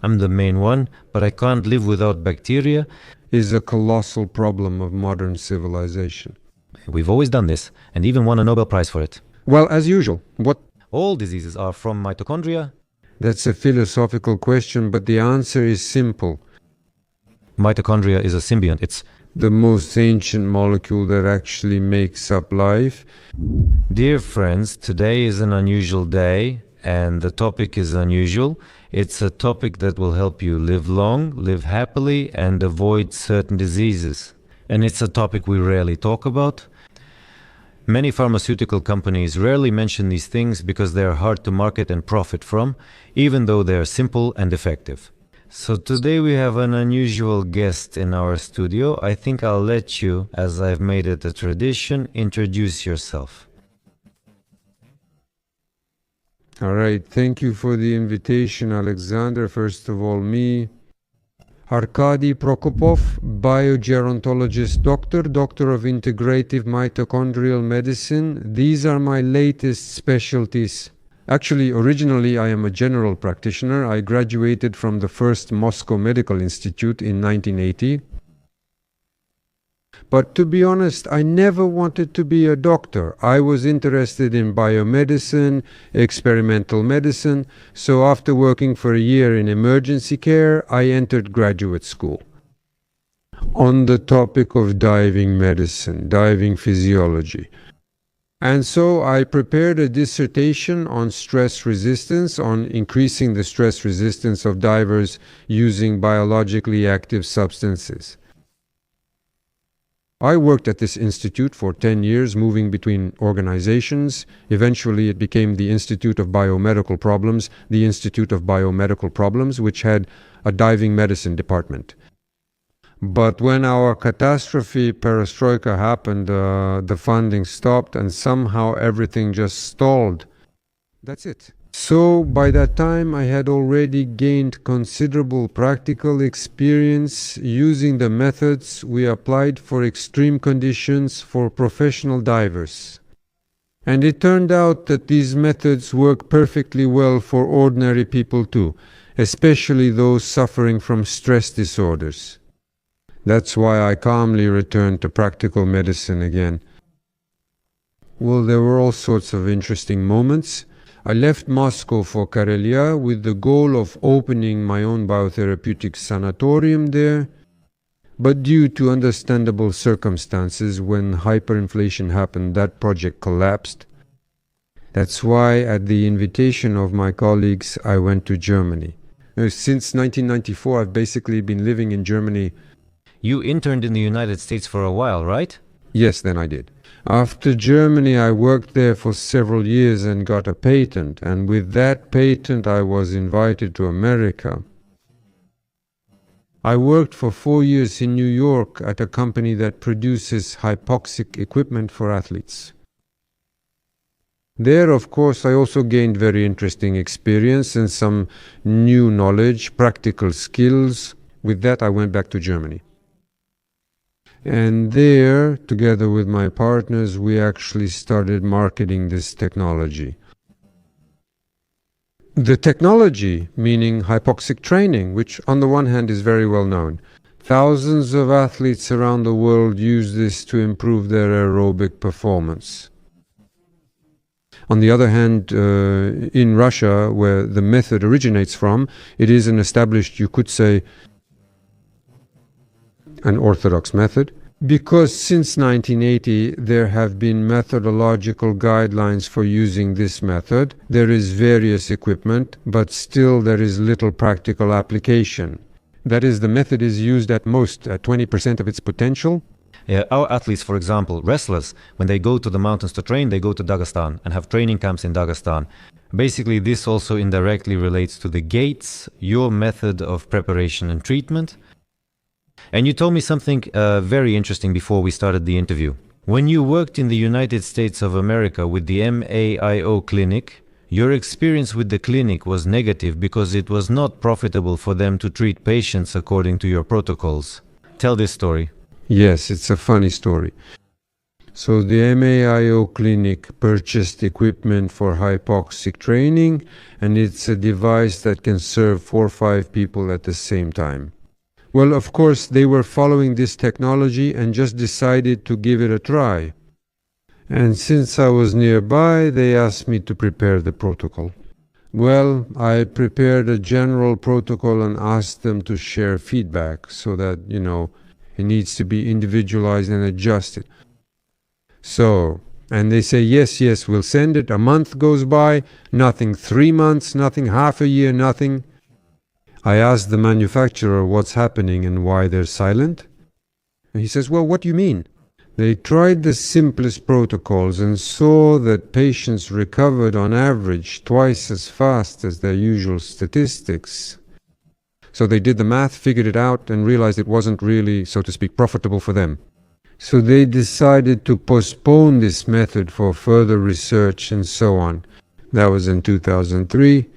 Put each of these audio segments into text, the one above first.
I'm the main one, but I can't live without bacteria, is a colossal problem of modern civilization. We've always done this, and even won a Nobel Prize for it. Well, as usual, what? All diseases are from mitochondria. That's a philosophical question, but the answer is simple. Mitochondria is a symbiont. It's the most ancient molecule that actually makes up life. Dear friends, today is an unusual day, and the topic is unusual. It's a topic that will help you live long, live happily, and avoid certain diseases. And it's a topic we rarely talk about. Many pharmaceutical companies rarely mention these things because they are hard to market and profit from, even though they are simple and effective. So today we have an unusual guest in our studio. I think I'll let you, as I've made it a tradition, introduce yourself. All right, thank you for the invitation, Alexander. First of all, me, Arkady Prokopov, biogerontologist doctor of integrative mitochondrial medicine. These are my latest specialties. Actually, originally I am a general practitioner. I graduated from the first Moscow Medical Institute in 1980. But to be honest, I never wanted to be a doctor. I was interested in biomedicine, experimental medicine, so after working for a year in emergency care, I entered graduate school. On the topic of diving medicine, diving physiology. And so I prepared a dissertation on stress resistance, on increasing the stress resistance of divers using biologically active substances. I worked at this institute for 10 years, moving between organizations. Eventually it became the Institute of Biomedical Problems, the Institute of Biomedical Problems, which had a diving medicine department. But when our catastrophe, perestroika, happened, the funding stopped and somehow everything just stalled. That's it. So by that time I had already gained considerable practical experience using the methods we applied for extreme conditions for professional divers. And it turned out that these methods work perfectly well for ordinary people too, especially those suffering from stress disorders. That's why I calmly returned to practical medicine again. Well, there were all sorts of interesting moments. I left Moscow for Karelia with the goal of opening my own biotherapeutic sanatorium there, but due to understandable circumstances, when hyperinflation happened, that project collapsed. That's why, at the invitation of my colleagues, I went to Germany. Since 1994, I've basically been living in Germany. You interned in the United States for a while, right? Yes, then I did. After Germany, I worked there for several years and got a patent, and with that patent I was invited to America. I worked for 4 years in New York at a company that produces hypoxic equipment for athletes. There, of course, I also gained very interesting experience and some new knowledge, practical skills. With that, I went back to Germany. And there, together with my partners, we actually started marketing this technology. The technology, meaning hypoxic training, which on the one hand is very well known. Thousands of athletes around the world use this to improve their aerobic performance. On the other hand, in Russia, where the method originates from, it is an established, you could say, an orthodox method, because since 1980 there have been methodological guidelines for using this method. There is various equipment, but still there is little practical application. That is, the method is used at most at 20% of its potential. Yeah, our athletes, for example, wrestlers, when they go to the mountains to train, they go to Dagestan and have training camps in Dagestan. Basically, this also indirectly relates to the gates, your method of preparation and treatment. And you told me something very interesting before we started the interview. When you worked in the United States of America with the MAIO clinic, your experience with the clinic was negative because it was not profitable for them to treat patients according to your protocols. Tell this story. Yes, it's a funny story. So the MAIO clinic purchased equipment for hypoxic training, and it's a device that can serve 4 or 5 people at the same time. Well, of course, they were following this technology and just decided to give it a try. And since I was nearby, they asked me to prepare the protocol. Well, I prepared a general protocol and asked them to share feedback so that, it needs to be individualized and adjusted. So, and they say, yes, we'll send it. A month goes by, nothing. 3 months, nothing. Half a year, nothing. I asked the manufacturer what's happening and why they're silent. And he says, well, what do you mean? They tried the simplest protocols and saw that patients recovered on average twice as fast as their usual statistics. So they did the math, figured it out, and realized it wasn't really, so to speak, profitable for them. So they decided to postpone this method for further research and so on. That was in 2003.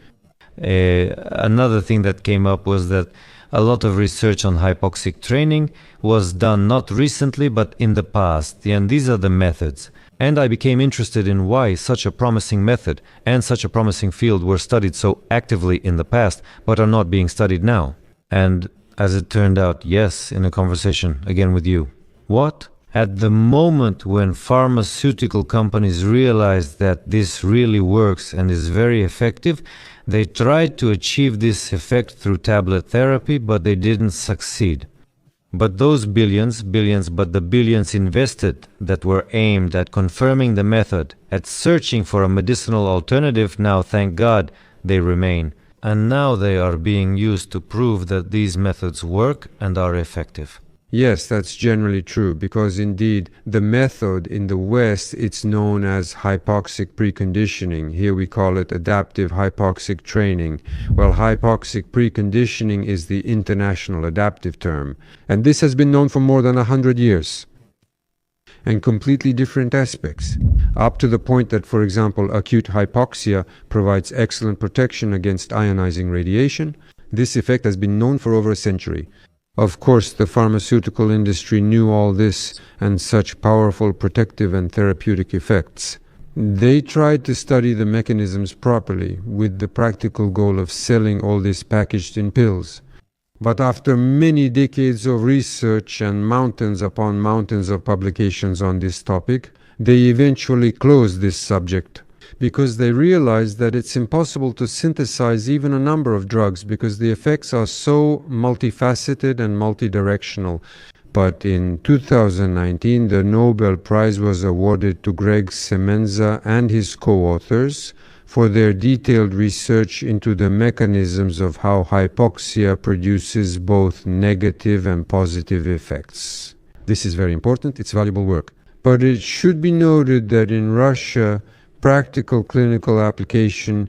Another thing that came up was that a lot of research on hypoxic training was done not recently but in the past, and these are the methods. And I became interested in why such a promising method and such a promising field were studied so actively in the past but are not being studied now. And as it turned out, yes, in a conversation again with you. What? At the moment when pharmaceutical companies realized that this really works and is very effective, they tried to achieve this effect through tablet therapy, but they didn't succeed. But those billions, but the billions invested that were aimed at confirming the method, at searching for a medicinal alternative, now, thank God, they remain. And now they are being used to prove that these methods work and are effective. Yes, that's generally true, because indeed the method in the West, it's known as hypoxic preconditioning. Here we call it adaptive hypoxic training. Well, hypoxic preconditioning is the international adaptive term. And this has been known for more than 100 years. And completely different aspects, up to the point that, for example, acute hypoxia provides excellent protection against ionizing radiation. This effect has been known for over a century. Of course, the pharmaceutical industry knew all this and such powerful protective and therapeutic effects. They tried to study the mechanisms properly with the practical goal of selling all this packaged in pills. But after many decades of research and mountains upon mountains of publications on this topic, they eventually closed this subject, because they realized that it's impossible to synthesize even a number of drugs because the effects are so multifaceted and multidirectional. But in 2019, the Nobel Prize was awarded to Greg Semenza and his co-authors for their detailed research into the mechanisms of how hypoxia produces both negative and positive effects. This is very important, it's valuable work. But it should be noted that in Russia, practical clinical application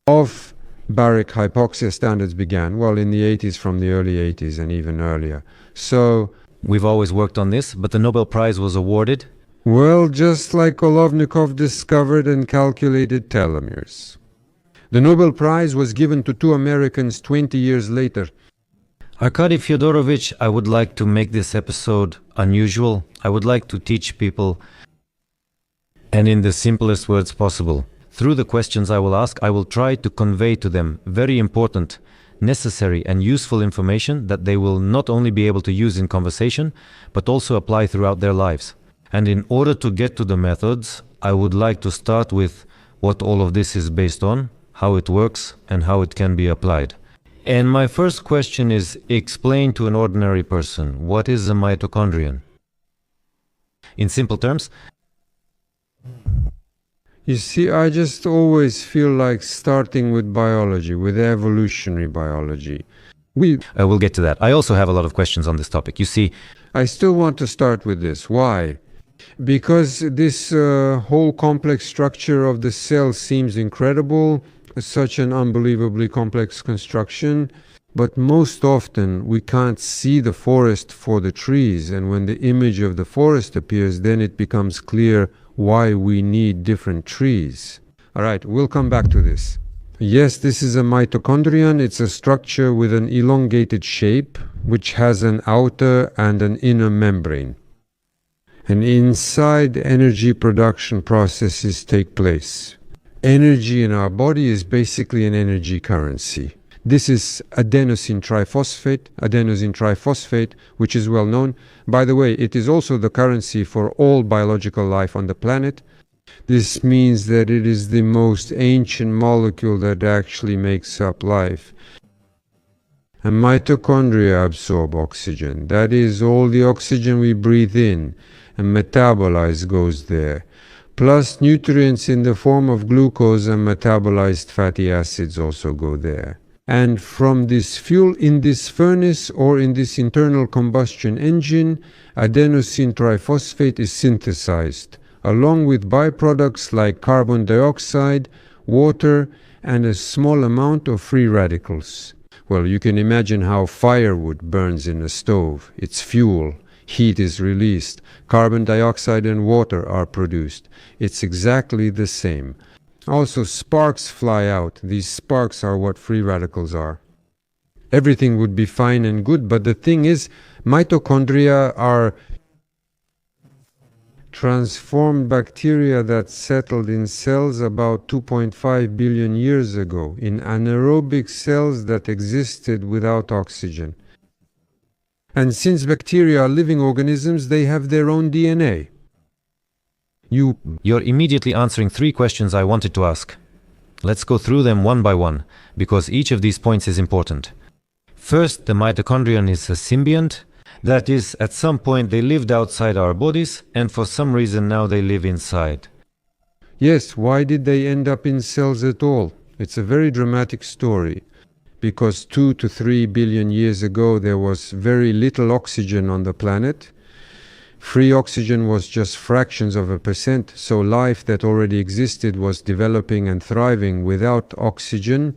of baric hypoxia standards began, well, in the 80s, from the early 80s and even earlier. So, we've always worked on this, but the Nobel Prize was awarded? Well, just like Kolovnikov discovered and calculated telomeres. The Nobel Prize was given to 2 Americans 20 years later. Arkady Fyodorovich, I would like to make this episode unusual. I would like to teach people, and in the simplest words possible. Through the questions I will ask, I will try to convey to them very important, necessary and useful information that they will not only be able to use in conversation, but also apply throughout their lives. And in order to get to the methods, I would like to start with what all of this is based on, how it works, and how it can be applied. And my first question is, explain to an ordinary person, what is a mitochondrion? In simple terms, you see, I just always feel like starting with biology, with evolutionary biology. We'll get to that. I also have a lot of questions on this topic. You see, I still want to start with this. Why? Because this whole complex structure of the cell seems incredible, such an unbelievably complex construction. But most often we can't see the forest for the trees, and when the image of the forest appears, then it becomes clear why we need different trees. All right, we'll come back to this. Yes, this is a mitochondrion. It's a structure with an elongated shape, which has an outer and an inner membrane. And inside, energy production processes take place. Energy in our body is basically an energy currency. This is adenosine triphosphate, which is well known. By the way, it is also the currency for all biological life on the planet. This means that it is the most ancient molecule that actually makes up life. And mitochondria absorb oxygen. That is, all the oxygen we breathe in and metabolize goes there. Plus nutrients in the form of glucose and metabolized fatty acids also go there. And from this fuel in this furnace or in this internal combustion engine, adenosine triphosphate is synthesized, along with byproducts like carbon dioxide, water, and a small amount of free radicals. Well, you can imagine how firewood burns in a stove. It's fuel. Heat is released. Carbon dioxide and water are produced. It's exactly the same. Also, sparks fly out. These sparks are what free radicals are. Everything would be fine and good, but the thing is, mitochondria are transformed bacteria that settled in cells about 2.5 billion years ago, in anaerobic cells that existed without oxygen. And since bacteria are living organisms, they have their own DNA. You're immediately answering 3 questions I wanted to ask. Let's go through them one by one, because each of these points is important. First, the mitochondrion is a symbiont. That is, at some point they lived outside our bodies, and for some reason now they live inside. Yes, why did they end up in cells at all? It's a very dramatic story. Because 2 to 3 billion years ago there was very little oxygen on the planet. Free oxygen was just fractions of a percent, so life that already existed was developing and thriving without oxygen.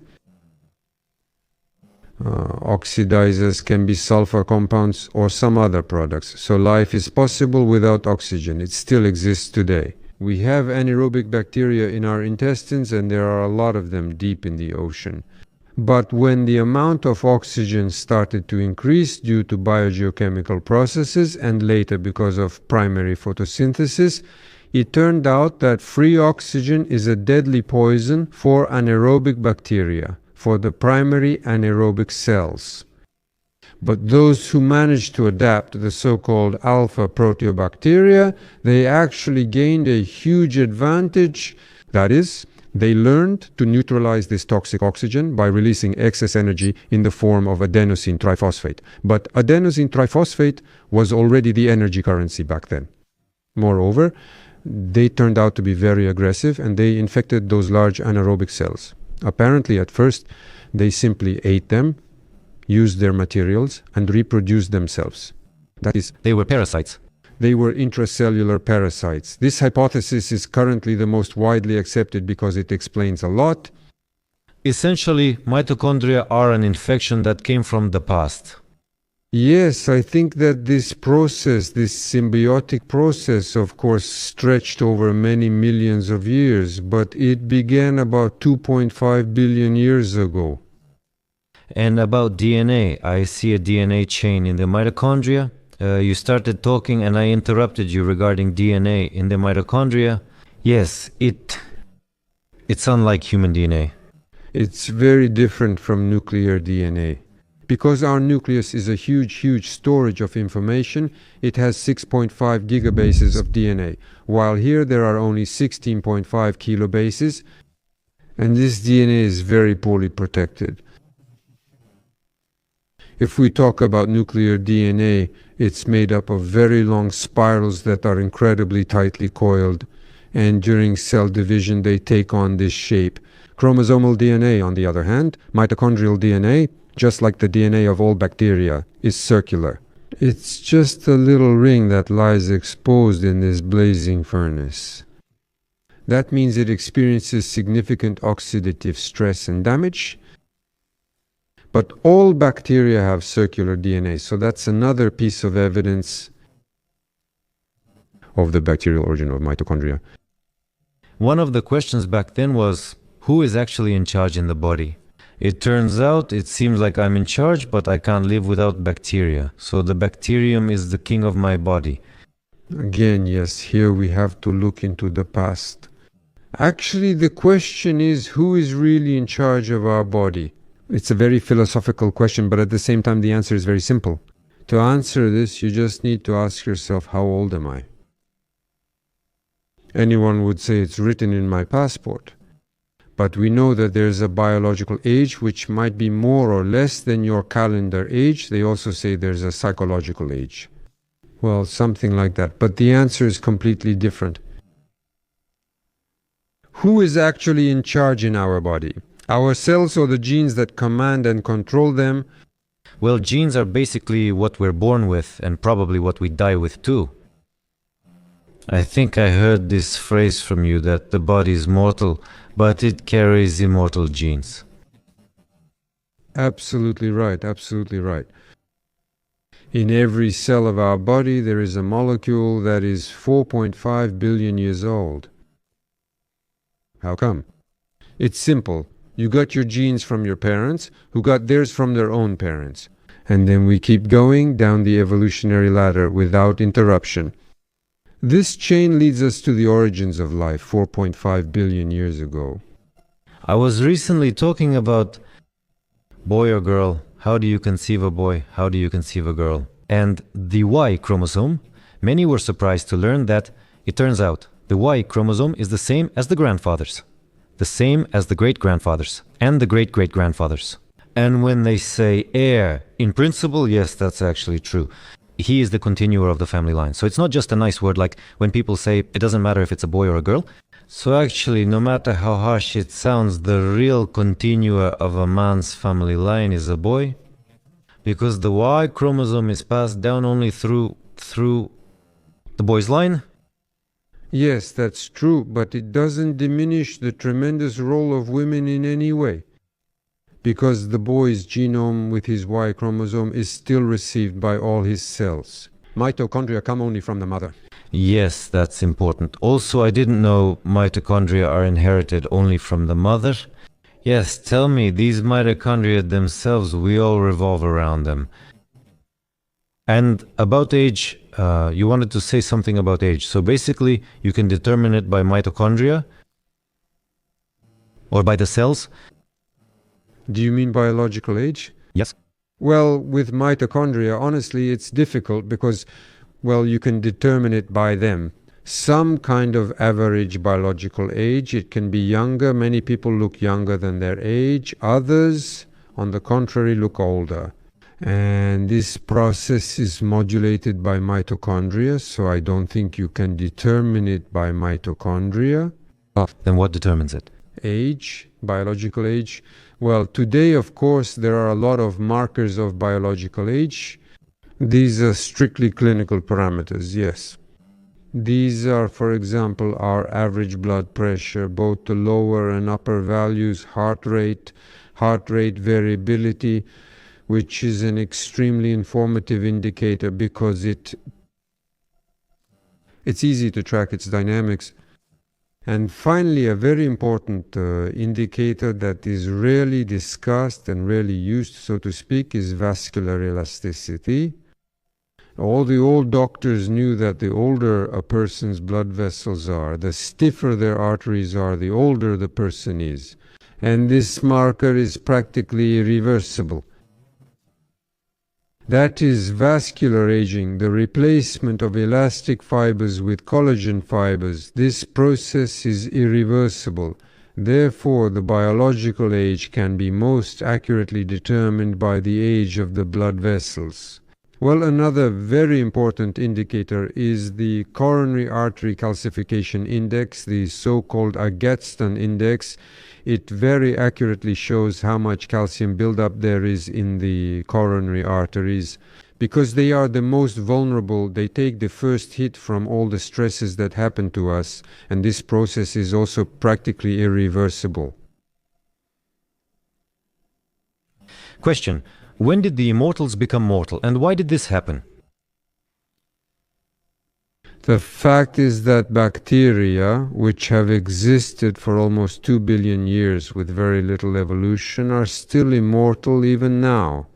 Oxidizers can be sulfur compounds or some other products. So life is possible without oxygen. It still exists today. We have anaerobic bacteria in our intestines, and there are a lot of them deep in the ocean. But when the amount of oxygen started to increase due to biogeochemical processes and later because of primary photosynthesis, it turned out that free oxygen is a deadly poison for anaerobic bacteria, for the primary anaerobic cells. But those who managed to adapt, the so-called alpha proteobacteria, they actually gained a huge advantage. That is, they learned to neutralize this toxic oxygen by releasing excess energy in the form of adenosine triphosphate. But adenosine triphosphate was already the energy currency back then. Moreover, they turned out to be very aggressive, and they infected those large anaerobic cells. Apparently, at first, they simply ate them, used their materials, and reproduced themselves. That is, They were parasites. they were intracellular parasites. This hypothesis is currently the most widely accepted because it explains a lot. Essentially, mitochondria are an infection that came from the past. Yes, I think that this process, this symbiotic process, of course, stretched over many millions of years, but it began about 2.5 billion years ago. And about DNA, I see a DNA chain in the mitochondria. You started talking and I interrupted you regarding DNA in the mitochondria. Yes, it's unlike human DNA. It's very different from nuclear DNA. Because our nucleus is a huge storage of information, it has 6.5 gigabases of DNA, while here there are only 16.5 kilobases, and this DNA is very poorly protected. If we talk about nuclear DNA, it's made up of very long spirals that are incredibly tightly coiled, and during cell division they take on this shape. Chromosomal DNA, on the other hand, mitochondrial DNA, just like the DNA of all bacteria, is circular. It's just a little ring that lies exposed in this blazing furnace. That means it experiences significant oxidative stress and damage. But all bacteria have circular DNA, so that's another piece of evidence of the bacterial origin of mitochondria. One of the questions back then was, who is actually in charge in the body? It turns out it seems like I'm in charge, but I can't live without bacteria. So the bacterium is the king of my body. Again, yes, here we have to look into the past. Actually, the question is, who is really in charge of our body? It's a very philosophical question, but at the same time, the answer is very simple. To answer this, you just need to ask yourself, how old am I? Anyone would say it's written in my passport. But we know that there's a biological age which might be more or less than your calendar age. They also say there's a psychological age. Well, something like that. But the answer is completely different. Who is actually in charge in our body? Our cells or the genes that command and control them? Well, genes are basically what we're born with and probably what we die with too. I think I heard this phrase from you that the body is mortal, but it carries immortal genes. Absolutely right, absolutely right. In every cell of our body there is a molecule that is 4.5 billion years old. How come? It's simple. You got your genes from your parents, who got theirs from their own parents. And then we keep going down the evolutionary ladder without interruption. This chain leads us to the origins of life 4.5 billion years ago. I was recently talking about boy or girl, how do you conceive a boy, how do you conceive a girl? And the Y chromosome, many were surprised to learn that it turns out the Y chromosome is the same as the grandfathers, the same as the great-grandfathers, and the great-great-grandfathers. And when they say heir, in principle, yes, that's actually true. He is the continuer of the family line. So it's not just a nice word like when people say it doesn't matter if it's a boy or a girl. So actually, no matter how harsh it sounds, the real continuer of a man's family line is a boy, because the Y chromosome is passed down only through the boy's line. Yes, that's true, but it doesn't diminish the tremendous role of women in any way, because the boy's genome with his Y chromosome is still received by all his cells. Mitochondria come only from the mother. Yes, that's important. Also, I didn't know mitochondria are inherited only from the mother. Yes, tell me, these mitochondria themselves, we all revolve around them. And about age, you wanted to say something about age. So basically, you can determine it by mitochondria or by the cells. Do you mean biological age? Yes. Well, with mitochondria, honestly, it's difficult because, well, you can determine it by them. Some kind of average biological age. It can be younger. Many people look younger than their age. Others, on the contrary, look older. And this process is modulated by mitochondria, so I don't think you can determine it by mitochondria. Then what determines it? Age, biological age. Well, today, of course, there are a lot of markers of biological age. These are strictly clinical parameters, yes. These are, for example, our average blood pressure, both the lower and upper values, heart rate variability, which is an extremely informative indicator because it's easy to track its dynamics. And finally, a very important indicator that is rarely discussed and rarely used, so to speak, is vascular elasticity. All the old doctors knew that the older a person's blood vessels are, the stiffer their arteries are, the older the person is. And this marker is practically irreversible. That is vascular aging, the replacement of elastic fibers with collagen fibers. This process is irreversible. Therefore, the biological age can be most accurately determined by the age of the blood vessels. Well, another very important indicator is the coronary artery calcification index, the so-called Agatston index. It very accurately shows how much calcium buildup there is in the coronary arteries. Because they are the most vulnerable, they take the first hit from all the stresses that happen to us, and this process is also practically irreversible. Question: when did the immortals become mortal, and why did this happen? The fact is that bacteria, which have existed for almost 2 billion years with very little evolution, are still immortal even now.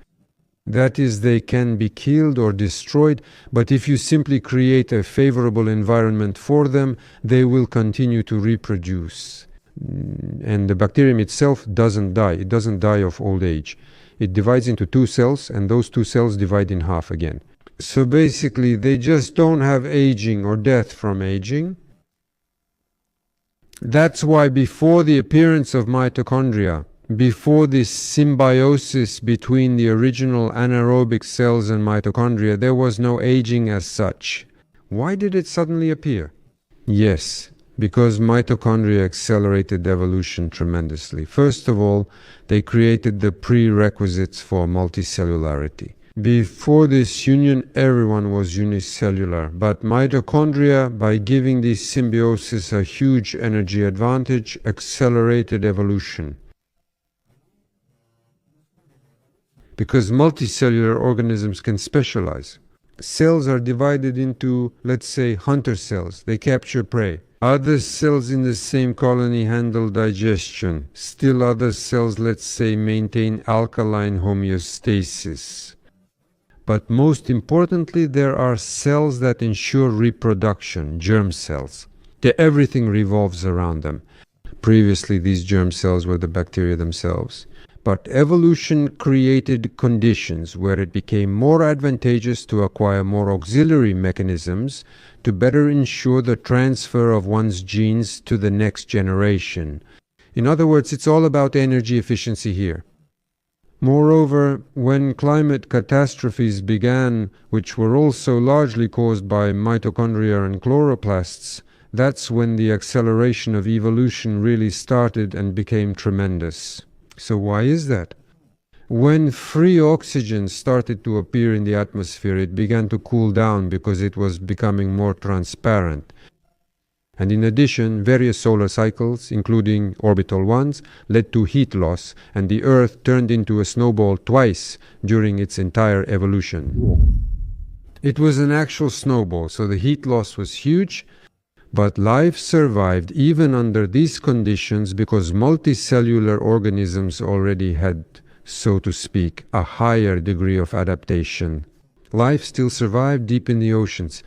That is, they can be killed or destroyed, but if you simply create a favorable environment for them, they will continue to reproduce. And the bacterium itself doesn't die. It doesn't die of old age. It divides into two cells, and those two cells divide in half again. So basically, they just don't have aging or death from aging. That's why before the appearance of mitochondria, before this symbiosis between the original anaerobic cells and mitochondria, there was no aging as such. Why did it suddenly appear? Yes, because mitochondria accelerated evolution tremendously. First of all, they created the prerequisites for multicellularity. Before this union, everyone was unicellular, but mitochondria, by giving this symbiosis a huge energy advantage, accelerated evolution. Because multicellular organisms can specialize. Cells are divided into, let's say, hunter cells. They capture prey. Other cells in the same colony handle digestion. Still other cells, let's say, maintain alkaline homeostasis. But most importantly, there are cells that ensure reproduction, germ cells. Everything revolves around them. Previously, these germ cells were the bacteria themselves. But evolution created conditions where it became more advantageous to acquire more auxiliary mechanisms to better ensure the transfer of one's genes to the next generation. In other words, it's all about energy efficiency here. Moreover, when climate catastrophes began, which were also largely caused by mitochondria and chloroplasts, that's when the acceleration of evolution really started and became tremendous. So why is that? When free oxygen started to appear in the atmosphere, it began to cool down because it was becoming more transparent. And in addition, various solar cycles, including orbital ones, led to heat loss, and the Earth turned into a snowball twice during its entire evolution. It was an actual snowball, so the heat loss was huge, but life survived even under these conditions because multicellular organisms already had, so to speak, a higher degree of adaptation. Life still survived deep in the oceans.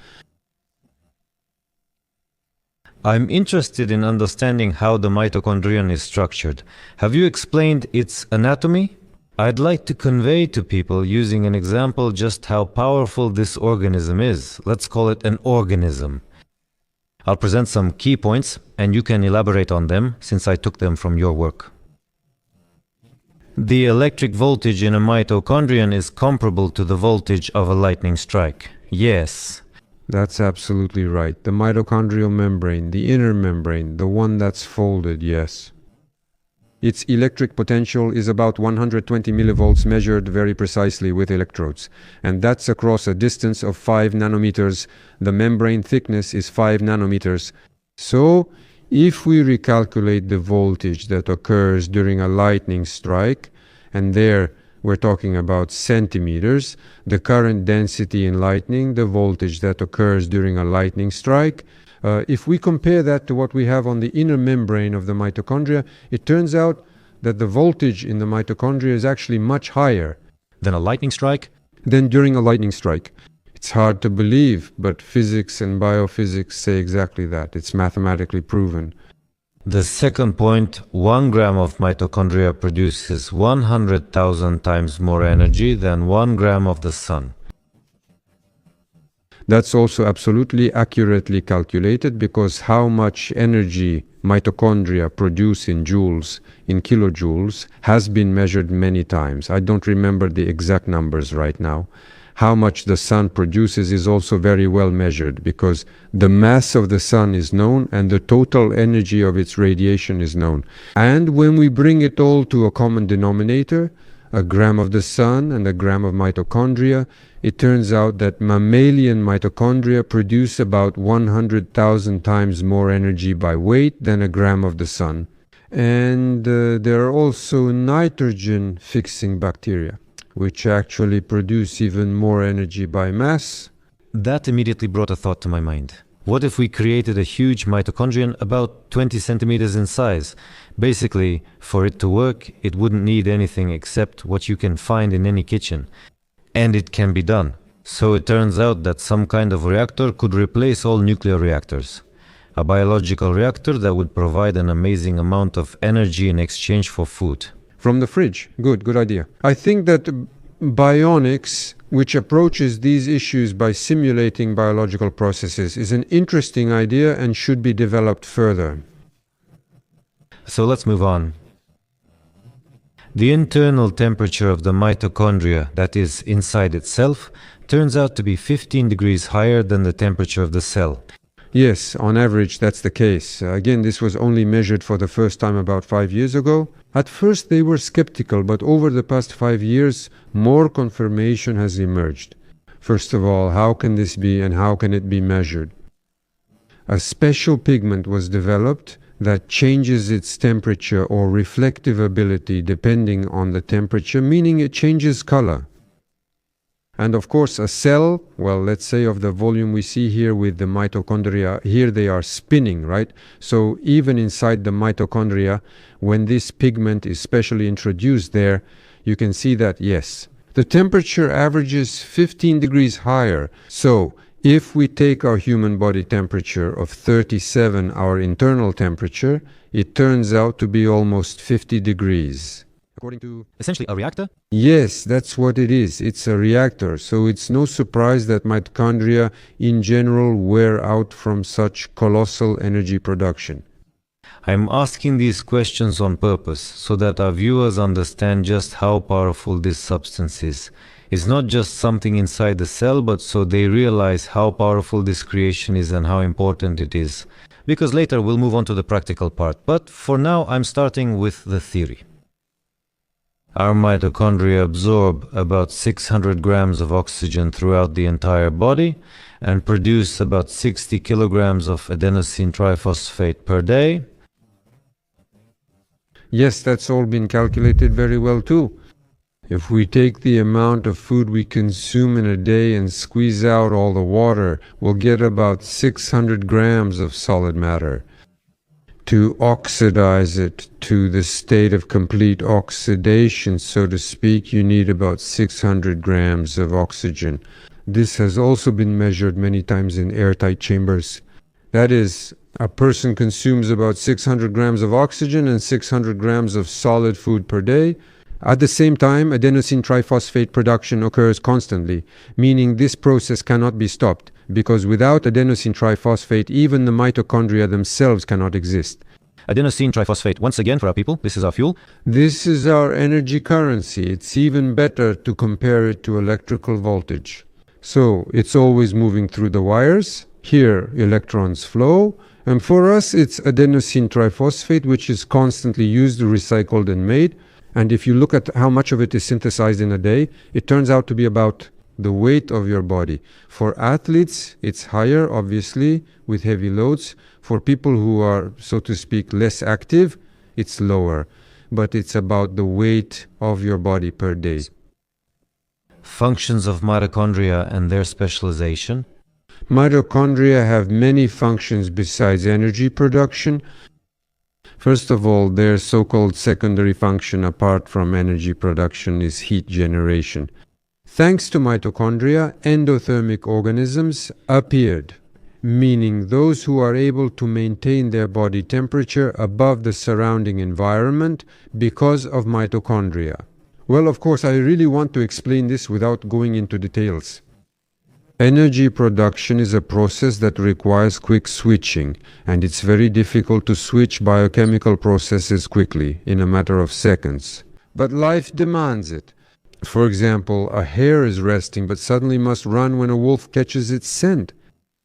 I'm interested in understanding how the mitochondrion is structured. Have you explained its anatomy? I'd like to convey to people using an example just how powerful this organism is. Let's call it an organism. I'll present some key points and you can elaborate on them since I took them from your work. The electric voltage in a mitochondrion is comparable to the voltage of a lightning strike. Yes. That's absolutely right. The mitochondrial membrane, the inner membrane, the one that's folded, yes. Its electric potential is about 120 millivolts measured very precisely with electrodes. And that's across a distance of 5 nanometers. The membrane thickness is 5 nanometers. So, if we recalculate the voltage that occurs during a lightning strike, and there we're talking about centimeters, the current density in lightning, the voltage that occurs during a lightning strike. If we compare that to what we have on the inner membrane of the mitochondria, it turns out that the voltage in the mitochondria is actually much higher Than a lightning strike? than during a lightning strike. It's hard to believe, but physics and biophysics say exactly that. It's mathematically proven. The second point, 1 gram of mitochondria produces 100,000 times more energy than 1 gram of the sun. That's also absolutely accurately calculated because how much energy mitochondria produce in joules, in kilojoules, has been measured many times. I don't remember the exact numbers right now. How much the sun produces is also very well measured because the mass of the sun is known and the total energy of its radiation is known. And when we bring it all to a common denominator, a gram of the sun and a gram of mitochondria, it turns out that mammalian mitochondria produce about 100,000 times more energy by weight than a gram of the sun. And there are also nitrogen-fixing bacteria, which actually produce even more energy by mass. That immediately brought a thought to my mind. What if we created a huge mitochondrion about 20 centimeters in size? Basically, for it to work, it wouldn't need anything except what you can find in any kitchen. And it can be done. So it turns out that some kind of reactor could replace all nuclear reactors. A biological reactor that would provide an amazing amount of energy in exchange for food. From the fridge. Good idea. I think that bionics, which approaches these issues by simulating biological processes, is an interesting idea and should be developed further. So let's move on. The internal temperature of the mitochondria, that is, inside itself, turns out to be 15 degrees higher than the temperature of the cell. Yes, on average that's the case. Again, this was only measured for the first time about 5 years ago. At first they were skeptical, but over the past 5 years, more confirmation has emerged. First of all, how can this be and how can it be measured? A special pigment was developed that changes its temperature or reflective ability depending on the temperature, meaning it changes color. And of course a cell, well, let's say of the volume we see here with the mitochondria, here they are spinning, right? So even inside the mitochondria, when this pigment is specially introduced there, you can see that, yes, the temperature averages 15 degrees higher. So if we take our human body temperature of 37, our internal temperature, it turns out to be almost 50 degrees. According to Essentially a reactor? Yes, that's what it is. It's a reactor. So it's no surprise that mitochondria in general wear out from such colossal energy production. I'm asking these questions on purpose so that our viewers understand just how powerful this substance is. It's not just something inside the cell, but so they realize how powerful this creation is and how important it is. Because later we'll move on to the practical part. But for now, I'm starting with the theory. Our mitochondria absorb about 600 grams of oxygen throughout the entire body and produce about 60 kilograms of adenosine triphosphate per day. Yes, that's all been calculated very well too. If we take the amount of food we consume in a day and squeeze out all the water, we'll get about 600 grams of solid matter. To oxidize it to the state of complete oxidation, so to speak, you need about 600 grams of oxygen. This has also been measured many times in airtight chambers. That is, a person consumes about 600 grams of oxygen and 600 grams of solid food per day. At the same time, adenosine triphosphate production occurs constantly, meaning this process cannot be stopped, because without adenosine triphosphate, even the mitochondria themselves cannot exist. Adenosine triphosphate, once again for our people, this is our fuel. This is our energy currency. It's even better to compare it to electrical voltage. So it's always moving through the wires. Here, electrons flow. And for us, it's adenosine triphosphate, which is constantly used, recycled, and made. And if you look at how much of it is synthesized in a day, it turns out to be about the weight of your body. For athletes, it's higher, obviously, with heavy loads. For people who are, so to speak, less active, it's lower. But it's about the weight of your body per day. Functions of mitochondria and their specialization. Mitochondria have many functions besides energy production. First of all, their so-called secondary function apart from energy production is heat generation. Thanks to mitochondria, endothermic organisms appeared, meaning those who are able to maintain their body temperature above the surrounding environment because of mitochondria. Well, of course, I really want to explain this without going into details. Energy production is a process that requires quick switching, and it's very difficult to switch biochemical processes quickly, in a matter of seconds. But life demands it. For example, a hare is resting but suddenly must run when a wolf catches its scent.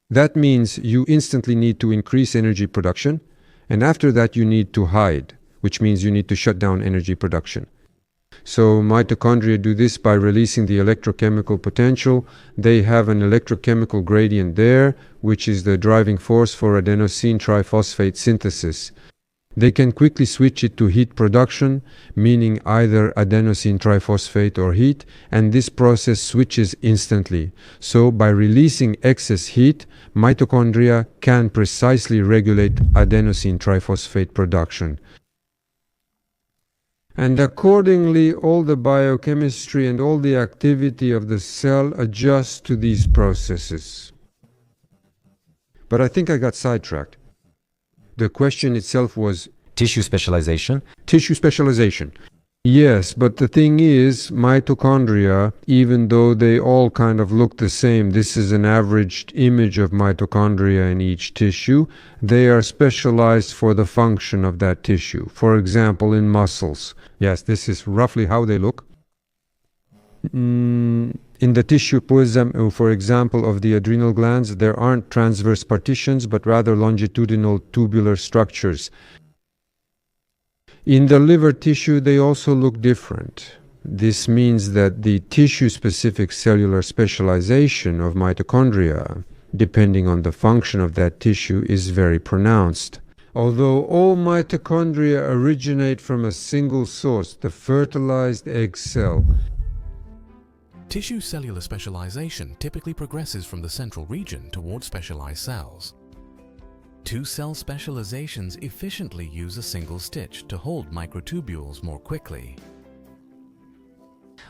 That means you instantly need to increase energy production, and after that you need to hide, which means you need to shut down energy production. So mitochondria do this by releasing the electrochemical potential. They have an electrochemical gradient there, which is the driving force for adenosine triphosphate synthesis. They can quickly switch it to heat production, meaning either adenosine triphosphate or heat, and this process switches instantly. So by releasing excess heat, mitochondria can precisely regulate adenosine triphosphate production. And accordingly, all the biochemistry and all the activity of the cell adjust to these processes. But I think I got sidetracked. The question itself was Tissue specialization. tissue specialization. Yes, but the thing is, mitochondria, even though they all kind of look the same, this is an averaged image of mitochondria in each tissue, they are specialized for the function of that tissue. For example, in muscles. Yes, this is roughly how they look. In the tissue, for example, of the adrenal glands, there aren't transverse partitions, but rather longitudinal tubular structures. In the liver tissue, they also look different. This means that the tissue-specific cellular specialization of mitochondria, depending on the function of that tissue, is very pronounced. Although all mitochondria originate from a single source, the fertilized egg cell, Tissue cellular specialization typically progresses from the central region towards specialized cells. Two cell specializations efficiently use a single stitch to hold microtubules more quickly.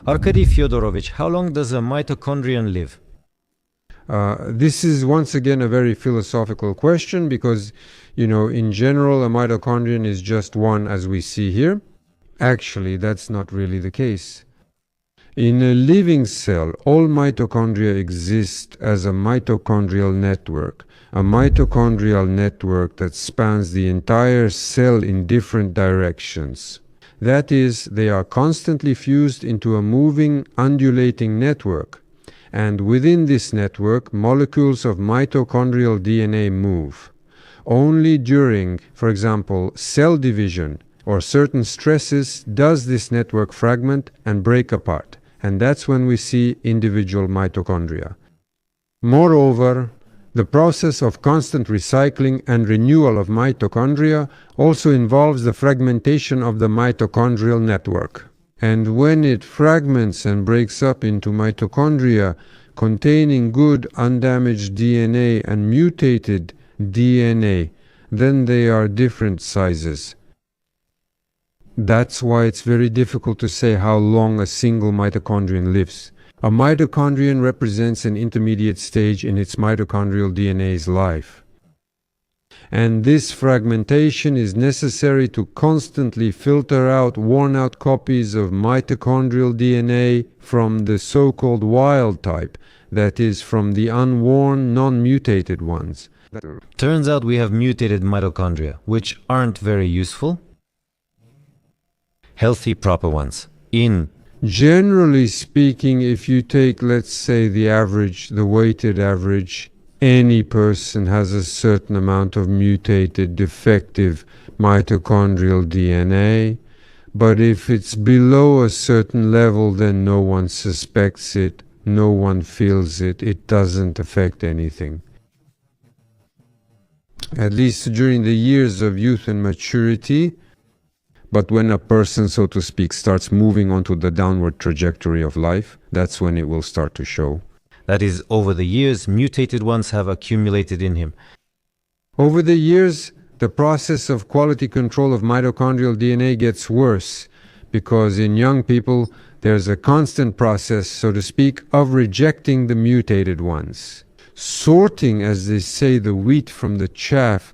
Arkady Fyodorovich, how long does a mitochondrion live? This is once again a very philosophical question because, in general, a mitochondrion is just one, as we see here. Actually, that's not really the case. In a living cell, all mitochondria exist as a mitochondrial network that spans the entire cell in different directions. That is, they are constantly fused into a moving, undulating network, and within this network, molecules of mitochondrial DNA move. Only during, for example, cell division or certain stresses does this network fragment and break apart. And that's when we see individual mitochondria. Moreover, the process of constant recycling and renewal of mitochondria also involves the fragmentation of the mitochondrial network. And when it fragments and breaks up into mitochondria containing good undamaged DNA and mutated DNA, then they are different sizes. That's why it's very difficult to say how long a single mitochondrion lives. A mitochondrion represents an intermediate stage in its mitochondrial DNA's life. And this fragmentation is necessary to constantly filter out worn-out copies of mitochondrial DNA from the so-called wild type, that is, from the unworn, non-mutated ones. Turns out we have mutated mitochondria, which aren't very useful. Healthy, proper ones. Generally speaking, if you take, let's say, the weighted average, any person has a certain amount of mutated, defective mitochondrial DNA, but if it's below a certain level, then no one suspects it, no one feels it, it doesn't affect anything. At least during the years of youth and maturity. But when a person, so to speak, starts moving onto the downward trajectory of life, that's when it will start to show. That is, over the years, mutated ones have accumulated in him. Over the years, the process of quality control of mitochondrial DNA gets worse, because in young people, there's a constant process, so to speak, of rejecting the mutated ones. Sorting, as they say, the wheat from the chaff.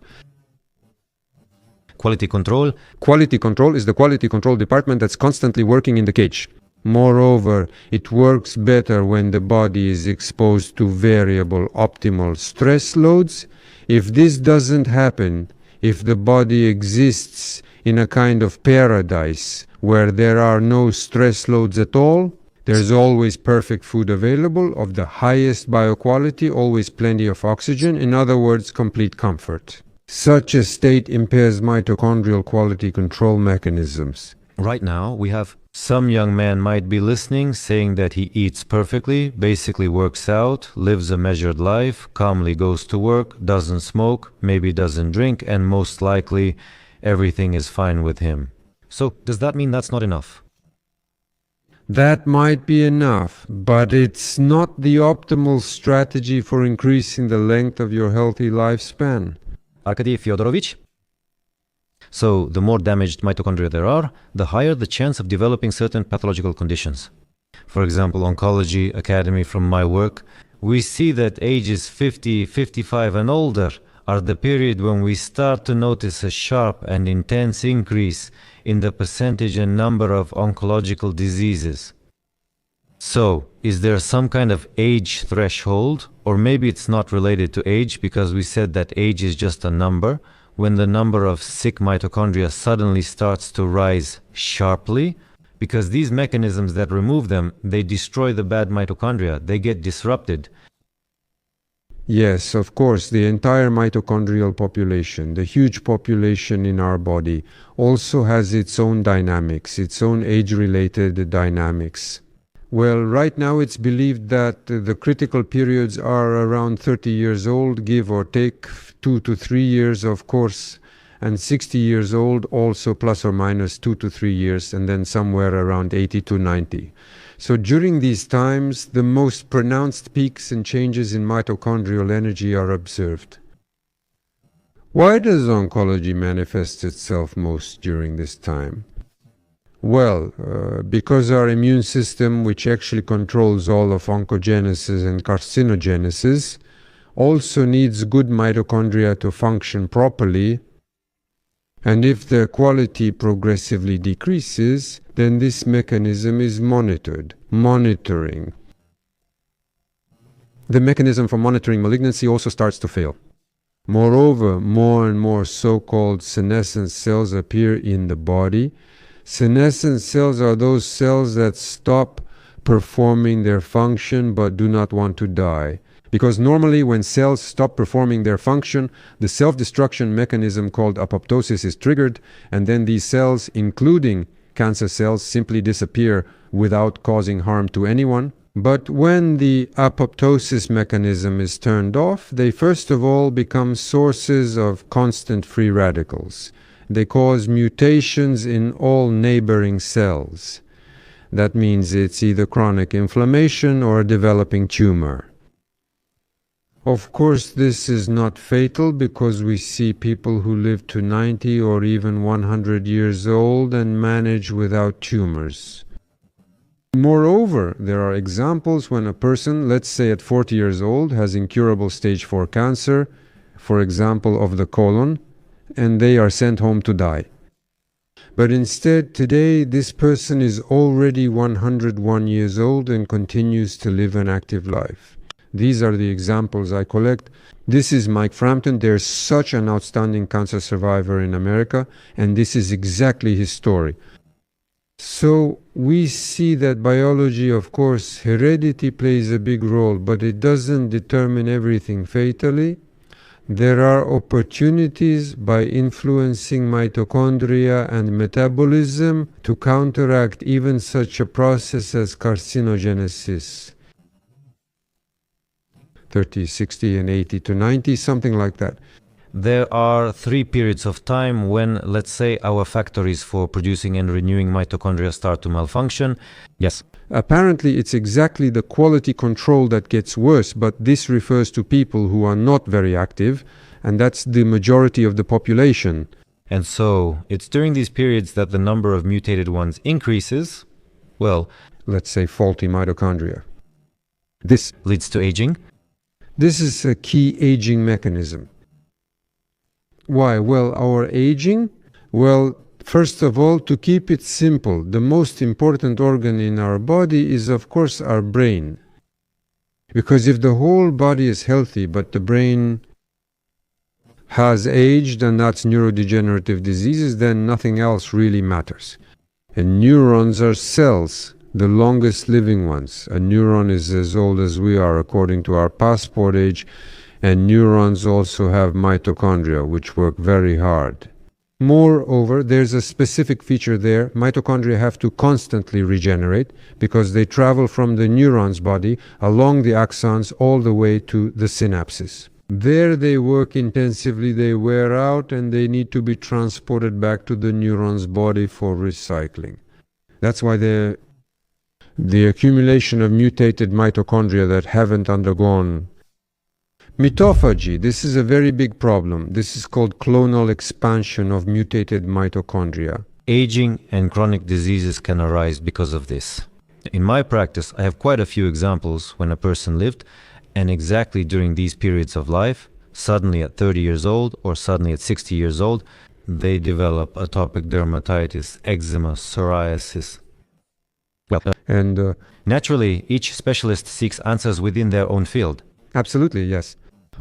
Quality control. Quality control is the quality control department that's constantly working in the cage. Moreover, it works better when the body is exposed to variable optimal stress loads. If this doesn't happen, if the body exists in a kind of paradise where there are no stress loads at all, there's always perfect food available, of the highest bioquality, always plenty of oxygen, in other words, complete comfort. Such a state impairs mitochondrial quality control mechanisms. Right now, we have some young man might be listening, saying that he eats perfectly, basically works out, lives a measured life, calmly goes to work, doesn't smoke, maybe doesn't drink, and most likely everything is fine with him. So, does that mean that's not enough? That might be enough, but it's not the optimal strategy for increasing the length of your healthy lifespan. Arkady Fyodorovich? So the more damaged mitochondria there are, the higher the chance of developing certain pathological conditions. For example, Oncology Academy, from my work, we see that ages 50, 55 and older are the period when we start to notice a sharp and intense increase in the percentage and number of oncological diseases. So, is there some kind of age threshold? Or maybe it's not related to age, because we said that age is just a number. When the number of sick mitochondria suddenly starts to rise sharply, because these mechanisms that remove them, they destroy the bad mitochondria, they get disrupted. Yes, of course, the entire mitochondrial population, the huge population in our body, also has its own dynamics, its own age-related dynamics. Well, right now it's believed that the critical periods are around 30 years old, give or take 2 to 3 years, of course, and 60 years old also plus or minus 2 to 3 years, and then somewhere around 80 to 90. So during these times, the most pronounced peaks and changes in mitochondrial energy are observed. Why does oncology manifest itself most during this time? Well, because our immune system, which actually controls all of oncogenesis and carcinogenesis, also needs good mitochondria to function properly. And if their quality progressively decreases, then this mechanism is monitoring. The mechanism for monitoring malignancy also starts to fail. Moreover, more and more so-called senescent cells appear in the body. Senescent cells are those cells that stop performing their function but do not want to die. Because normally when cells stop performing their function, the self-destruction mechanism called apoptosis is triggered, and then these cells, including cancer cells, simply disappear without causing harm to anyone. But when the apoptosis mechanism is turned off, they first of all become sources of constant free radicals. They cause mutations in all neighboring cells. That means it's either chronic inflammation or a developing tumor. Of course, this is not fatal, because we see people who live to 90 or even 100 years old and manage without tumors. Moreover, there are examples when a person, let's say at 40 years old, has incurable stage 4 cancer, for example of the colon, and they are sent home to die. But instead, today, this person is already 101 years old and continues to live an active life. These are the examples I collect. This is Mike Frampton. There's such an outstanding cancer survivor in America, and this is exactly his story. So we see that biology, of course, heredity plays a big role, but it doesn't determine everything fatally. There are opportunities by influencing mitochondria and metabolism to counteract even such a process as carcinogenesis. 30, 60, and 80 to 90, something like that. There are 3 periods of time when, let's say, our factories for producing and renewing mitochondria start to malfunction. Yes. Apparently, it's exactly the quality control that gets worse, but this refers to people who are not very active, and that's the majority of the population. And so, it's during these periods that the number of mutated ones increases. Well, let's say faulty mitochondria. This leads to aging. This is a key aging mechanism. Why? Well, our aging? Well, first of all, to keep it simple, the most important organ in our body is, of course, our brain. Because if the whole body is healthy, but the brain has aged, and that's neurodegenerative diseases, then nothing else really matters. And neurons are cells, the longest living ones. A neuron is as old as we are according to our passport age, and neurons also have mitochondria, which work very hard. Moreover, there's a specific feature there. Mitochondria have to constantly regenerate because they travel from the neuron's body along the axons all the way to the synapses. There they work intensively, they wear out, and they need to be transported back to the neuron's body for recycling. That's why the accumulation of mutated mitochondria that haven't undergone Mitophagy, this is a very big problem. This is called clonal expansion of mutated mitochondria. Aging and chronic diseases can arise because of this. In my practice, I have quite a few examples when a person lived, and exactly during these periods of life, suddenly at 30 years old or suddenly at 60 years old, they develop atopic dermatitis, eczema, psoriasis. And Naturally, each specialist seeks answers within their own field. absolutely, yes.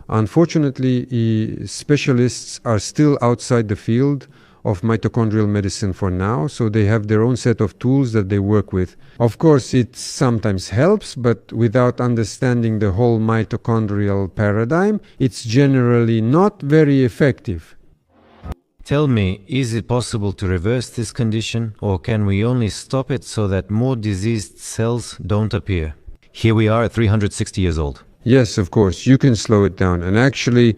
Unfortunately, specialists are still outside the field of mitochondrial medicine for now, so they have their own set of tools that they work with. Of course, it sometimes helps, but without understanding the whole mitochondrial paradigm, it's generally not very effective. Tell me, is it possible to reverse this condition, or can we only stop it so that more diseased cells don't appear? Here we are at 360 years old. Yes, of course, you can slow it down, and actually,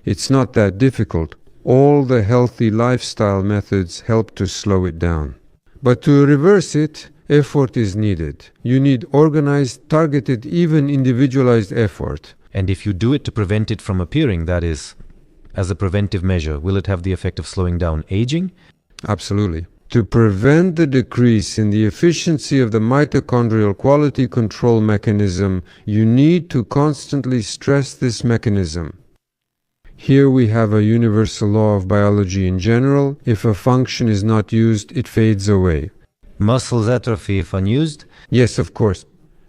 it's not that difficult. All the healthy lifestyle methods help to slow it down. But to reverse it, effort is needed. You need organized, targeted, even individualized effort. And if you do it to prevent it from appearing, that is, as a preventive measure, will it have the effect of slowing down aging? Absolutely. To prevent the decrease in the efficiency of the mitochondrial quality control mechanism, you need to constantly stress this mechanism. Here we have a universal law of biology in general. If a function is not used, it fades away. Muscles atrophy if unused? Yes, of course.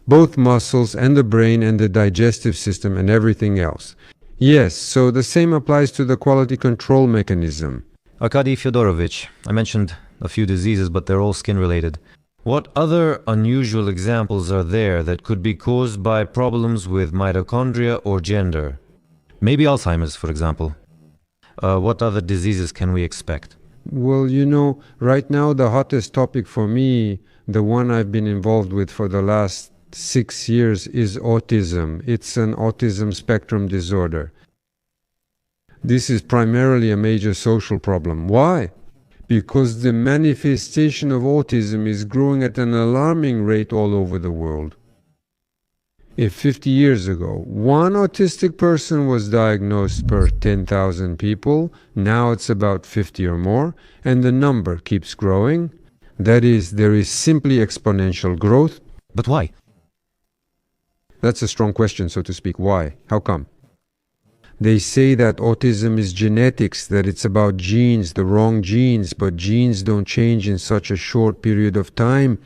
Both muscles and the brain and the digestive system and everything else. Yes, so the same applies to the quality control mechanism. Arkady Fyodorovich, I mentioned a few diseases, but they're all skin-related. What other unusual examples are there that could be caused by problems with mitochondria or gender? Maybe Alzheimer's, for example. What other diseases can we expect? Well, you know, right now the hottest topic for me, the one I've been involved with for the last 6 years, is autism. It's an autism spectrum disorder. This is primarily a major social problem. Why? Because the manifestation of autism is growing at an alarming rate all over the world. If 50 years ago, one autistic person was diagnosed per 10,000 people, now it's about 50 or more, and the number keeps growing. That is, there is simply exponential growth. But why? That's a strong question, so to speak. Why? How come? They say that autism is genetics, that it's about genes, the wrong genes, but genes don't change in such a short period of time.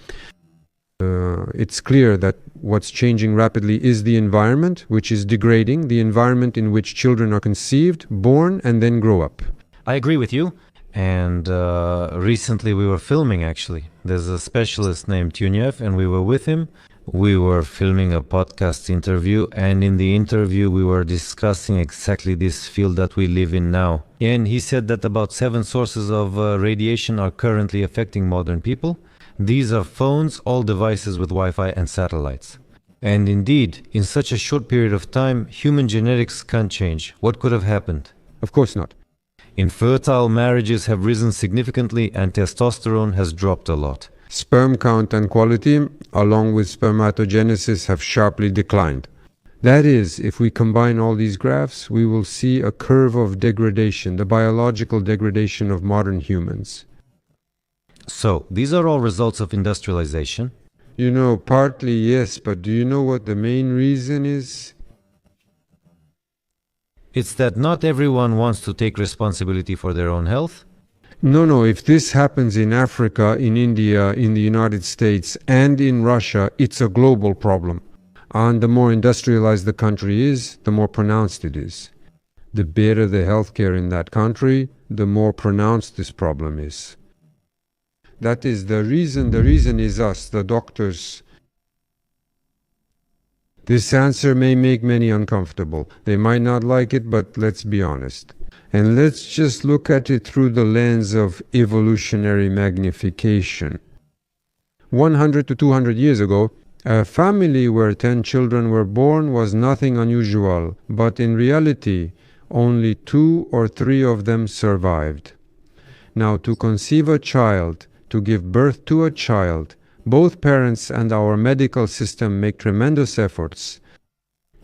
It's clear that what's changing rapidly is the environment, which is degrading, the environment in which children are conceived, born, and then grow up. I agree with you. And recently we were filming, actually. There's a specialist named Tunev, and we were with him. We were filming a podcast interview, and in the interview we were discussing exactly this field that we live in now. And he said that about 7 sources of radiation are currently affecting modern people. These are phones, all devices with Wi-Fi and satellites. And indeed, in such a short period of time, human genetics can't change. What could have happened? Of course not. Infertile marriages have risen significantly and testosterone has dropped a lot. Sperm count and quality, along with spermatogenesis, have sharply declined. That is, if we combine all these graphs, we will see a curve of degradation, the biological degradation of modern humans. So, these are all results of industrialization. You know, partly yes, but do you know what the main reason is? It's that not everyone wants to take responsibility for their own health. No, if this happens in Africa, in India, in the United States, and in Russia, it's a global problem. And the more industrialized the country is, the more pronounced it is. The better the healthcare in that country, the more pronounced this problem is. That is the reason. The reason is us, the doctors. This answer may make many uncomfortable. They might not like it, but let's be honest. And let's just look at it through the lens of evolutionary magnification. 100 to 200 years ago, a family where 10 children were born was nothing unusual, but in reality, only 2 or 3 of them survived. Now, to conceive a child, to give birth to a child, both parents and our medical system make tremendous efforts.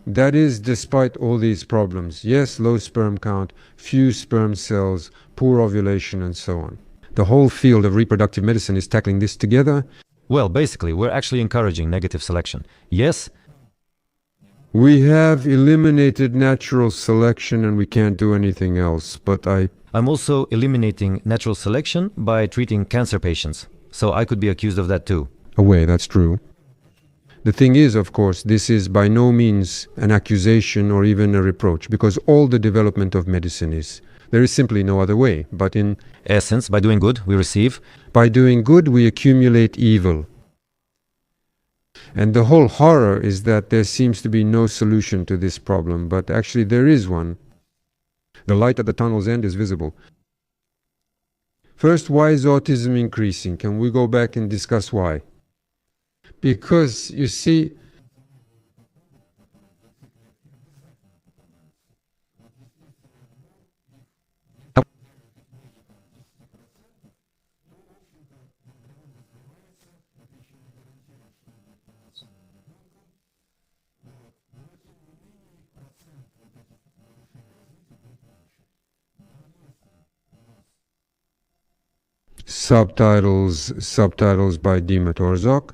That is despite all these problems. Yes, low sperm count, few sperm cells, poor ovulation, and so on. The whole field of reproductive medicine is tackling this together. Well, basically, we're actually encouraging negative selection. Yes, We have eliminated natural selection and we can't do anything else, but I'm also eliminating natural selection by treating cancer patients. So I could be accused of that too. away, that's true. The thing is, of course, this is by no means an accusation or even a reproach, because all the development of medicine is. There is simply no other way, but in Essence, by doing good, we receive. by doing good we accumulate evil. And the whole horror is that there seems to be no solution to this problem, but actually there is one. The light at the tunnel's end is visible. First, why is autism increasing? Can we go back and discuss why? Because, you see, subtitles by Mitochondria.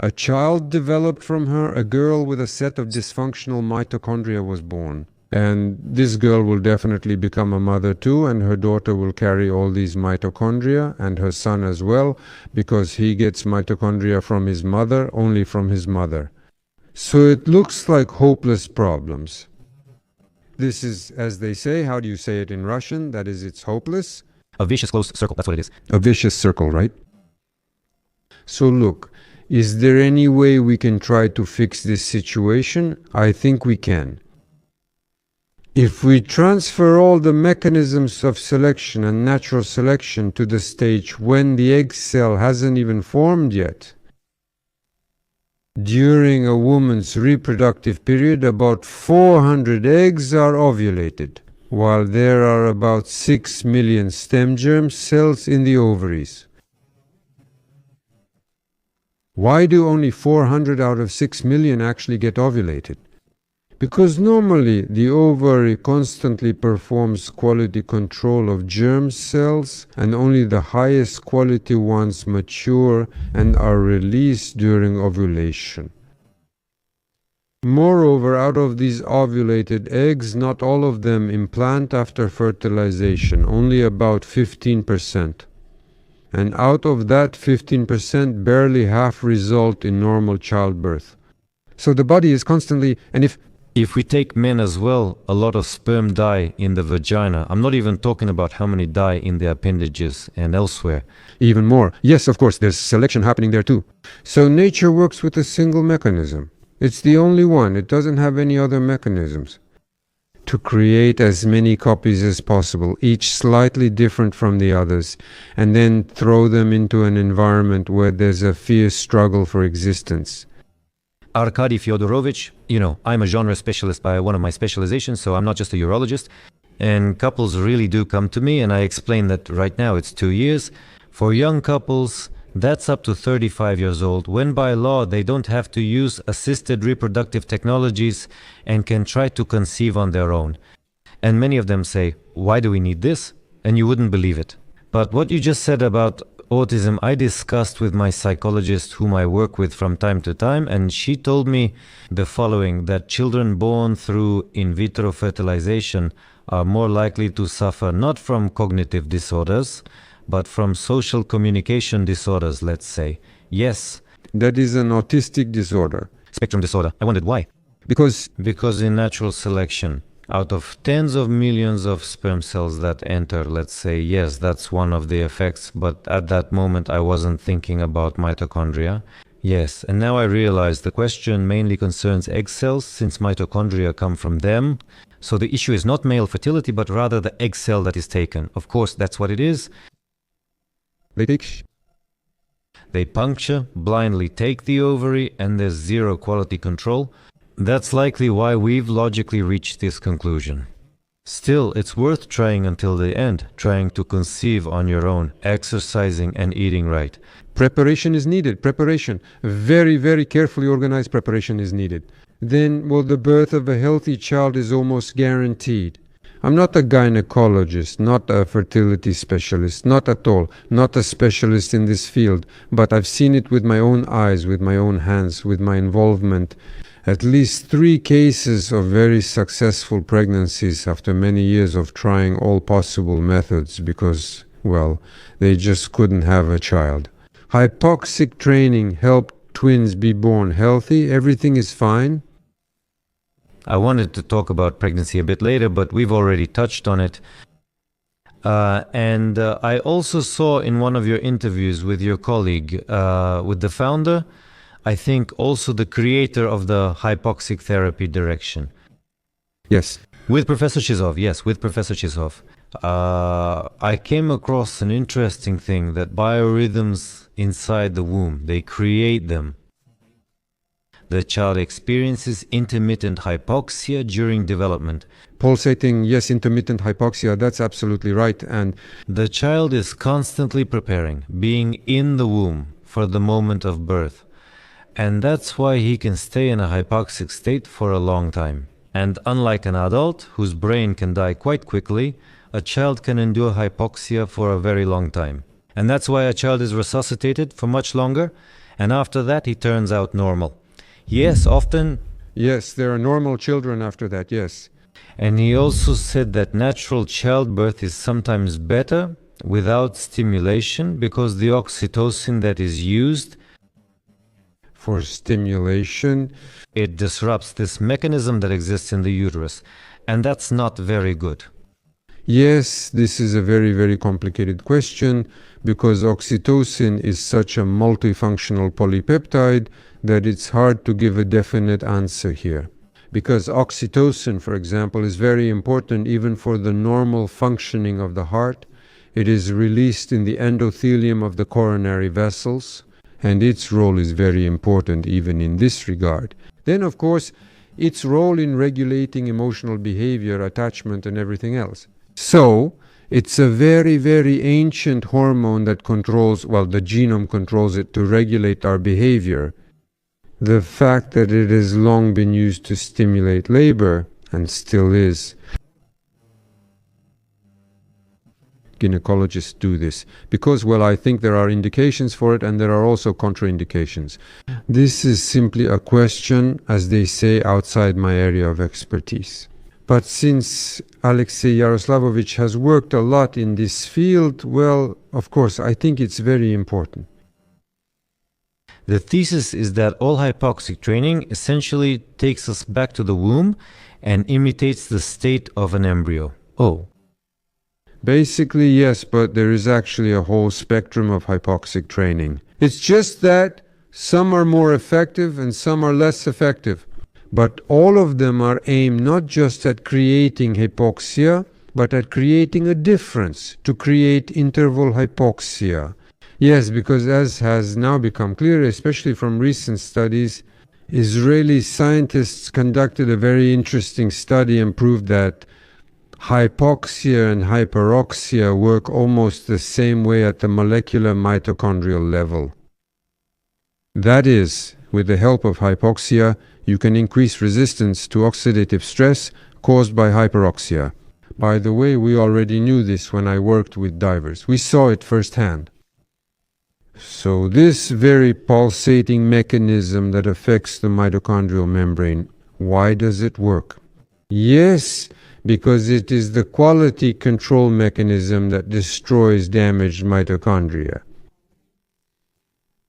A child developed from her, a girl with a set of dysfunctional mitochondria was born. And this girl will definitely become a mother too, and her daughter will carry all these mitochondria, and her son as well, because he gets mitochondria from his mother, only from his mother. So it looks like hopeless problems. This is, as they say, how do you say it in Russian? That is, it's hopeless. A vicious closed circle, that's what it is. A vicious circle, right? So look, is there any way we can try to fix this situation? I think we can. If we transfer all the mechanisms of selection and natural selection to the stage when the egg cell hasn't even formed yet, during a woman's reproductive period, about 400 eggs are ovulated, while there are about 6 million stem germ cells in the ovaries. Why do only 400 out of 6 million actually get ovulated? Because normally the ovary constantly performs quality control of germ cells, and only the highest quality ones mature and are released during ovulation. Moreover, out of these ovulated eggs, not all of them implant after fertilization, only about 15%. And out of that 15%, barely half result in normal childbirth. So the body is constantly, and If we take men as well, a lot of sperm die in the vagina. I'm not even talking about how many die in the appendages and elsewhere. even more. Yes, of course, there's selection happening there too. So nature works with a single mechanism. It's the only one. It doesn't have any other mechanisms. To create as many copies as possible, each slightly different from the others, and then throw them into an environment where there's a fierce struggle for existence. Arkady Fyodorovich, I'm a genre specialist by one of my specializations, so I'm not just a urologist. And couples really do come to me, and I explain that right now it's 2 years. For young couples, that's up to 35 years old, when by law they don't have to use assisted reproductive technologies and can try to conceive on their own. And many of them say, why do we need this? And you wouldn't believe it. But what you just said about autism, I discussed with my psychologist whom I work with from time to time, and she told me the following, that children born through in vitro fertilization are more likely to suffer not from cognitive disorders, but from social communication disorders, let's say. Yes. That is an autistic disorder. Spectrum disorder. I wondered why. Because in natural selection, out of tens of millions of sperm cells that enter, let's say, yes, that's one of the effects, but at that moment I wasn't thinking about mitochondria. Yes, and now I realize the question mainly concerns egg cells, since mitochondria come from them. So the issue is not male fertility, but rather the egg cell that is taken. Of course, that's what it is. They puncture, blindly take the ovary, and there's zero quality control. That's likely why we've logically reached this conclusion. Still, it's worth trying until the end, trying to conceive on your own, exercising and eating right. preparation is needed. Preparation. Very, very carefully organized preparation is needed. then, well, the birth of a healthy child is almost guaranteed. I'm not a gynecologist, not a fertility specialist, not at all, not a specialist in this field, but I've seen it with my own eyes, with my own hands, with my involvement. At least 3 cases of very successful pregnancies after many years of trying all possible methods because, well, they just couldn't have a child. Hypoxic training helped twins be born healthy. Everything is fine. I wanted to talk about pregnancy a bit later, but we've already touched on it. And I also saw in one of your interviews with your colleague, with the founder, I think also the creator of the hypoxic therapy direction. Yes. With Professor Chizov, yes, with Professor Chizov. I came across an interesting thing, that biorhythms inside the womb, they create them. The child experiences intermittent hypoxia during development. Pulsating, yes, intermittent hypoxia, that's absolutely right. And the child is constantly preparing, being in the womb for the moment of birth. And that's why he can stay in a hypoxic state for a long time. And unlike an adult, whose brain can die quite quickly, a child can endure hypoxia for a very long time. And that's why a child is resuscitated for much longer, and after that he turns out normal. Yes, often. Yes, there are normal children after that, yes. And he also said that natural childbirth is sometimes better without stimulation because the oxytocin that is used for stimulation, it disrupts this mechanism that exists in the uterus, and that's not very good. Yes, this is a very, very complicated question because oxytocin is such a multifunctional polypeptide that it's hard to give a definite answer here. Because oxytocin, for example, is very important even for the normal functioning of the heart. It is released in the endothelium of the coronary vessels, and its role is very important even in this regard. Then, of course, its role in regulating emotional behavior, attachment, and everything else. So, it's a very, very ancient hormone that controls, well, the genome controls it to regulate our behavior. The fact that it has long been used to stimulate labor, and still is. Gynecologists do this because, well, I think there are indications for it and there are also contraindications. This is simply a question, as they say, outside my area of expertise. But since Alexey Yaroslavovich has worked a lot in this field, well, of course, I think it's very important. The thesis is that all hypoxic training essentially takes us back to the womb and imitates the state of an embryo. Oh. Basically, yes, but there is actually a whole spectrum of hypoxic training. It's just that some are more effective and some are less effective. But all of them are aimed not just at creating hypoxia, but at creating a difference, to create interval hypoxia. Yes, because as has now become clear, especially from recent studies, Israeli scientists conducted a very interesting study and proved that hypoxia and hyperoxia work almost the same way at the molecular mitochondrial level. That is, with the help of hypoxia, you can increase resistance to oxidative stress caused by hyperoxia. By the way, we already knew this when I worked with divers. We saw it firsthand. So this very pulsating mechanism that affects the mitochondrial membrane, why does it work? Yes, because it is the quality control mechanism that destroys damaged mitochondria.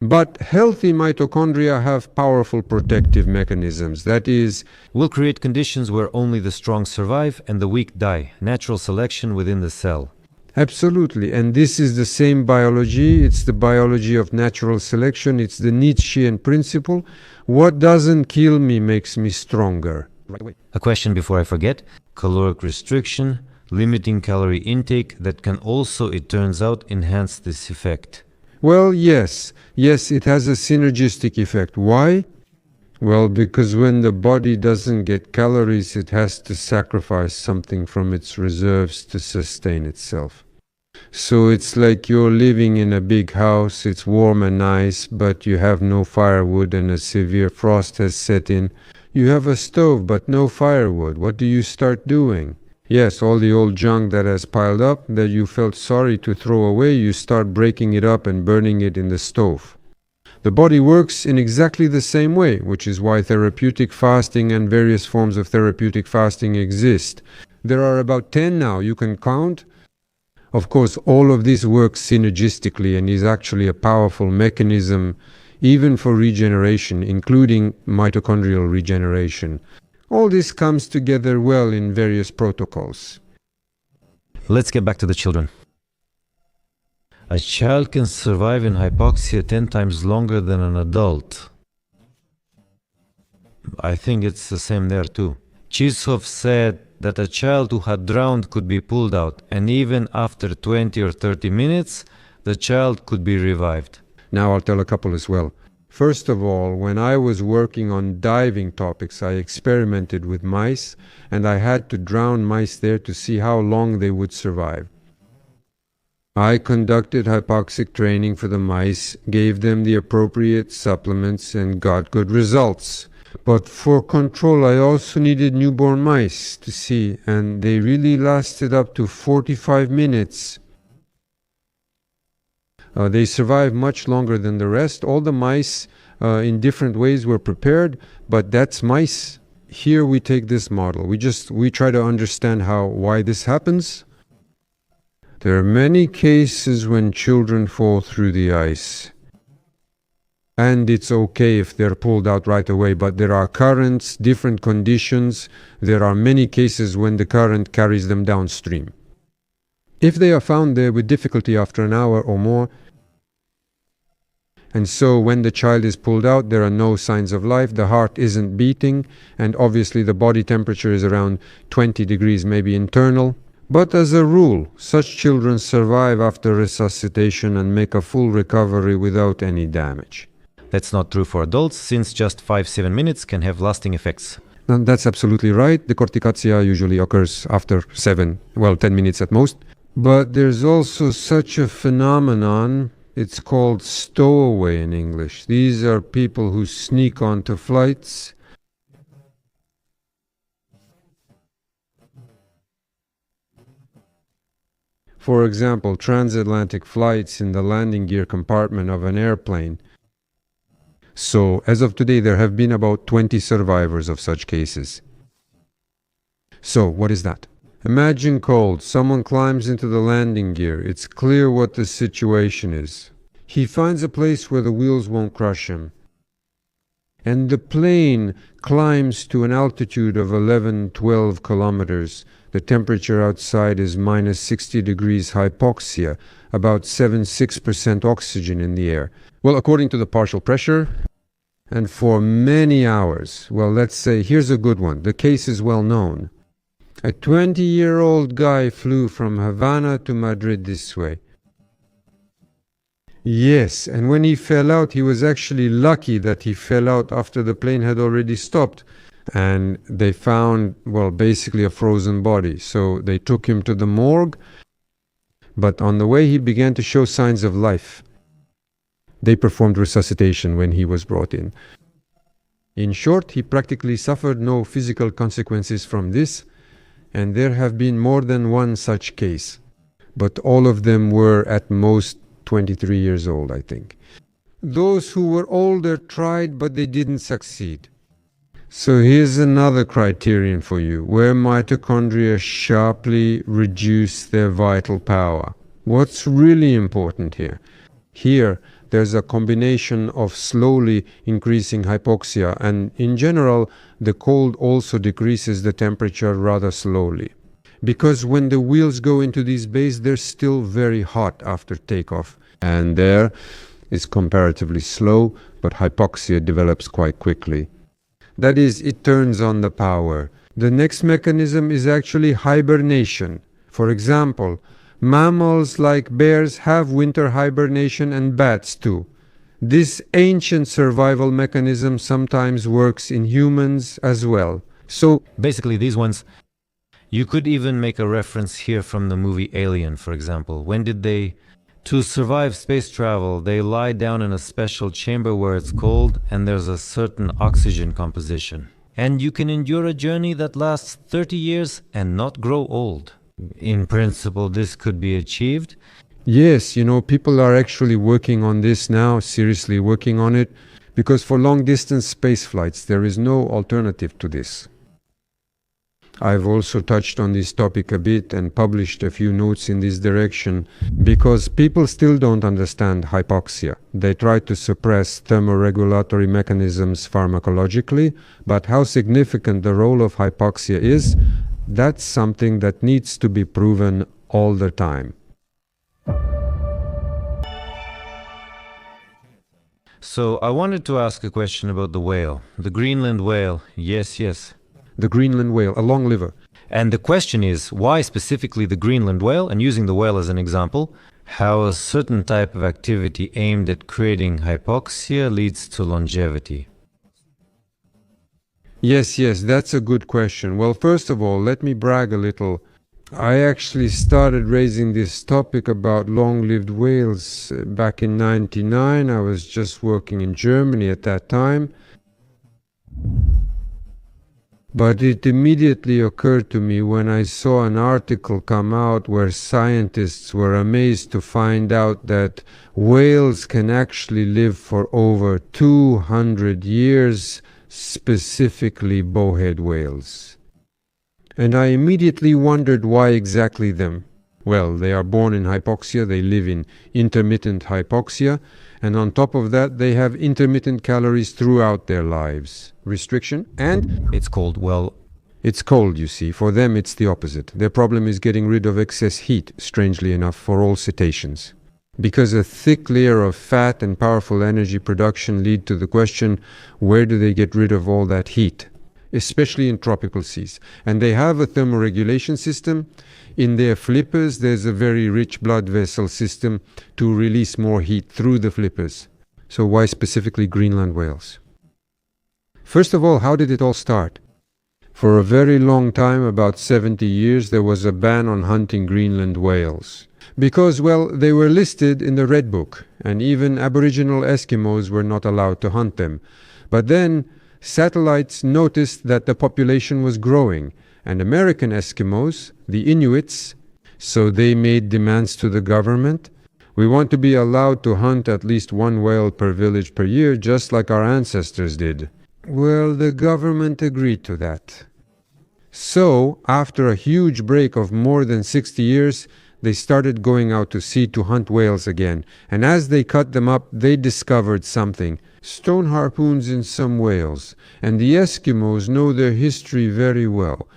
But healthy mitochondria have powerful protective mechanisms. That is, will create conditions where only the strong survive and the weak die. Natural selection within the cell. Absolutely. And this is the same biology. It's the biology of natural selection. It's the Nietzschean principle. What doesn't kill me makes me stronger. A question before I forget. Caloric restriction, limiting calorie intake that can also, it turns out, enhance this effect. Well, yes. Yes, it has a synergistic effect. Why? Well, because when the body doesn't get calories, it has to sacrifice something from its reserves to sustain itself. So it's like you're living in a big house, it's warm and nice, but you have no firewood and a severe frost has set in. You have a stove but no firewood. What do you start doing? Yes, all the old junk that has piled up that you felt sorry to throw away, you start breaking it up and burning it in the stove. The body works in exactly the same way, which is why therapeutic fasting and various forms of therapeutic fasting exist. There are about 10 now, you can count. Of course, all of this works synergistically and is actually a powerful mechanism even for regeneration, including mitochondrial regeneration. All this comes together well in various protocols. Let's get back to the children. A child can survive in hypoxia 10 times longer than an adult. I think it's the same there too. Chisov said that a child who had drowned could be pulled out, and even after 20 or 30 minutes, the child could be revived. Now I'll tell a couple as well. First of all, when I was working on diving topics, I experimented with mice, and I had to drown mice there to see how long they would survive. I conducted hypoxic training for the mice, gave them the appropriate supplements, and got good results. But for control, I also needed newborn mice to see, and they really lasted up to 45 minutes. They survived much longer than the rest. All the mice in different ways were prepared, but that's mice. Here we take this model. We try to understand why this happens. There are many cases when children fall through the ice. And it's okay if they're pulled out right away, but there are currents, different conditions. There are many cases when the current carries them downstream. If they are found there with difficulty after an hour or more, and so when the child is pulled out, there are no signs of life, the heart isn't beating, and obviously the body temperature is around 20 degrees, maybe internal. But as a rule, such children survive after resuscitation and make a full recovery without any damage. That's not true for adults, since just 5-7 minutes can have lasting effects. And that's absolutely right. The corticatia usually occurs after 10 minutes at most. But there's also such a phenomenon. It's called stowaway in English. These are people who sneak onto flights. For example, transatlantic flights in the landing gear compartment of an airplane. So, as of today, there have been about 20 survivors of such cases. So, what is that? Imagine cold. Someone climbs into the landing gear. It's clear what the situation is. He finds a place where the wheels won't crush him. And the plane climbs to an altitude of 11-12 kilometers. The temperature outside is minus 60 degrees hypoxia, about 7-6% oxygen in the air. Well, according to the partial pressure, and for many hours. Well, let's say, here's a good one. The case is well known. A 20-year-old guy flew from Havana to Madrid this way. Yes, and when he fell out, he was actually lucky that he fell out after the plane had already stopped. And they found, basically a frozen body. So they took him to the morgue. But on the way, he began to show signs of life. They performed resuscitation when he was brought in. In short, he practically suffered no physical consequences from this. And there have been more than one such case. But all of them were at most 23 years old, I think. Those who were older tried, but they didn't succeed. So here's another criterion for you, where mitochondria sharply reduce their vital power. What's really important here? Here, there's a combination of slowly increasing hypoxia, and in general, the cold also decreases the temperature rather slowly. Because when the wheels go into these bays, they're still very hot after takeoff. And there, it's comparatively slow, but hypoxia develops quite quickly. That is, it turns on the power. The next mechanism is actually hibernation. For example, mammals like bears have winter hibernation, and bats too. This ancient survival mechanism sometimes works in humans as well. So basically these ones, you could even make a reference here from the movie Alien, for example. When did they, to survive space travel, they lie down in a special chamber where it's cold and there's a certain oxygen composition. and you can endure a journey that lasts 30 years and not grow old. In principle, this could be achieved. Yes, people are actually working on this now, seriously working on it, because for long-distance space flights, there is no alternative to this. I've also touched on this topic a bit and published a few notes in this direction because people still don't understand hypoxia. They try to suppress thermoregulatory mechanisms pharmacologically, but how significant the role of hypoxia is, that's something that needs to be proven all the time. So I wanted to ask a question about the whale, the Greenland whale. Yes. The Greenland whale, a long liver. And the question is, why specifically the Greenland whale? And using the whale as an example, how a certain type of activity aimed at creating hypoxia leads to longevity. Yes, that's a good question. Well, first of all, let me brag a little. I actually started raising this topic about long-lived whales back in '99. I was just working in Germany at that time. But it immediately occurred to me when I saw an article come out where scientists were amazed to find out that whales can actually live for over 200 years, specifically bowhead whales. And I immediately wondered why exactly them. Well, they are born in hypoxia, they live in intermittent hypoxia, and on top of that they have intermittent calories throughout their lives. Restriction, and It's called, well, it's cold, you see. For them it's the opposite. Their problem is getting rid of excess heat, strangely enough, for all cetaceans. Because a thick layer of fat and powerful energy production lead to the question, where do they get rid of all that heat? Especially in tropical seas. And they have a thermoregulation system. In their flippers, there's a very rich blood vessel system to release more heat through the flippers. So why specifically Greenland whales? First of all, how did it all start? For a very long time, about 70 years, there was a ban on hunting Greenland whales. Because, well, they were listed in the Red Book, and even Aboriginal Eskimos were not allowed to hunt them. But then, satellites noticed that the population was growing, and American Eskimos, the Inuits, so they made demands to the government. We want to be allowed to hunt at least one whale per village per year, just like our ancestors did. Well, the government agreed to that. So, after a huge break of more than 60 years, they started going out to sea to hunt whales again. And as they cut them up, they discovered something. Stone harpoons in some whales. And the Eskimos know their history very well.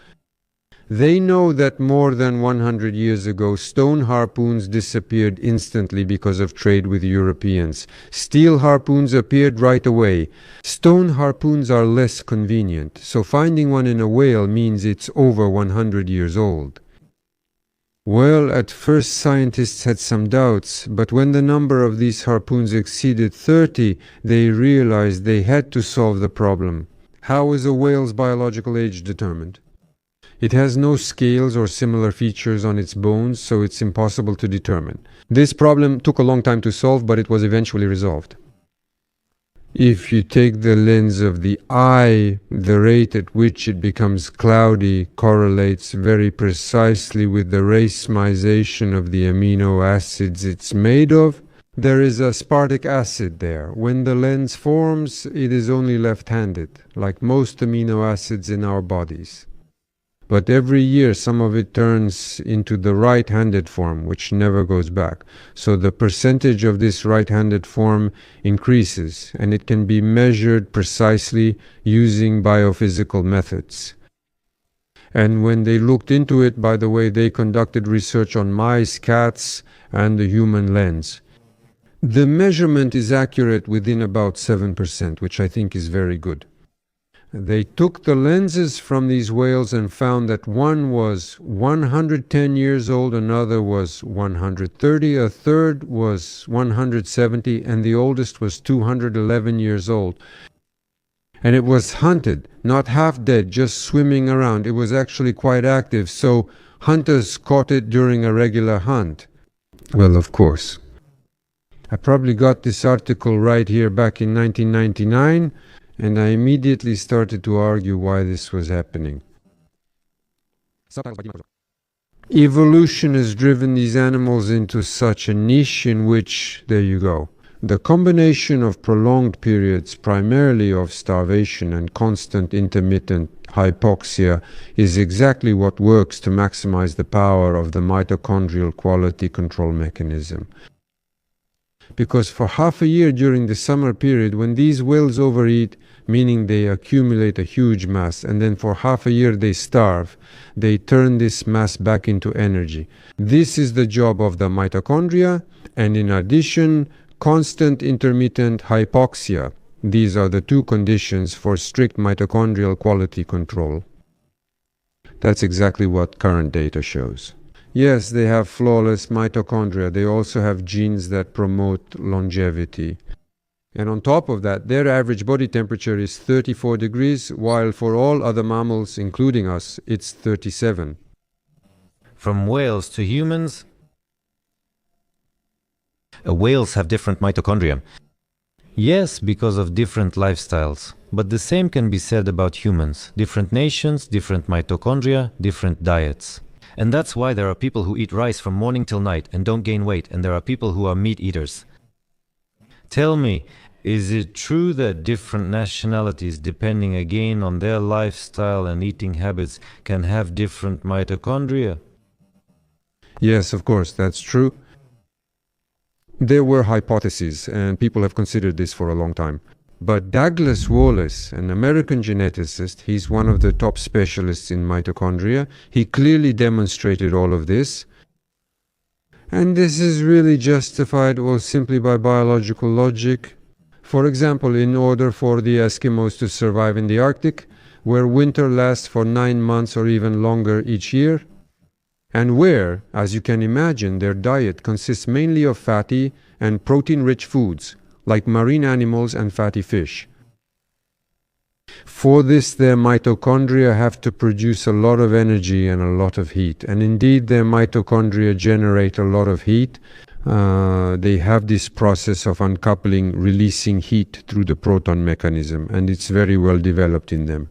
They know that more than 100 years ago, stone harpoons disappeared instantly because of trade with Europeans. Steel harpoons appeared right away. Stone harpoons are less convenient, so finding one in a whale means it's over 100 years old. Well, at first scientists had some doubts, but when the number of these harpoons exceeded 30, they realized they had to solve the problem. How is a whale's biological age determined? It has no scales or similar features on its bones, so it's impossible to determine. This problem took a long time to solve, but it was eventually resolved. If you take the lens of the eye, the rate at which it becomes cloudy correlates very precisely with the racemization of the amino acids it's made of. There is aspartic acid there. When the lens forms, it is only left-handed, like most amino acids in our bodies. But every year some of it turns into the right-handed form, which never goes back. So the percentage of this right-handed form increases, and it can be measured precisely using biophysical methods. And when they looked into it, by the way, they conducted research on mice, cats, and the human lens. The measurement is accurate within about 7%, which I think is very good. They took the lenses from these whales and found that one was 110 years old, another was 130, a third was 170, and the oldest was 211 years old. And it was hunted, not half dead, just swimming around. It was actually quite active, so hunters caught it during a regular hunt. Well, of course. I probably got this article right here back in 1999. and I immediately started to argue why this was happening. Evolution has driven these animals into such a niche in which, there you go, the combination of prolonged periods, primarily of starvation and constant intermittent hypoxia, is exactly what works to maximize the power of the mitochondrial quality control mechanism. Because for half a year during the summer period, when these whales overeat, meaning they accumulate a huge mass, and then for half a year they starve, they turn this mass back into energy. This is the job of the mitochondria, and in addition, constant intermittent hypoxia. These are the two conditions for strict mitochondrial quality control. That's exactly what current data shows. Yes, they have flawless mitochondria. They also have genes that promote longevity. And on top of that, their average body temperature is 34 degrees, while for all other mammals, including us, it's 37. From whales to humans, whales have different mitochondria. Yes, because of different lifestyles. But the same can be said about humans. Different nations, different mitochondria, different diets. And that's why there are people who eat rice from morning till night and don't gain weight, and there are people who are meat eaters. Tell me, is it true that different nationalities, depending again on their lifestyle and eating habits, can have different mitochondria? Yes, of course, that's true. There were hypotheses, and people have considered this for a long time. But Douglas Wallace, an American geneticist, he's one of the top specialists in mitochondria. He clearly demonstrated all of this. And this is really justified, well, simply by biological logic. For example, in order for the Eskimos to survive in the Arctic, where winter lasts for 9 months or even longer each year, and where, as you can imagine, their diet consists mainly of fatty and protein-rich foods, like marine animals and fatty fish. For this, their mitochondria have to produce a lot of energy and a lot of heat. And indeed, their mitochondria generate a lot of heat. They have this process of uncoupling, releasing heat through the proton mechanism, and it's very well developed in them.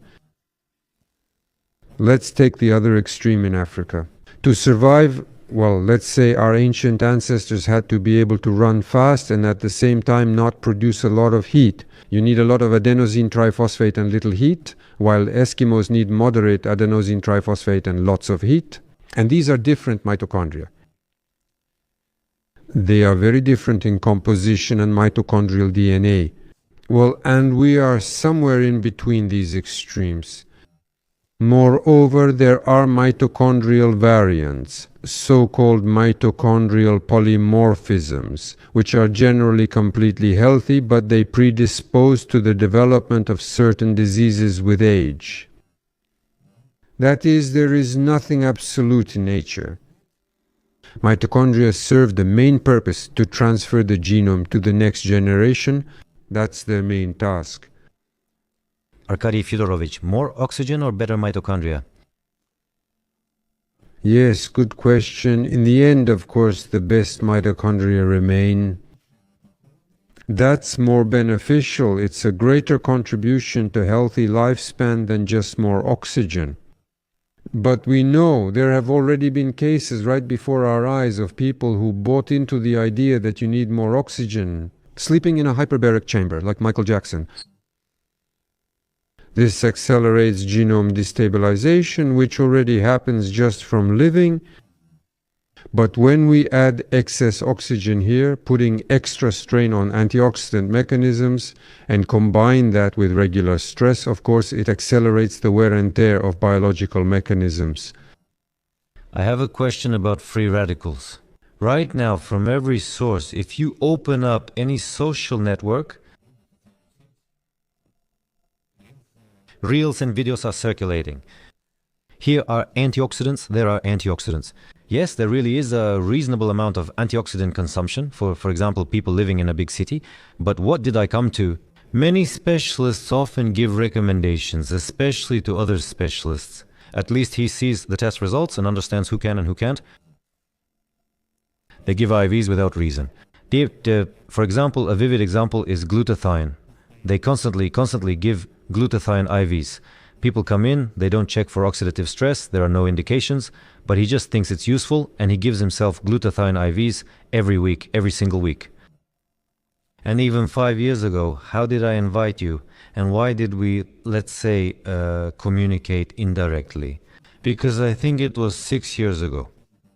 Let's take the other extreme in Africa. To survive, well, let's say our ancient ancestors had to be able to run fast and at the same time not produce a lot of heat. You need a lot of adenosine triphosphate and little heat, while Eskimos need moderate adenosine triphosphate and lots of heat. And these are different mitochondria. They are very different in composition and mitochondrial DNA. Well, and we are somewhere in between these extremes. Moreover, there are mitochondrial variants, so-called mitochondrial polymorphisms, which are generally completely healthy, but they predispose to the development of certain diseases with age. That is, there is nothing absolute in nature. Mitochondria serve the main purpose to transfer the genome to the next generation. That's their main task. Arkady Fyodorovich, more oxygen or better mitochondria? Yes, good question. In the end, of course, the best mitochondria remain. That's more beneficial. It's a greater contribution to healthy lifespan than just more oxygen. But we know there have already been cases right before our eyes of people who bought into the idea that you need more oxygen, sleeping in a hyperbaric chamber like Michael Jackson. This accelerates genome destabilization, which already happens just from living. But when we add excess oxygen here, putting extra strain on antioxidant mechanisms, and combine that with regular stress, of course, it accelerates the wear and tear of biological mechanisms. I have a question about free radicals. Right now, from every source, if you open up any social network, reels and videos are circulating. Here are antioxidants, there are antioxidants. Yes, there really is a reasonable amount of antioxidant consumption for example, people living in a big city. But what did I come to? Many specialists often give recommendations, especially to other specialists. At least he sees the test results and understands who can and who can't. They give IVs without reason. For example, a vivid example is glutathione. They constantly give glutathione IVs. People come in, they don't check for oxidative stress, there are no indications, but he just thinks it's useful and he gives himself glutathione IVs every week, every single week. And even 5 years ago, how did I invite you? And why did we, let's say, communicate indirectly? Because I think it was 6 years ago.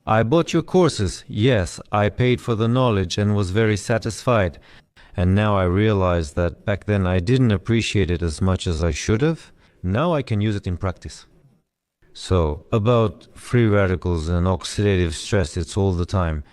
I bought your courses. Yes, I paid for the knowledge and was very satisfied. And now I realize that back then I didn't appreciate it as much as I should have. Now I can use it in practice. So, about free radicals and oxidative stress, it's all the time.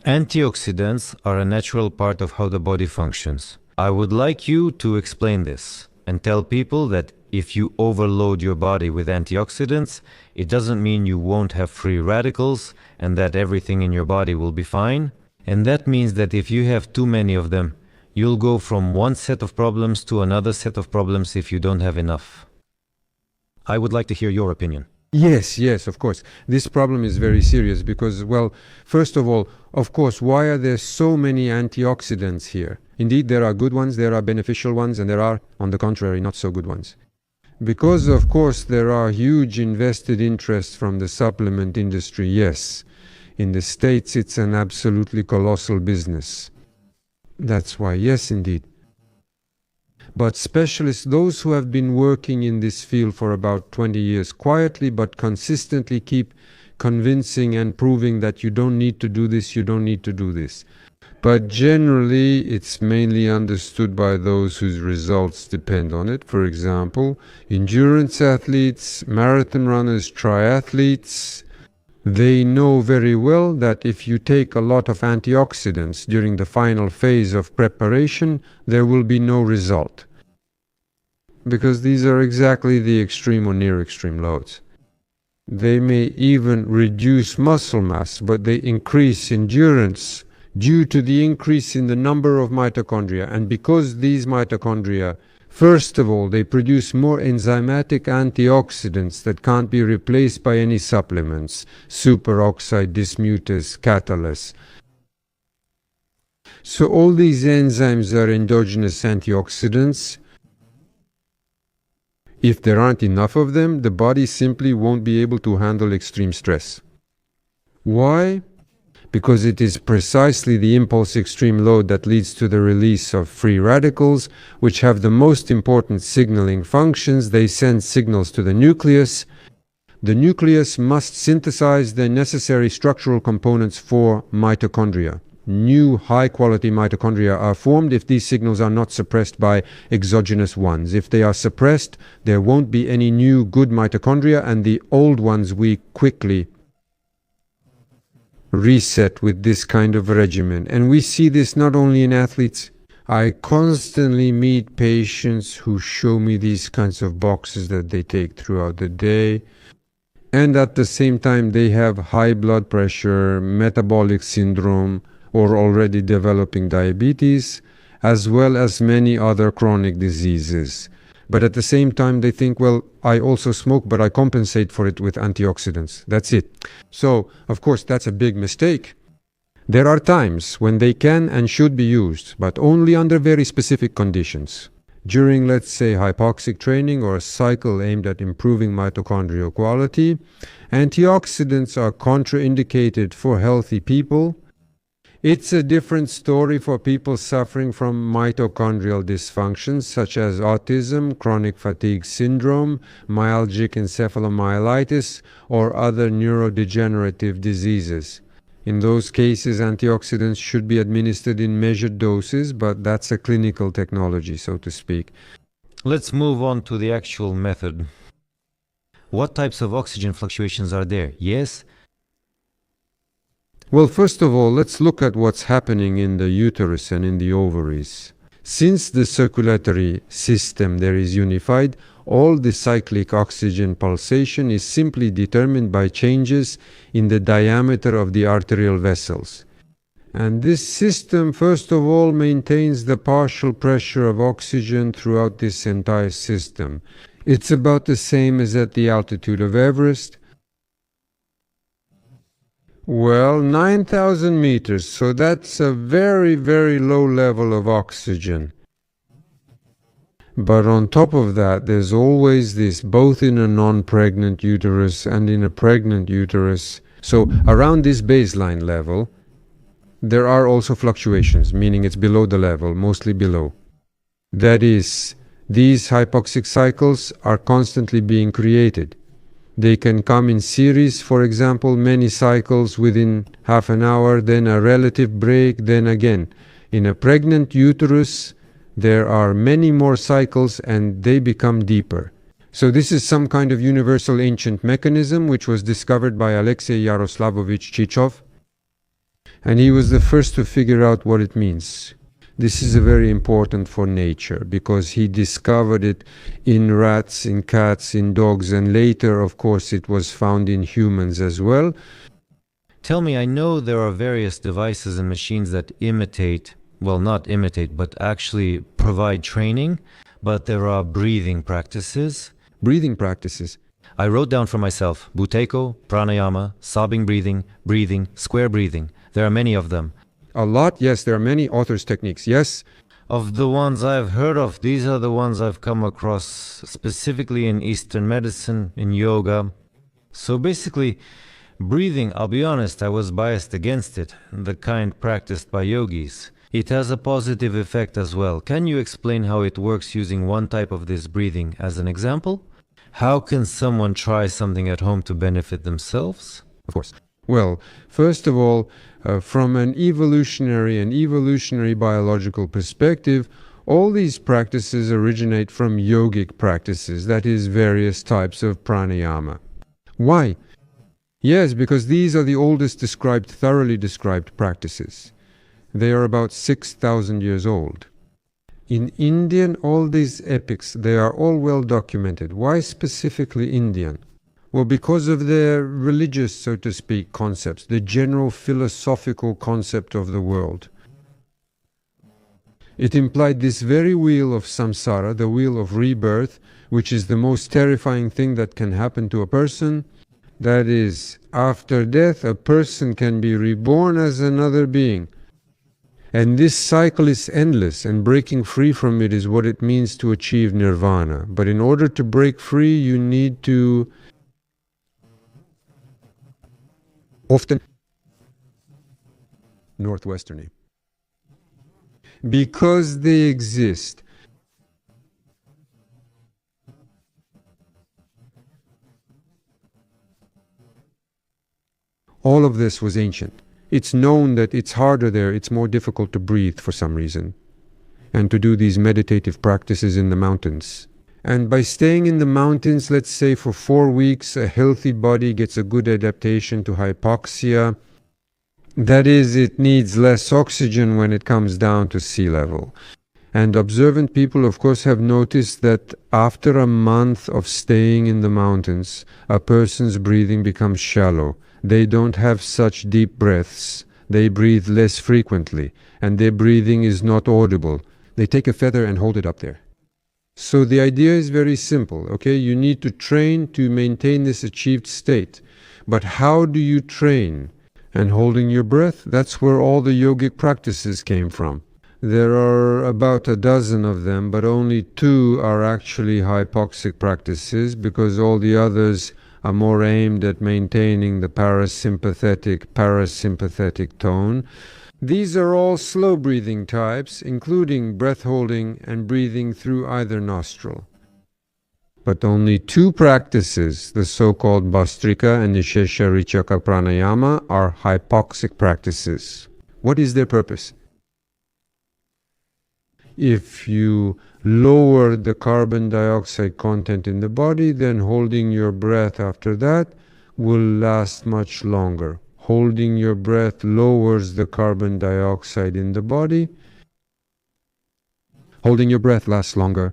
Antioxidants are a natural part of how the body functions. I would like you to explain this and tell people that if you overload your body with antioxidants, it doesn't mean you won't have free radicals and that everything in your body will be fine. And that means that if you have too many of them, you'll go from one set of problems to another set of problems if you don't have enough. I would like to hear your opinion. Yes, of course. This problem is very serious because, well, first of all, of course, why are there so many antioxidants here? Indeed, there are good ones, there are beneficial ones, and there are, on the contrary, not so good ones. Because, of course, there are huge invested interests from the supplement industry, yes. In the States, it's an absolutely colossal business. That's why, yes, indeed. But specialists, those who have been working in this field for about 20 years, quietly but consistently keep convincing and proving that you don't need to do this, you don't need to do this. But generally, it's mainly understood by those whose results depend on it. For example, endurance athletes, marathon runners, triathletes, they know very well that if you take a lot of antioxidants during the final phase of preparation, there will be no result. Because these are exactly the extreme or near extreme loads. They may even reduce muscle mass, but they increase endurance due to the increase in the number of mitochondria. And because these mitochondria, first of all, they produce more enzymatic antioxidants that can't be replaced by any supplements, superoxide dismutase, catalase. So all these enzymes are endogenous antioxidants. If there aren't enough of them, the body simply won't be able to handle extreme stress. Why? Because it is precisely the impulse extreme load that leads to the release of free radicals, which have the most important signaling functions. They send signals to the nucleus. The nucleus must synthesize the necessary structural components for mitochondria. New high-quality mitochondria are formed if these signals are not suppressed by exogenous ones. If they are suppressed, there won't be any new good mitochondria, and the old ones we quickly reset with this kind of regimen. And we see this not only in athletes. I constantly meet patients who show me these kinds of boxes that they take throughout the day. And at the same time, they have high blood pressure, metabolic syndrome, or already developing diabetes, as well as many other chronic diseases. But at the same time, they think, well, I also smoke, but I compensate for it with antioxidants. That's it. So, of course, that's a big mistake. There are times when they can and should be used, but only under very specific conditions. During, let's say, hypoxic training or a cycle aimed at improving mitochondrial quality, antioxidants are contraindicated for healthy people. It's a different story for people suffering from mitochondrial dysfunctions such as autism, chronic fatigue syndrome, myalgic encephalomyelitis, or other neurodegenerative diseases. In those cases, antioxidants should be administered in measured doses, but that's a clinical technology, so to speak. Let's move on to the actual method. What types of oxygen fluctuations are there? Yes? Well, first of all, let's look at what's happening in the uterus and in the ovaries. Since the circulatory system there is unified, all the cyclic oxygen pulsation is simply determined by changes in the diameter of the arterial vessels. And this system, first of all, maintains the partial pressure of oxygen throughout this entire system. It's about the same as at the altitude of Everest. Well, 9,000 meters, so that's a very, very low level of oxygen. But on top of that, there's always this, both in a non-pregnant uterus and in a pregnant uterus. So around this baseline level, there are also fluctuations, meaning it's below the level, mostly below. That is, these hypoxic cycles are constantly being created. They can come in series, for example, many cycles within half an hour, then a relative break, then again. In a pregnant uterus, there are many more cycles and they become deeper. So this is some kind of universal ancient mechanism which was discovered by Alexei Yaroslavovich Chichov, and he was the first to figure out what it means. This is very important for nature because he discovered it in rats, in cats, in dogs, and later, of course, it was found in humans as well. Tell me, I know there are various devices and machines that imitate, well, not imitate, but actually provide training, but there are breathing practices. Breathing practices. I wrote down for myself, Buteyko, pranayama, sobbing breathing, square breathing. There are many of them. A lot, yes, there are many authors' techniques, yes. Of the ones I've heard of, these are the ones I've come across specifically in Eastern medicine, in yoga. So basically, breathing, I'll be honest, I was biased against it, the kind practiced by yogis. It has a positive effect as well. Can you explain how it works using one type of this breathing as an example? How can someone try something at home to benefit themselves? Of course. Well, first of all, from an evolutionary biological perspective, all these practices originate from yogic practices, that is, various types of pranayama. Why? Yes, because these are the oldest thoroughly described practices. They are about 6,000 years old. In Indian, all these epics, they are all well documented. Why specifically Indian? Well, because of their religious, so to speak, concepts, the general philosophical concept of the world. It implied this very wheel of samsara, the wheel of rebirth, which is the most terrifying thing that can happen to a person. That is, after death, a person can be reborn as another being. And this cycle is endless, and breaking free from it is what it means to achieve nirvana. But in order to break free, you need to often northwesterny. Because they exist. All of this was ancient. It's known that it's harder there, it's more difficult to breathe for some reason, and to do these meditative practices in the mountains. And by staying in the mountains, let's say for 4 weeks, a healthy body gets a good adaptation to hypoxia. That is, it needs less oxygen when it comes down to sea level. And observant people, of course, have noticed that after a month of staying in the mountains, a person's breathing becomes shallow. They don't have such deep breaths. They breathe less frequently, and their breathing is not audible. They take a feather and hold it up there. So the idea is very simple, okay? You need to train to maintain this achieved state. But how do you train? And holding your breath, that's where all the yogic practices came from. There are about a dozen of them, but only 2 are actually hypoxic practices, because all the others are more aimed at maintaining the parasympathetic tone. These are all slow breathing types, including breath holding and breathing through either nostril. But only 2 practices, the so-called Bhastrika and Nishesha Richaka Pranayama, are hypoxic practices. What is their purpose? If you lower the carbon dioxide content in the body, then holding your breath after that will last much longer. Holding your breath lowers the carbon dioxide in the body. Holding your breath lasts longer.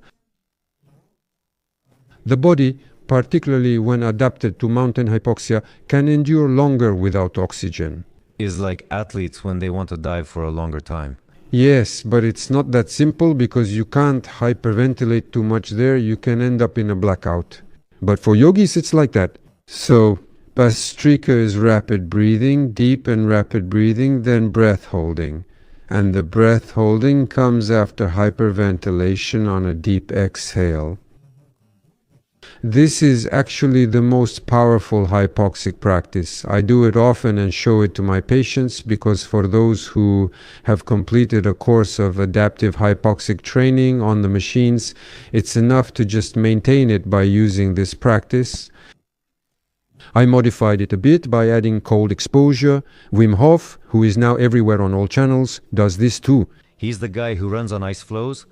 The body, particularly when adapted to mountain hypoxia, can endure longer without oxygen. Is like athletes when they want to dive for a longer time. Yes, but it's not that simple because you can't hyperventilate too much there. You can end up in a blackout. But for yogis, it's like that. So, Bhastrika is rapid breathing, deep and rapid breathing, then breath holding. And the breath holding comes after hyperventilation on a deep exhale. This is actually the most powerful hypoxic practice. I do it often and show it to my patients because for those who have completed a course of adaptive hypoxic training on the machines, it's enough to just maintain it by using this practice. I modified it a bit by adding cold exposure. Wim Hof, who is now everywhere on all channels, does this too. He's the guy who runs on ice floes?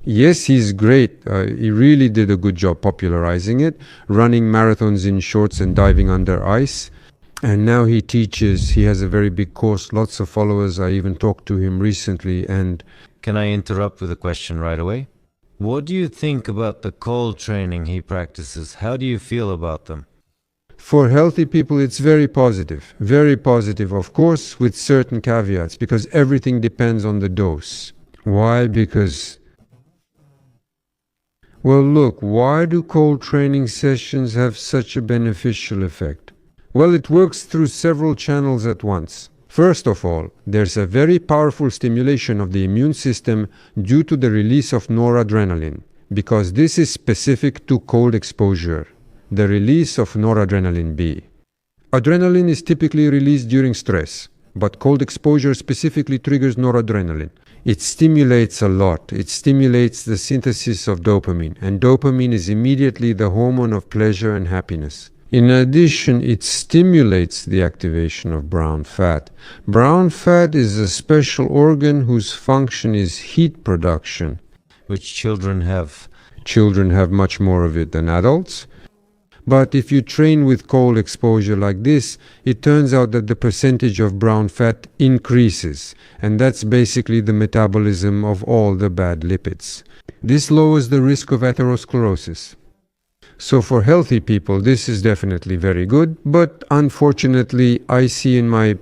Yes, he's great. He really did a good job popularizing it, running marathons in shorts and diving under ice. And now he teaches. He has a very big course, lots of followers. I even talked to him recently. And Can I interrupt with a question right away? What do you think about the cold training he practices? How do you feel about them? for healthy people, it's very positive, of course, with certain caveats, because everything depends on the dose. Why? Because, well, look, why do cold training sessions have such a beneficial effect? Well, it works through several channels at once. First of all, there's a very powerful stimulation of the immune system due to the release of noradrenaline, because this is specific to cold exposure, the release of noradrenaline B. Adrenaline is typically released during stress, but cold exposure specifically triggers noradrenaline. It stimulates a lot. It stimulates the synthesis of dopamine, and dopamine is immediately the hormone of pleasure and happiness. In addition, it stimulates the activation of brown fat. Brown fat is a special organ whose function is heat production. Which children have. Children have much more of it than adults. But if you train with cold exposure like this, it turns out that the percentage of brown fat increases, and that's basically the metabolism of all the bad lipids. This lowers the risk of atherosclerosis. So for healthy people, this is definitely very good, but unfortunately, I see in my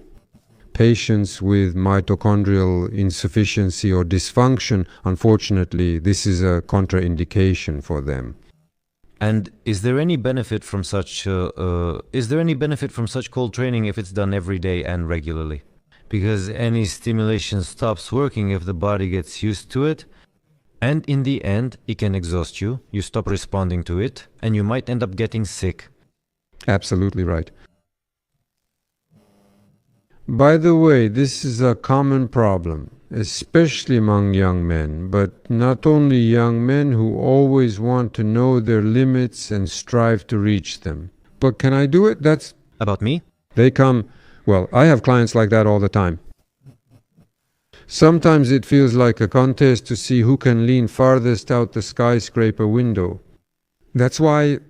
patients with mitochondrial insufficiency or dysfunction, unfortunately, this is a contraindication for them. And is there any benefit from such cold training if it's done every day and regularly? Because any stimulation stops working if the body gets used to it, and in the end it can exhaust you. You stop responding to it, and you might end up getting sick. Absolutely right. By the way, this is a common problem, especially among young men, but not only young men who always want to know their limits and strive to reach them. But can I do it? That's About me? They come, well, I have clients like that all the time. Sometimes it feels like a contest to see who can lean farthest out the skyscraper window. That's why,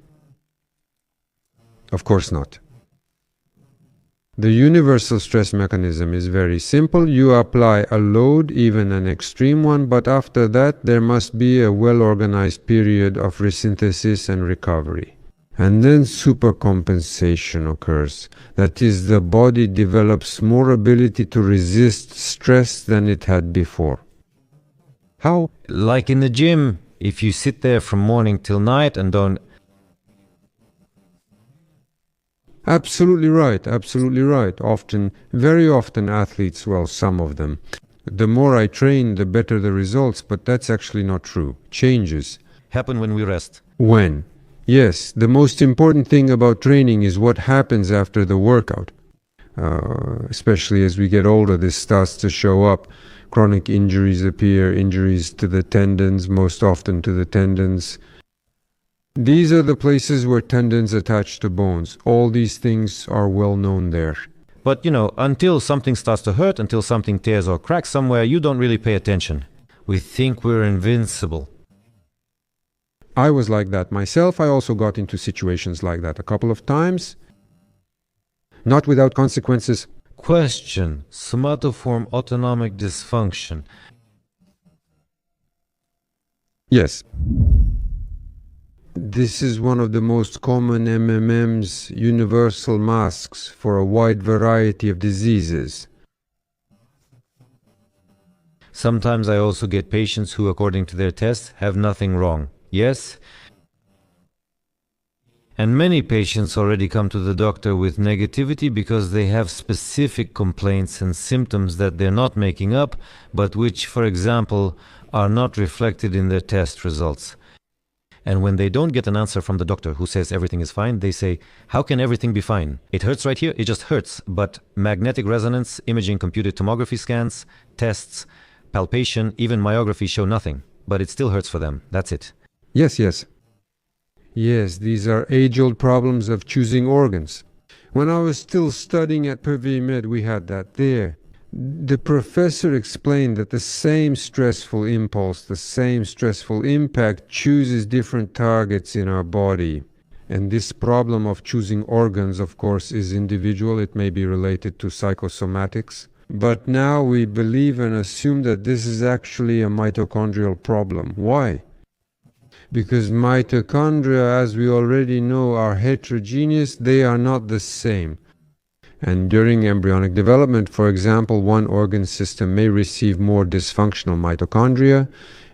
of course not. The universal stress mechanism is very simple. You apply a load, even an extreme one, but after that there must be a well-organized period of resynthesis and recovery. And then supercompensation occurs. That is, the body develops more ability to resist stress than it had before. How? Like in the gym, if you sit there from morning till night and don't... Absolutely right, absolutely right. Often, very often athletes, well, some of them, the more I train, the better the results, but that's actually not true. Changes. happen when we rest. When? Yes, the most important thing about training is what happens after the workout. Especially as we get older, this starts to show up. Chronic injuries appear, injuries to the tendons, most often to the tendons. These are the places where tendons attach to bones. All these things are well known there. But, until something starts to hurt, until something tears or cracks somewhere, you don't really pay attention. We think we're invincible. I was like that myself. I also got into situations like that a couple of times. Not without consequences. Question: somatoform autonomic dysfunction. Yes. This is one of the most common MMM's universal masks for a wide variety of diseases. Sometimes I also get patients who, according to their tests, have nothing wrong. Yes? And many patients already come to the doctor with negativity because they have specific complaints and symptoms that they're not making up, but which, for example, are not reflected in their test results. And when they don't get an answer from the doctor who says everything is fine, they say, how can everything be fine? It hurts right here, it just hurts. But magnetic resonance, imaging, computed tomography scans, tests, palpation, even myography show nothing. But it still hurts for them. That's it. Yes, yes. Yes, these are age-old problems of choosing organs. When I was still studying at Purvey Med, we had that there. The professor explained that the same stressful impulse, the same stressful impact chooses different targets in our body. And this problem of choosing organs, of course, is individual. It may be related to psychosomatics. But now we believe and assume that this is actually a mitochondrial problem. Why? Because mitochondria, as we already know, are heterogeneous. They are not the same. And during embryonic development, for example, one organ system may receive more dysfunctional mitochondria,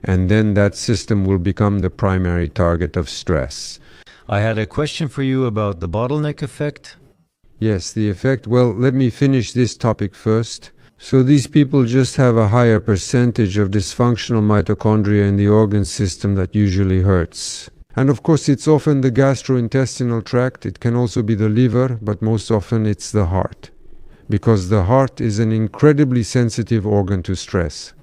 and then that system will become the primary target of stress. I had a question for you about the bottleneck effect. Yes, the effect. Well, let me finish this topic first. So these people just have a higher percentage of dysfunctional mitochondria in the organ system that usually hurts. And of course, it's often the gastrointestinal tract. It can also be the liver, but most often it's the heart. Because the heart is an incredibly sensitive organ to stress.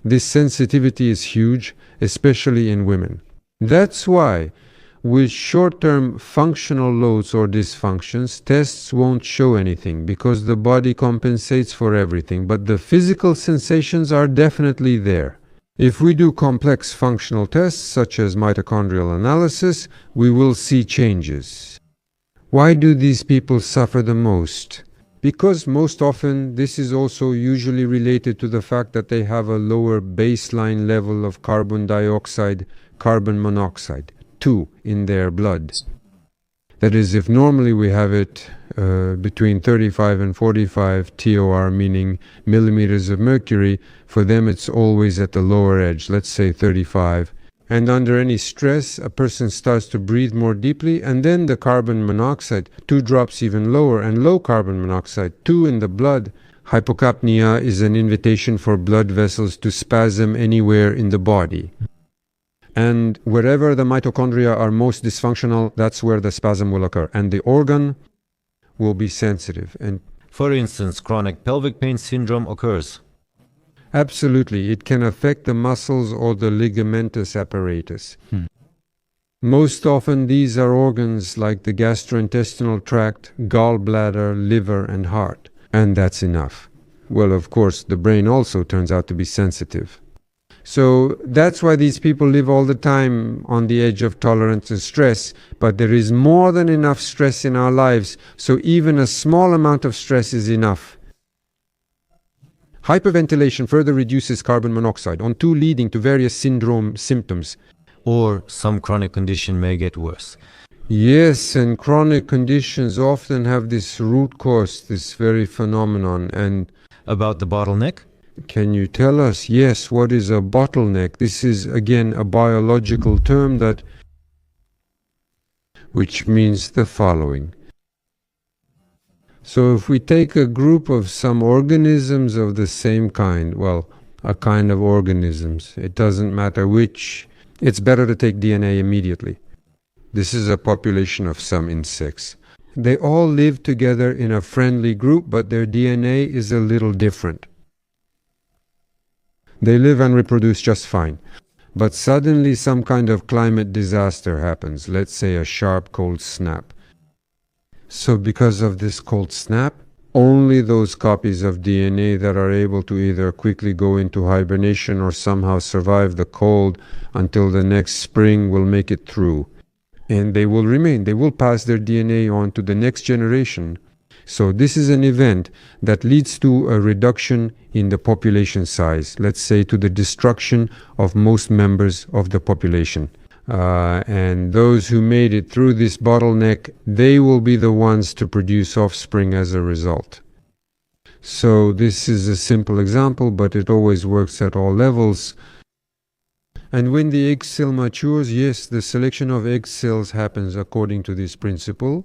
This sensitivity is huge, especially in women. That's why, with short-term functional loads or dysfunctions, tests won't show anything because the body compensates for everything, but the physical sensations are definitely there. If we do complex functional tests, such as mitochondrial analysis, we will see changes. Why do these people suffer the most? Because most often this is also usually related to the fact that they have a lower baseline level of carbon dioxide, carbon monoxide, 2 in their blood. That is, if normally we have it between 35 and 45 TOR, meaning millimeters of mercury, for them it's always at the lower edge, let's say 35. And under any stress, a person starts to breathe more deeply, and then the carbon monoxide, 2 drops even lower, and low carbon monoxide, 2 in the blood. Hypocapnia is an invitation for blood vessels to spasm anywhere in the body. And wherever the mitochondria are most dysfunctional, that's where the spasm will occur. And the organ will be sensitive. And For instance, chronic pelvic pain syndrome occurs. absolutely, it can affect the muscles or the ligamentous apparatus. Most often these are organs like the gastrointestinal tract, gallbladder, liver, and heart. And that's enough. Well, of course, the brain also turns out to be sensitive. So that's why these people live all the time on the edge of tolerance and stress. But there is more than enough stress in our lives, so even a small amount of stress is enough. Hyperventilation further reduces carbon monoxide, on to leading to various syndrome symptoms. Or some chronic condition may get worse. Yes, and chronic conditions often have this root cause, this very phenomenon. And About the bottleneck? can you tell us, yes, what is a bottleneck? This is, again, a biological term which means the following. So if we take a group of some organisms of the same kind, well, a kind of organisms, it doesn't matter which, it's better to take DNA immediately. This is a population of some insects. They all live together in a friendly group, but their DNA is a little different. They live and reproduce just fine. But suddenly some kind of climate disaster happens, let's say a sharp cold snap. So because of this cold snap, only those copies of DNA that are able to either quickly go into hibernation or somehow survive the cold until the next spring will make it through. And they will remain, they will pass their DNA on to the next generation. So this is an event that leads to a reduction in the population size, let's say to the destruction of most members of the population. And those who made it through this bottleneck, they will be the ones to produce offspring as a result. So this is a simple example, but it always works at all levels. And when the egg cell matures, yes, the selection of egg cells happens according to this principle.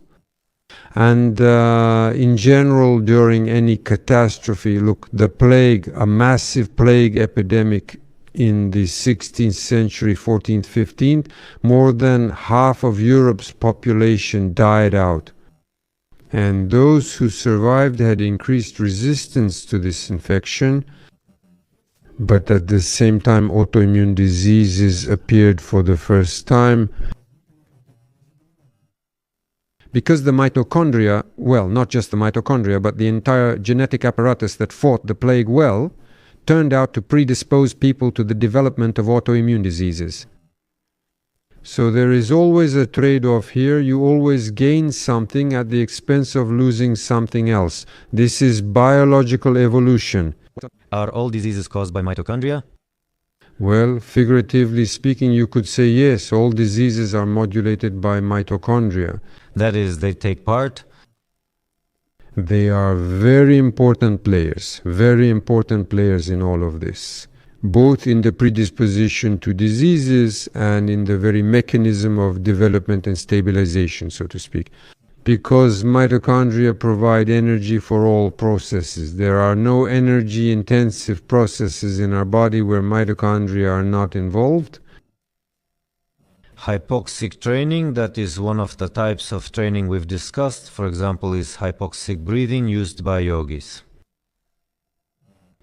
And in general, during any catastrophe, look, the plague, a massive plague epidemic in the 16th century, 14th, 15th, more than half of Europe's population died out. And those who survived had increased resistance to this infection, but at the same time autoimmune diseases appeared for the first time. Because the mitochondria, well, not just the mitochondria, but the entire genetic apparatus that fought the plague well, turned out to predispose people to the development of autoimmune diseases. So there is always a trade-off here. You always gain something at the expense of losing something else. This is biological evolution. Are all diseases caused by mitochondria? Well, figuratively speaking, you could say yes, all diseases are modulated by mitochondria. That is, they take part. They are very important players in all of this, both in the predisposition to diseases and in the very mechanism of development and stabilization, so to speak. Because mitochondria provide energy for all processes. There are no energy-intensive processes in our body where mitochondria are not involved. Hypoxic training, that is one of the types of training we've discussed, for example, is hypoxic breathing used by yogis.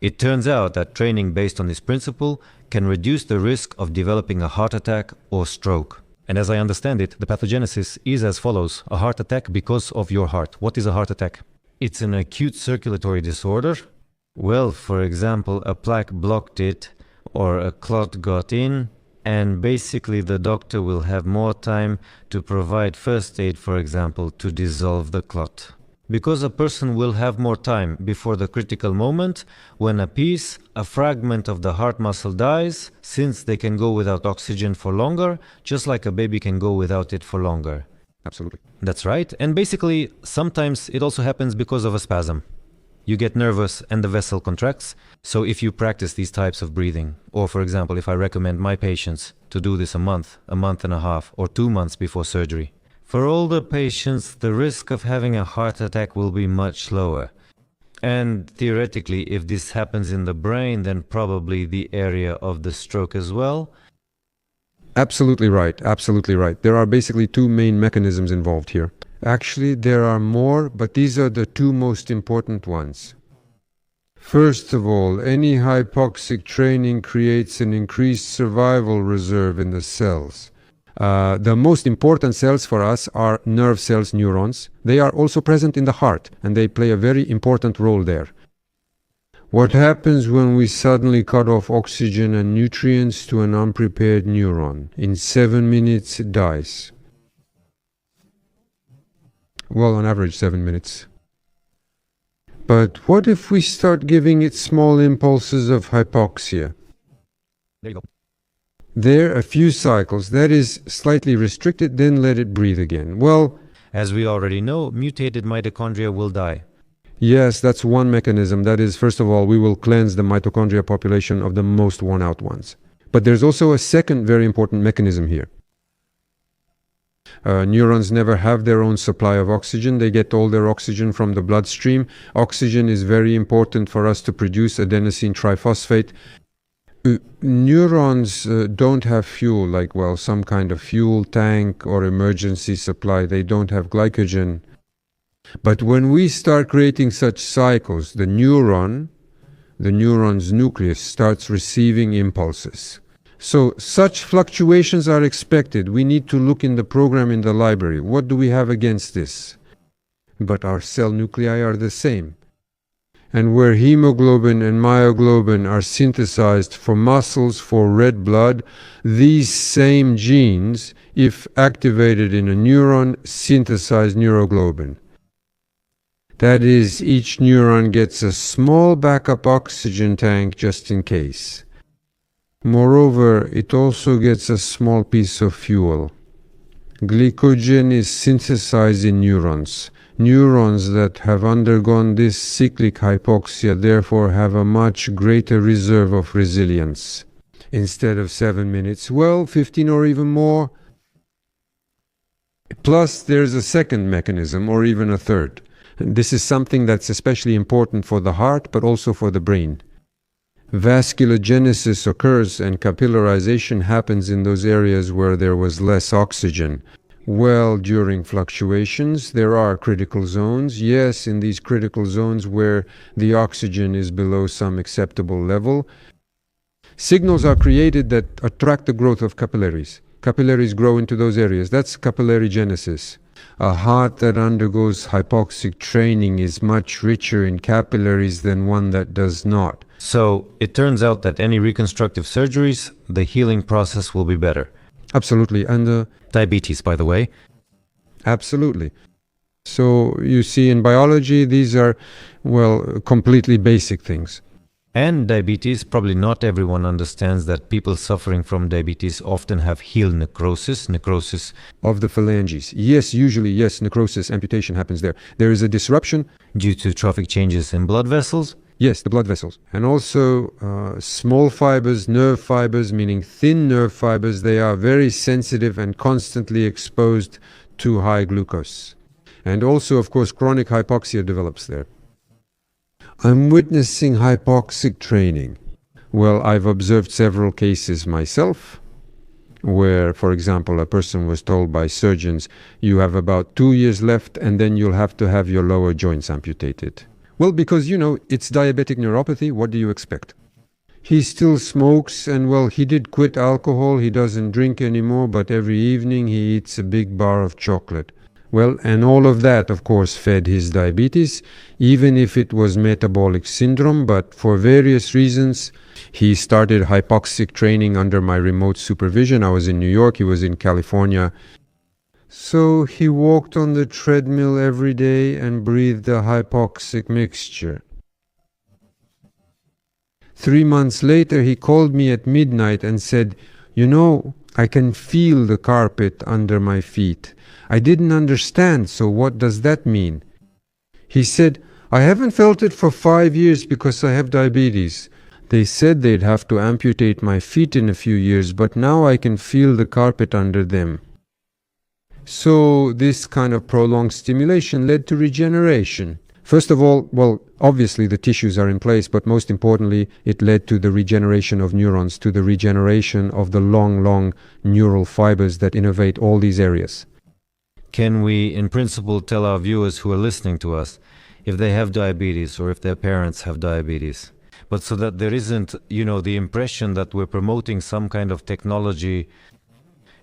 It turns out that training based on this principle can reduce the risk of developing a heart attack or stroke. And as I understand it, the pathogenesis is as follows: a heart attack because of your heart. What is a heart attack? It's an acute circulatory disorder. Well, for example, a plaque blocked it or a clot got in, and basically the doctor will have more time to provide first aid, for example, to dissolve the clot. Because a person will have more time before the critical moment when a fragment of the heart muscle dies, since they can go without oxygen for longer, just like a baby can go without it for longer. Absolutely. That's right. And basically, sometimes it also happens because of a spasm. You get nervous and the vessel contracts. So if you practice these types of breathing, or for example, if I recommend my patients to do this a month and a half, or 2 months before surgery, for older patients, the risk of having a heart attack will be much lower. And theoretically, if this happens in the brain, then probably the area of the stroke as well. Absolutely right, absolutely right. There are basically two main mechanisms involved here. Actually, there are more, but these are the two most important ones. First of all, any hypoxic training creates an increased survival reserve in the cells. The most important cells for us are nerve cells, neurons. They are also present in the heart, and they play a very important role there. What happens when we suddenly cut off oxygen and nutrients to an unprepared neuron? In 7 minutes, it dies. Well, on average, 7 minutes. But what if we start giving it small impulses of hypoxia? There you go. There, a few cycles, that is slightly restricted, then let it breathe again. Well, as we already know, mutated mitochondria will die. Yes, that's one mechanism. That is, first of all, we will cleanse the mitochondria population of the most worn out ones. But there's also a second very important mechanism here. Neurons never have their own supply of oxygen. They get all their oxygen from the bloodstream. Oxygen is very important for us to produce adenosine triphosphate. Neurons don't have fuel, like, well, some kind of fuel tank or emergency supply. They don't have glycogen. But when we start creating such cycles, the neuron's nucleus starts receiving impulses. So such fluctuations are expected. We need to look in the program in the library. What do we have against this? But our cell nuclei are the same. And where hemoglobin and myoglobin are synthesized for muscles, for red blood, these same genes, if activated in a neuron, synthesize neuroglobin. That is, each neuron gets a small backup oxygen tank just in case. Moreover, it also gets a small piece of fuel. Glycogen is synthesized in neurons. Neurons that have undergone this cyclic hypoxia therefore have a much greater reserve of resilience. instead of 7 minutes. Well, 15 or even more. Plus, there's a second mechanism, or even a third. This is something that's especially important for the heart, but also for the brain. Vasculogenesis occurs and capillarization happens in those areas where there was less oxygen. Well, during fluctuations, there are critical zones. Yes, in these critical zones where the oxygen is below some acceptable level, signals are created that attract the growth of capillaries. Capillaries grow into those areas. That's capillary genesis. A heart that undergoes hypoxic training is much richer in capillaries than one that does not. So it turns out that any reconstructive surgeries, the healing process will be better. Absolutely. And Diabetes, by the way. absolutely. So you see, in biology, these are, well, completely basic things. And diabetes, probably not everyone understands that people suffering from diabetes often have heel necrosis. Necrosis Of the phalanges. Yes, usually, yes, necrosis, amputation happens there. There is a disruption. due to trophic changes in blood vessels. Yes, the blood vessels. And also small fibers, nerve fibers, meaning thin nerve fibers, they are very sensitive and constantly exposed to high glucose. And also, of course, chronic hypoxia develops there. I'm witnessing hypoxic training. Well, I've observed several cases myself where, for example, a person was told by surgeons, you have about 2 years left and then you'll have to have your lower joints amputated. Well, because, it's diabetic neuropathy, what do you expect? He still smokes and, well, he did quit alcohol, he doesn't drink anymore, but every evening he eats a big bar of chocolate. Well, and all of that, of course, fed his diabetes, even if it was metabolic syndrome, but for various reasons, he started hypoxic training under my remote supervision. I was in New York, he was in California. So he walked on the treadmill every day and breathed the hypoxic mixture. 3 months later, he called me at midnight and said, I can feel the carpet under my feet. I didn't understand, so what does that mean? He said, I haven't felt it for 5 years because I have diabetes. They said they'd have to amputate my feet in a few years, but now I can feel the carpet under them. So this kind of prolonged stimulation led to regeneration. First of all, well, obviously the tissues are in place, but most importantly, it led to the regeneration of neurons, to the regeneration of the long neural fibers that innervate all these areas. Can we, in principle, tell our viewers who are listening to us if they have diabetes or if their parents have diabetes? But so that there isn't, the impression that we're promoting some kind of technology.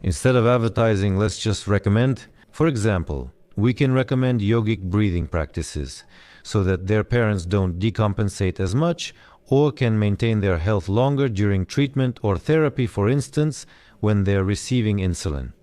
Instead of advertising, let's just recommend. For example, we can recommend yogic breathing practices so that their parents don't decompensate as much or can maintain their health longer during treatment or therapy, for instance, when they're receiving insulin.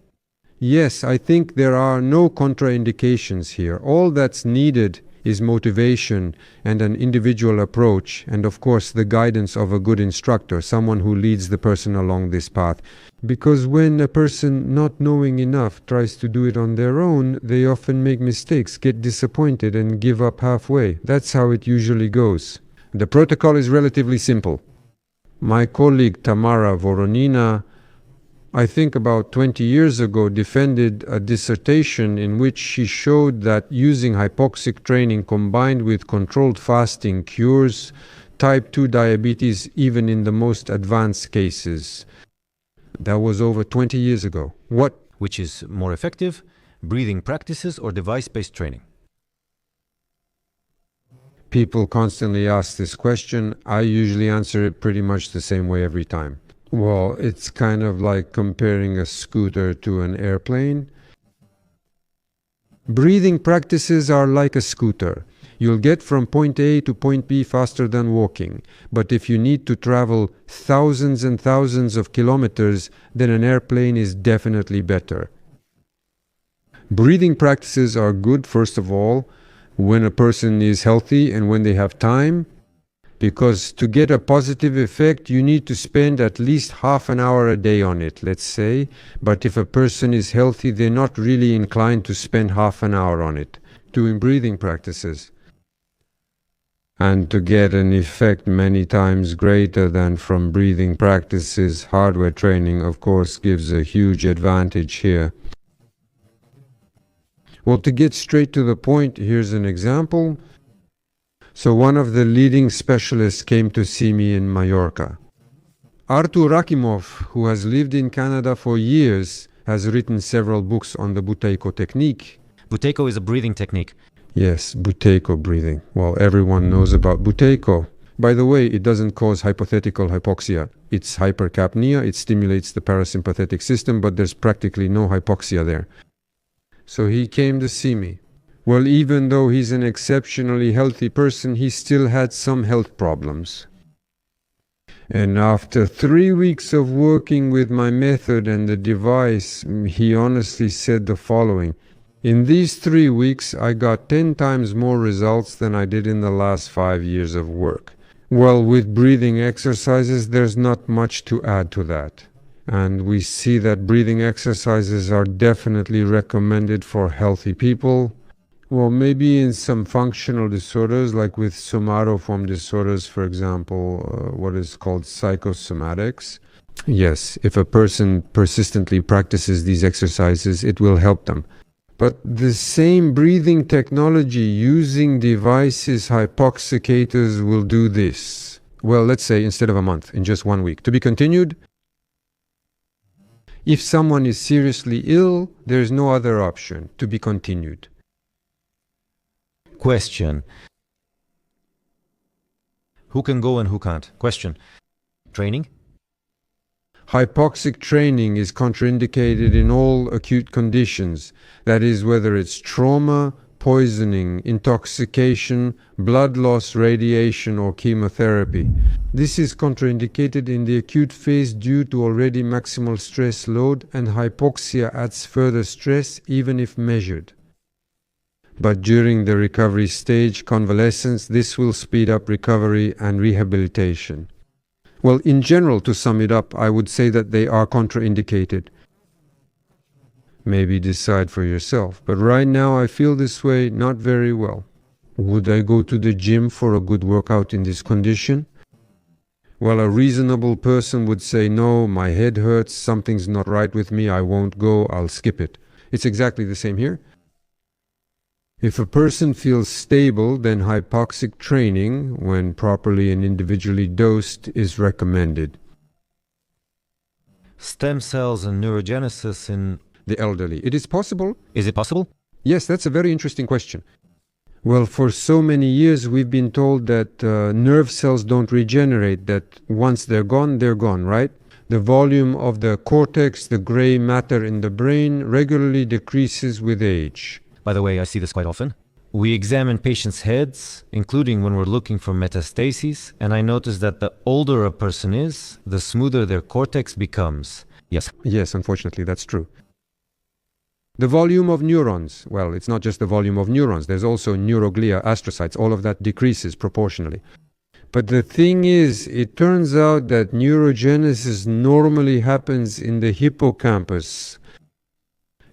Yes, I think there are no contraindications here. All that's needed is motivation and an individual approach, and of course the guidance of a good instructor, someone who leads the person along this path. Because when a person, not knowing enough, tries to do it on their own, they often make mistakes, get disappointed and give up halfway. That's how it usually goes. The protocol is relatively simple. My colleague Tamara Voronina, I think about 20 years ago, defended a dissertation in which she showed that using hypoxic training combined with controlled fasting cures type 2 diabetes even in the most advanced cases. That was over 20 years ago. Which is more effective, breathing practices or device-based training? People constantly ask this question. I usually answer it pretty much the same way every time. Well, it's kind of like comparing a scooter to an airplane. Breathing practices are like a scooter. You'll get from point A to point B faster than walking. But if you need to travel thousands and thousands of kilometers, then an airplane is definitely better. Breathing practices are good, first of all, when a person is healthy and when they have time. Because to get a positive effect, you need to spend at least half an hour a day on it, let's say. But if a person is healthy, they're not really inclined to spend half an hour on it, doing breathing practices. And to get an effect many times greater than from breathing practices, hardware training, of course, gives a huge advantage here. Well, to get straight to the point, here's an example. So one of the leading specialists came to see me in Mallorca. Artur Rakimov, who has lived in Canada for years, has written several books on the Buteyko technique. Buteyko is a breathing technique. Yes, Buteyko breathing. Well, everyone knows about Buteyko. By the way, it doesn't cause hypothetical hypoxia. It's hypercapnia, it stimulates the parasympathetic system, but there's practically no hypoxia there. So he came to see me. Well, even though he's an exceptionally healthy person, he still had some health problems. And after 3 weeks of working with my method and the device, he honestly said the following: in these 3 weeks, I got 10 times more results than I did in the last 5 years of work. Well, with breathing exercises, there's not much to add to that. And we see that breathing exercises are definitely recommended for healthy people. Well, maybe in some functional disorders, like with somatoform disorders, for example, what is called psychosomatics. Yes, if a person persistently practices these exercises, it will help them. But the same breathing technology using devices, hypoxicators, will do this. Well, let's say instead of a month, in just 1 week. To be continued. If someone is seriously ill, there is no other option. To be continued. Question. Who can go and who can't? Question. Training? Hypoxic training is contraindicated in all acute conditions. That is, whether it's trauma, poisoning, intoxication, blood loss, radiation, or chemotherapy. This is contraindicated in the acute phase due to already maximal stress load, and hypoxia adds further stress even if measured. But during the recovery stage, convalescence, this will speed up recovery and rehabilitation. Well, in general, to sum it up, I would say that they are contraindicated. Maybe decide for yourself. But right now I feel this way not very well. Would I go to the gym for a good workout in this condition? Well, a reasonable person would say, no, my head hurts, something's not right with me, I won't go, I'll skip it. It's exactly the same here. If a person feels stable, then hypoxic training, when properly and individually dosed, is recommended. Stem cells and neurogenesis in The elderly. It is possible? Is it possible? Yes, that's a very interesting question. Well, for so many years we've been told that nerve cells don't regenerate, that once they're gone, right? The volume of the cortex, the gray matter in the brain, regularly decreases with age. By the way, I see this quite often. We examine patients' heads, including when we're looking for metastases, and I notice that the older a person is, the smoother their cortex becomes. Yes. Yes, unfortunately, that's true. The volume of neurons, well, it's not just the volume of neurons, there's also neuroglia, astrocytes, all of that decreases proportionally. But the thing is, it turns out that neurogenesis normally happens in the hippocampus.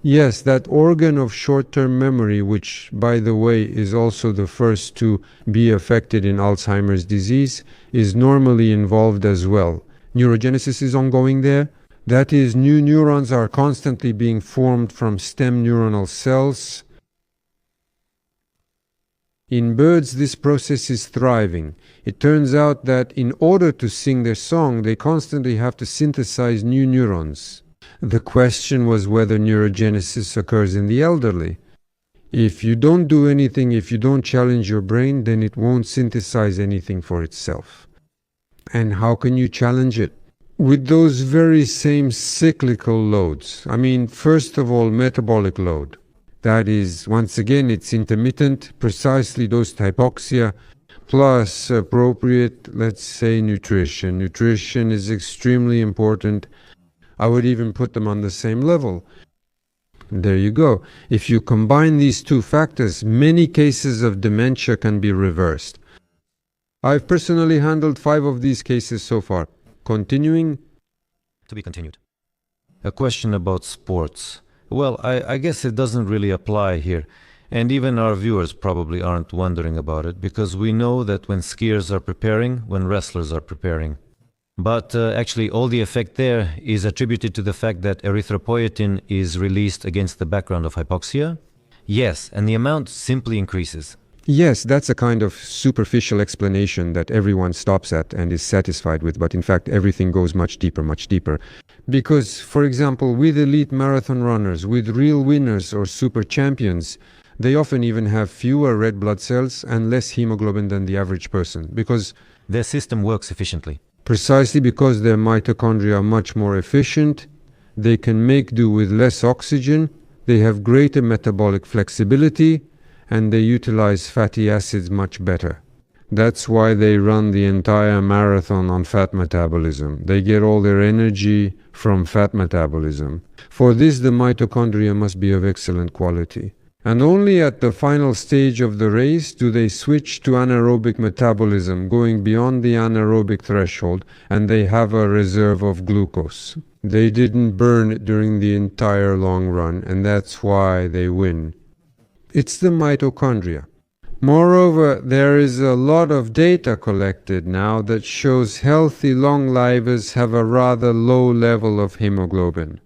Yes, that organ of short-term memory, which, by the way, is also the first to be affected in Alzheimer's disease, is normally involved as well. Neurogenesis is ongoing there. That is, new neurons are constantly being formed from stem neuronal cells. In birds, this process is thriving. It turns out that in order to sing their song, they constantly have to synthesize new neurons. The question was whether neurogenesis occurs in the elderly. If you don't do anything, if you don't challenge your brain, then it won't synthesize anything for itself. And how can you challenge it? With those very same cyclical loads. I mean, first of all, metabolic load. That is, once again, it's intermittent, precisely dosed hypoxia, plus appropriate, let's say, nutrition. Nutrition is extremely important. I would even put them on the same level. There you go. If you combine these two factors, many cases of dementia can be reversed. I've personally handled 5 of these cases so far. Continuing. To be continued. A question about sports. Well, I guess it doesn't really apply here. And even our viewers probably aren't wondering about it, because we know that when skiers are preparing, when wrestlers are preparing. But actually all the effect there is attributed to the fact that erythropoietin is released against the background of hypoxia. Yes, and the amount simply increases. Yes, that's a kind of superficial explanation that everyone stops at and is satisfied with, but in fact everything goes much deeper, much deeper. Because, for example, with elite marathon runners, with real winners or super champions, they often even have fewer red blood cells and less hemoglobin than the average person, because their system works efficiently. Precisely because their mitochondria are much more efficient, they can make do with less oxygen, they have greater metabolic flexibility, and they utilize fatty acids much better. That's why they run the entire marathon on fat metabolism. They get all their energy from fat metabolism. For this, the mitochondria must be of excellent quality. And only at the final stage of the race do they switch to anaerobic metabolism, going beyond the anaerobic threshold, and they have a reserve of glucose. They didn't burn it during the entire long run, and that's why they win. It's the mitochondria. Moreover, there is a lot of data collected now that shows healthy long livers have a rather low level of hemoglobin.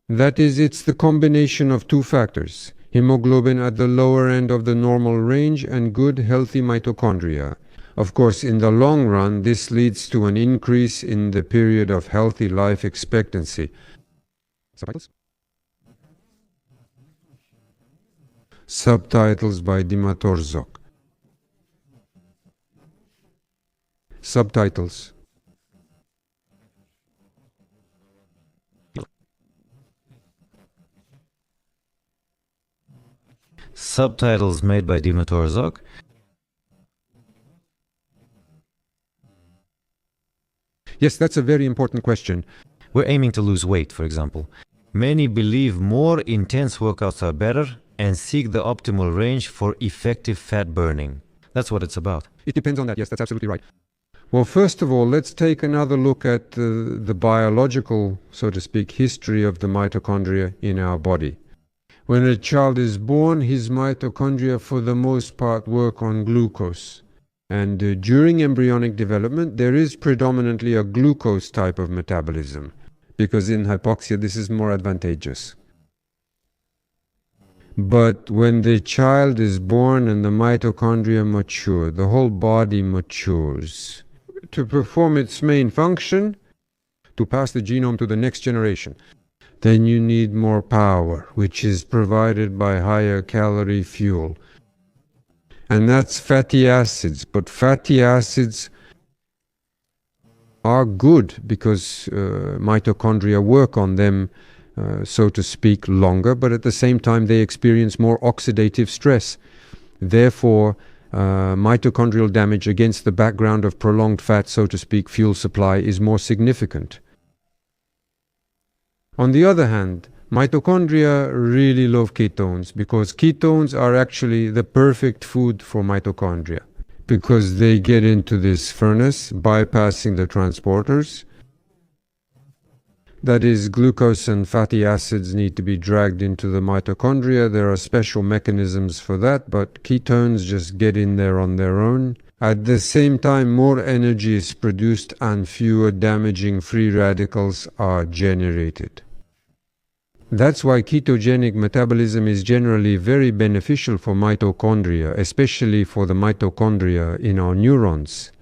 That is, it's the combination of two factors: hemoglobin at the lower end of the normal range and good healthy mitochondria. Of course, in the long run, this leads to an increase in the period of healthy life expectancy. Subtitles? Subtitles by Dimatorzok. Subtitles. Subtitles made by Dimatorzok. Yes, that's a very important question. We're aiming to lose weight, for example. Many believe more intense workouts are better and seek the optimal range for effective fat burning. That's what it's about. It depends on that. Yes, that's absolutely right. Well, first of all, let's take another look at the biological, so to speak, history of the mitochondria in our body. When a child is born, his mitochondria for the most part work on glucose. And during embryonic development, there is predominantly a glucose type of metabolism, because in hypoxia this is more advantageous. But when the child is born and the mitochondria mature, the whole body matures. To perform its main function, to pass the genome to the next generation, then you need more power, which is provided by higher calorie fuel. And that's fatty acids. But fatty acids are good because mitochondria work on them, so to speak, longer, but at the same time they experience more oxidative stress. Therefore, mitochondrial damage against the background of prolonged fat, so to speak, fuel supply is more significant. On the other hand, mitochondria really love ketones because ketones are actually the perfect food for mitochondria, because they get into this furnace bypassing the transporters. That is, glucose and fatty acids need to be dragged into the mitochondria. There are special mechanisms for that, but ketones just get in there on their own. At the same time, more energy is produced and fewer damaging free radicals are generated. That's why ketogenic metabolism is generally very beneficial for mitochondria, especially for the mitochondria in our neurons.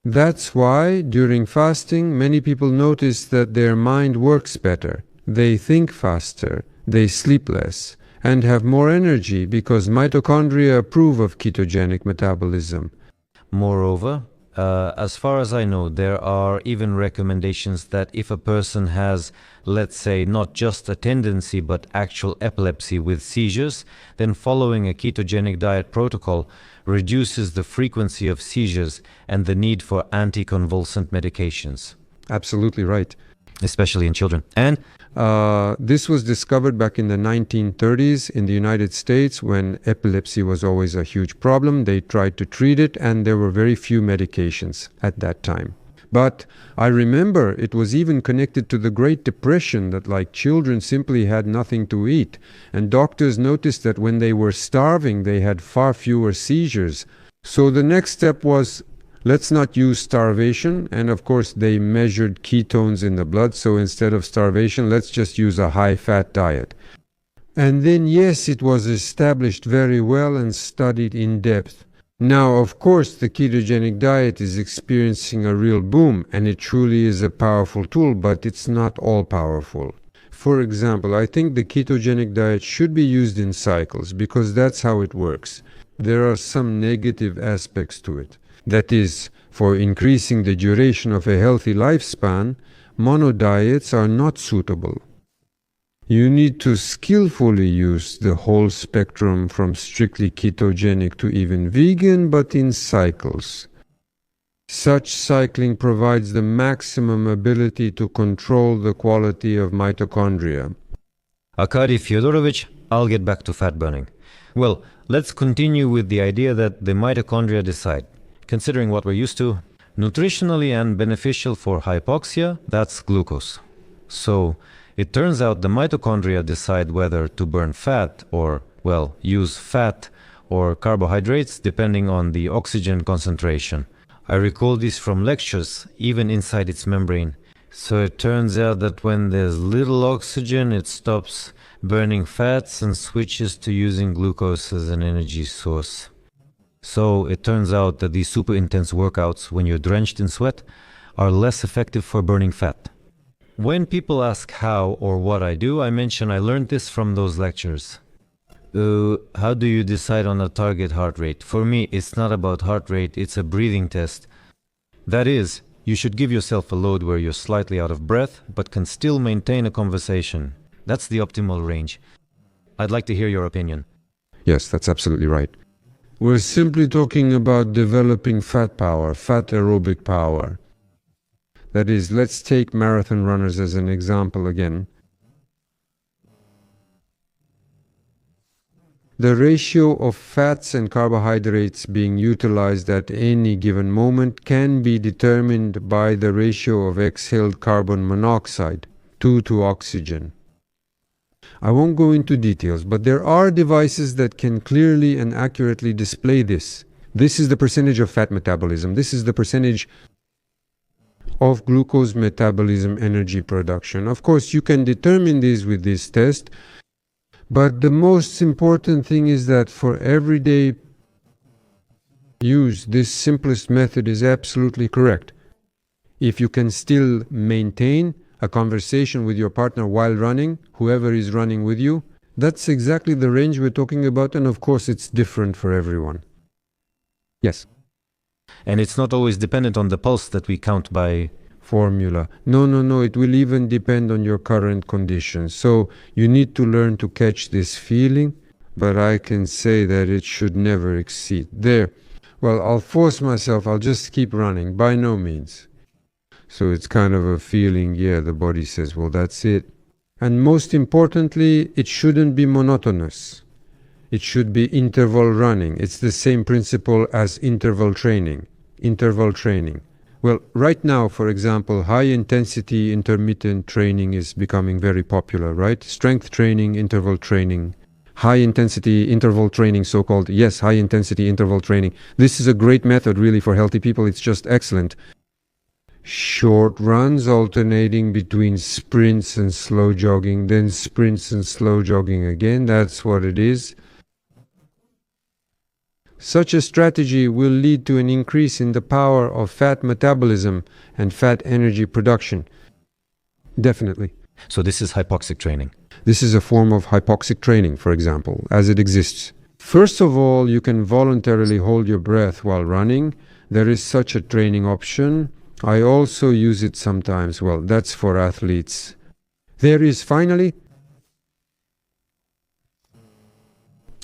That's why, during fasting, many people notice that their mind works better, they think faster, they sleep less, and have more energy because mitochondria approve of ketogenic metabolism. Moreover, as far as I know, there are even recommendations that if a person has, let's say, not just a tendency but actual epilepsy with seizures, then following a ketogenic diet protocol reduces the frequency of seizures and the need for anticonvulsant medications. Absolutely right. Especially in children. And this was discovered back in the 1930s in the United States when epilepsy was always a huge problem. They tried to treat it and there were very few medications at that time. But I remember it was even connected to the Great Depression, that like children simply had nothing to eat. And doctors noticed that when they were starving, they had far fewer seizures. So the next step was, let's not use starvation. And of course, they measured ketones in the blood. So instead of starvation, let's just use a high-fat diet. And then, yes, it was established very well and studied in depth. Now, of course, the ketogenic diet is experiencing a real boom, and it truly is a powerful tool, but it's not all powerful. For example, I think the ketogenic diet should be used in cycles, because that's how it works. There are some negative aspects to it. That is, for increasing the duration of a healthy lifespan, mono diets are not suitable. You need to skillfully use the whole spectrum from strictly ketogenic to even vegan, but in cycles. Such cycling provides the maximum ability to control the quality of mitochondria. Arkady Fyodorovich, I'll get back to fat burning. Well, let's continue with the idea that the mitochondria decide. Considering what we're used to, nutritionally and beneficial for hypoxia, that's glucose. So, it turns out the mitochondria decide whether to burn fat or, well, use fat or carbohydrates depending on the oxygen concentration. I recall this from lectures, even inside its membrane. So it turns out that when there's little oxygen, it stops burning fats and switches to using glucose as an energy source. So it turns out that these super intense workouts, when you're drenched in sweat, are less effective for burning fat. When people ask how or what I do, I mention I learned this from those lectures. How do you decide on a target heart rate? For me, it's not about heart rate, it's a breathing test. That is, you should give yourself a load where you're slightly out of breath, but can still maintain a conversation. That's the optimal range. I'd like to hear your opinion. Yes, that's absolutely right. We're simply talking about developing fat power, fat aerobic power. That is, let's take marathon runners as an example again. The ratio of fats and carbohydrates being utilized at any given moment can be determined by the ratio of exhaled carbon monoxide, 2 to oxygen. I won't go into details, but there are devices that can clearly and accurately display this. This is the percentage of fat metabolism. This is the percentage of glucose metabolism energy production. Of course, you can determine this with this test, but the most important thing is that for everyday use, this simplest method is absolutely correct. If you can still maintain a conversation with your partner while running, whoever is running with you, that's exactly the range we're talking about, and of course it's different for everyone. Yes. And it's not always dependent on the pulse that we count by formula. No, it will even depend on your current conditions. So you need to learn to catch this feeling, but I can say that it should never exceed. There. Well, I'll force myself, I'll just keep running. By no means. So it's kind of a feeling, yeah, the body says, well, that's it. And most importantly, it shouldn't be monotonous. It should be interval running. It's the same principle as interval training. Interval training. Well, right now, for example, high-intensity intermittent training is becoming very popular, right? Strength training, interval training, high-intensity interval training, so-called, yes, high-intensity interval training. This is a great method, really, for healthy people. It's just excellent. Short runs alternating between sprints and slow jogging, then sprints and slow jogging again. That's what it is. Such a strategy will lead to an increase in the power of fat metabolism and fat energy production. Definitely. So this is hypoxic training. This is a form of hypoxic training, for example, as it exists. First of all, you can voluntarily hold your breath while running. There is such a training option. I also use it sometimes. Well, that's for athletes. There is finally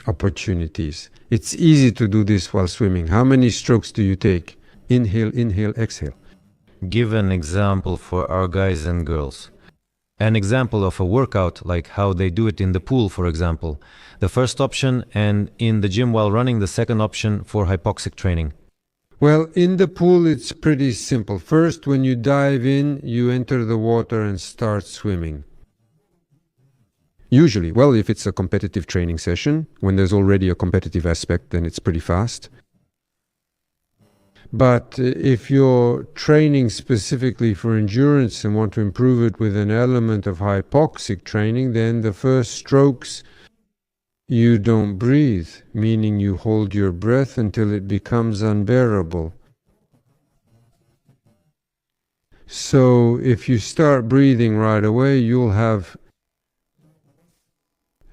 opportunities. It's easy to do this while swimming. How many strokes do you take? Inhale, inhale, exhale. Give an example for our guys and girls. An example of a workout, like how they do it in the pool, for example. The first option, and in the gym while running, the second option for hypoxic training. Well, in the pool it's pretty simple. First, when you dive in, you enter the water and start swimming. Usually, well, if it's a competitive training session, when there's already a competitive aspect, then it's pretty fast. But if you're training specifically for endurance and want to improve it with an element of hypoxic training, then the first strokes you don't breathe, meaning you hold your breath until it becomes unbearable. So if you start breathing right away, you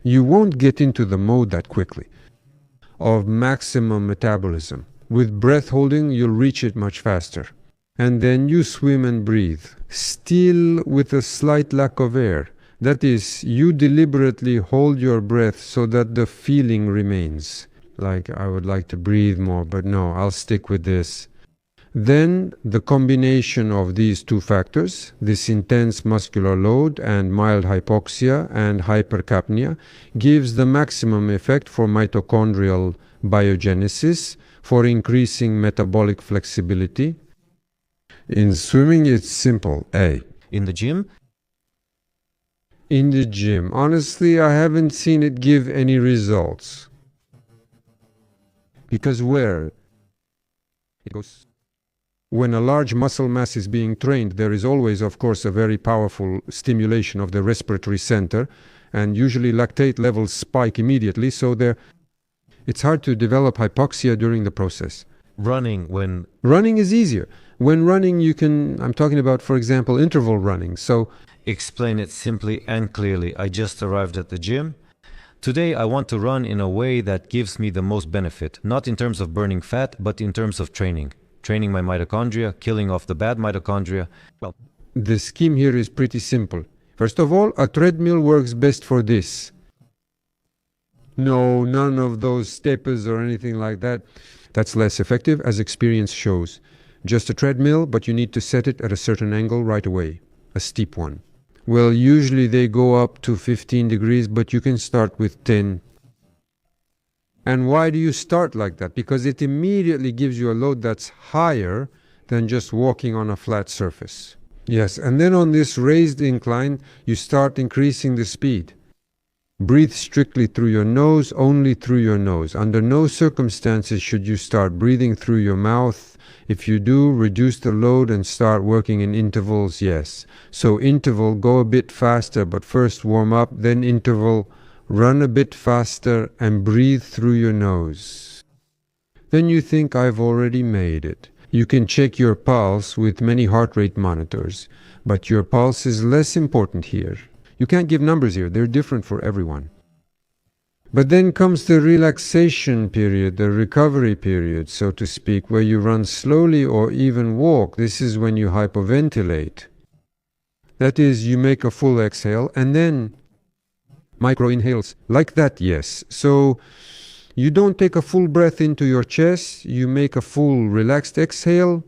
won't get into the mode that quickly of maximum metabolism. With breath holding, you'll reach it much faster. And then you swim and breathe, still with a slight lack of air. That is, you deliberately hold your breath so that the feeling remains. Like, I would like to breathe more, but no, I'll stick with this. Then the combination of these two factors, this intense muscular load and mild hypoxia and hypercapnia, gives the maximum effect for mitochondrial biogenesis, for increasing metabolic flexibility. In swimming, it's simple. A. In the gym? In the gym, honestly, I haven't seen it give any results. Because where? It goes. When a large muscle mass is being trained, there is always, of course, a very powerful stimulation of the respiratory center, and usually lactate levels spike immediately, so it's hard to develop hypoxia during the process. Running Running is easier. When running, I'm talking about, for example, interval running. So explain it simply and clearly. I just arrived at the gym. Today I want to run in a way that gives me the most benefit, not in terms of burning fat, but in terms of training my mitochondria, killing off the bad mitochondria. Well, the scheme here is pretty simple. First of all, a treadmill works best for this. No, none of those steppers or anything like that. That's less effective, as experience shows. Just a treadmill, but you need to set it at a certain angle right away, a steep one. Well, usually they go up to 15 degrees, but you can start with 10. And why do you start like that? Because it immediately gives you a load that's higher than just walking on a flat surface. Yes, and then on this raised incline, you start increasing the speed. Breathe strictly through your nose, only through your nose. Under no circumstances should you start breathing through your mouth. If you do, reduce the load and start working in intervals, yes. So interval, go a bit faster, but first warm up, then interval, run a bit faster and breathe through your nose. Then you think, I've already made it. You can check your pulse with many heart rate monitors, but your pulse is less important here. You can't give numbers here, they're different for everyone. But then comes the relaxation period, the recovery period, so to speak, where you run slowly or even walk. This is when you hyperventilate. That is, you make a full exhale and then micro inhales. Like that, yes. So you don't take a full breath into your chest, you make a full relaxed exhale,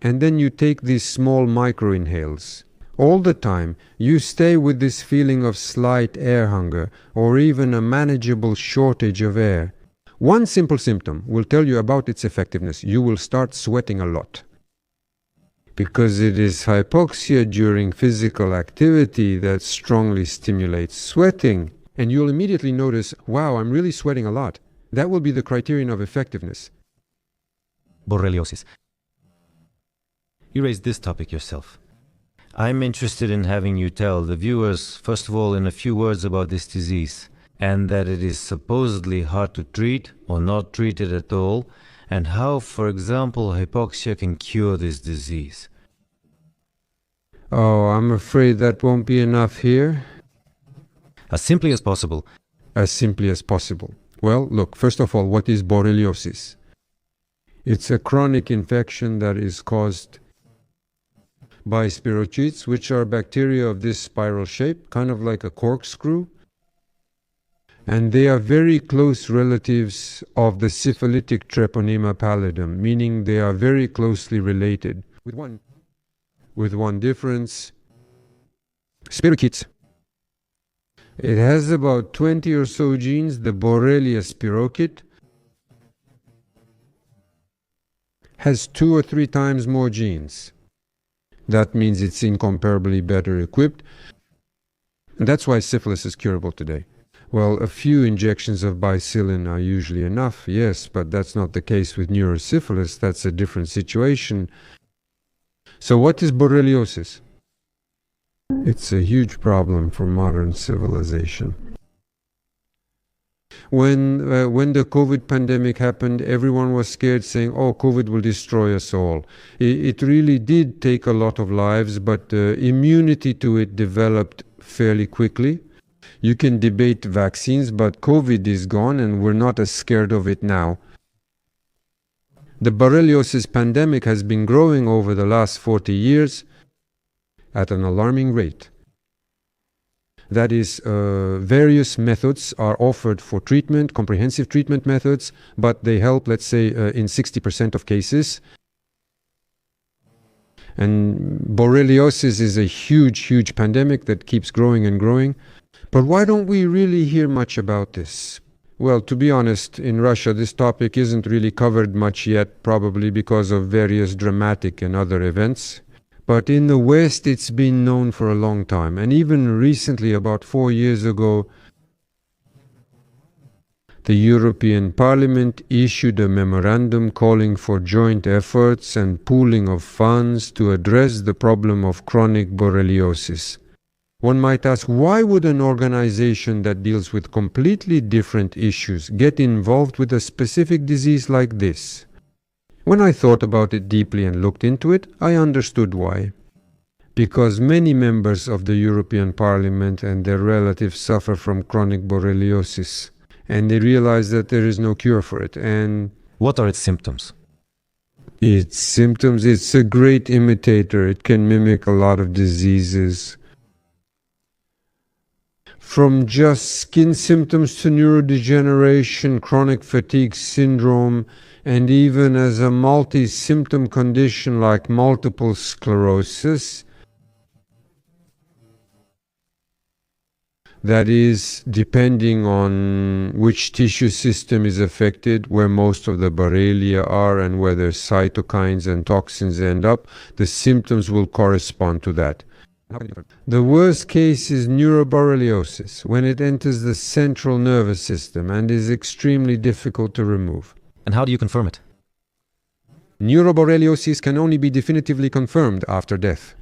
and then you take these small micro inhales. All the time, you stay with this feeling of slight air hunger or even a manageable shortage of air. One simple symptom will tell you about its effectiveness. You will start sweating a lot. Because it is hypoxia during physical activity that strongly stimulates sweating. And you'll immediately notice, wow, I'm really sweating a lot. That will be the criterion of effectiveness. Borreliosis. You raised this topic yourself. I'm interested in having you tell the viewers, first of all, in a few words about this disease, and that it is supposedly hard to treat or not treated at all, and how, for example, hypoxia can cure this disease. Oh, I'm afraid that won't be enough here. As simply as possible. As simply as possible. Well, look, first of all, what is borreliosis? It's a chronic infection that is caused by spirochetes, which are bacteria of this spiral shape, kind of like a corkscrew. And they are very close relatives of the syphilitic Treponema pallidum, meaning they are very closely related. With one difference. Spirochetes. It has about 20 or so genes. The Borrelia spirochete has 2 or 3 times more genes. That means it's incomparably better equipped. And that's why syphilis is curable today. Well, a few injections of bicillin are usually enough, yes, but that's not the case with neurosyphilis. That's a different situation. So what is borreliosis? It's a huge problem for modern civilization. When the COVID pandemic happened, everyone was scared, saying, oh, COVID will destroy us all. It really did take a lot of lives, but immunity to it developed fairly quickly. You can debate vaccines, but COVID is gone and we're not as scared of it now. The borreliosis pandemic has been growing over the last 40 years at an alarming rate. That is, various methods are offered for treatment, comprehensive treatment methods, but they help, let's say, in 60% of cases. And borreliosis is a huge, huge pandemic that keeps growing and growing. But why don't we really hear much about this? Well, to be honest, in Russia, this topic isn't really covered much yet, probably because of various dramatic and other events. But in the West, it's been known for a long time. And even recently, about 4 years ago, the European Parliament issued a memorandum calling for joint efforts and pooling of funds to address the problem of chronic borreliosis. One might ask, why would an organization that deals with completely different issues get involved with a specific disease like this? When I thought about it deeply and looked into it, I understood why. Because many members of the European Parliament and their relatives suffer from chronic borreliosis, and they realize that there is no cure for it. And What are its symptoms? its symptoms, it's a great imitator. It can mimic a lot of diseases. From just skin symptoms to neurodegeneration, chronic fatigue syndrome, and even as a multi-symptom condition like multiple sclerosis. That is, depending on which tissue system is affected, where most of the Borrelia are and where their cytokines and toxins end up, the symptoms will correspond to that. The worst case is neuroborreliosis, when it enters the central nervous system and is extremely difficult to remove. And how do you confirm it? Neuroborreliosis can only be definitively confirmed after death.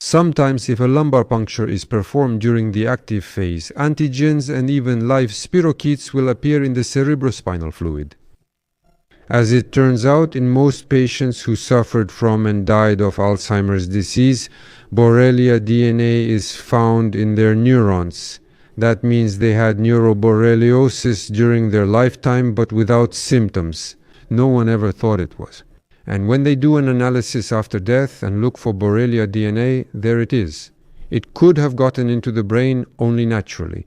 Sometimes, if a lumbar puncture is performed during the active phase, antigens and even live spirochetes will appear in the cerebrospinal fluid. As it turns out, in most patients who suffered from and died of Alzheimer's disease, Borrelia DNA is found in their neurons. That means they had neuroborreliosis during their lifetime, but without symptoms. No one ever thought it was. And when they do an analysis after death and look for Borrelia DNA, there it is. It could have gotten into the brain only naturally.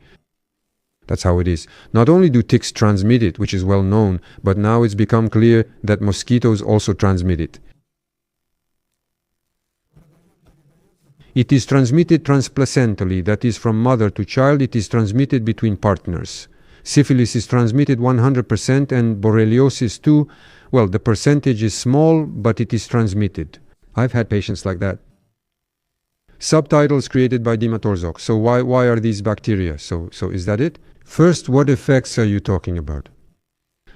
That's how it is. Not only do ticks transmit it, which is well known, but now it's become clear that mosquitoes also transmit it. It is transmitted transplacentally, that is, from mother to child. It is transmitted between partners. Syphilis is transmitted 100% and borreliosis too. Well, the percentage is small, but it is transmitted. I've had patients like that. Subtitles created by Dimatorzok. So why are these bacteria? So is that it? First, what effects are you talking about?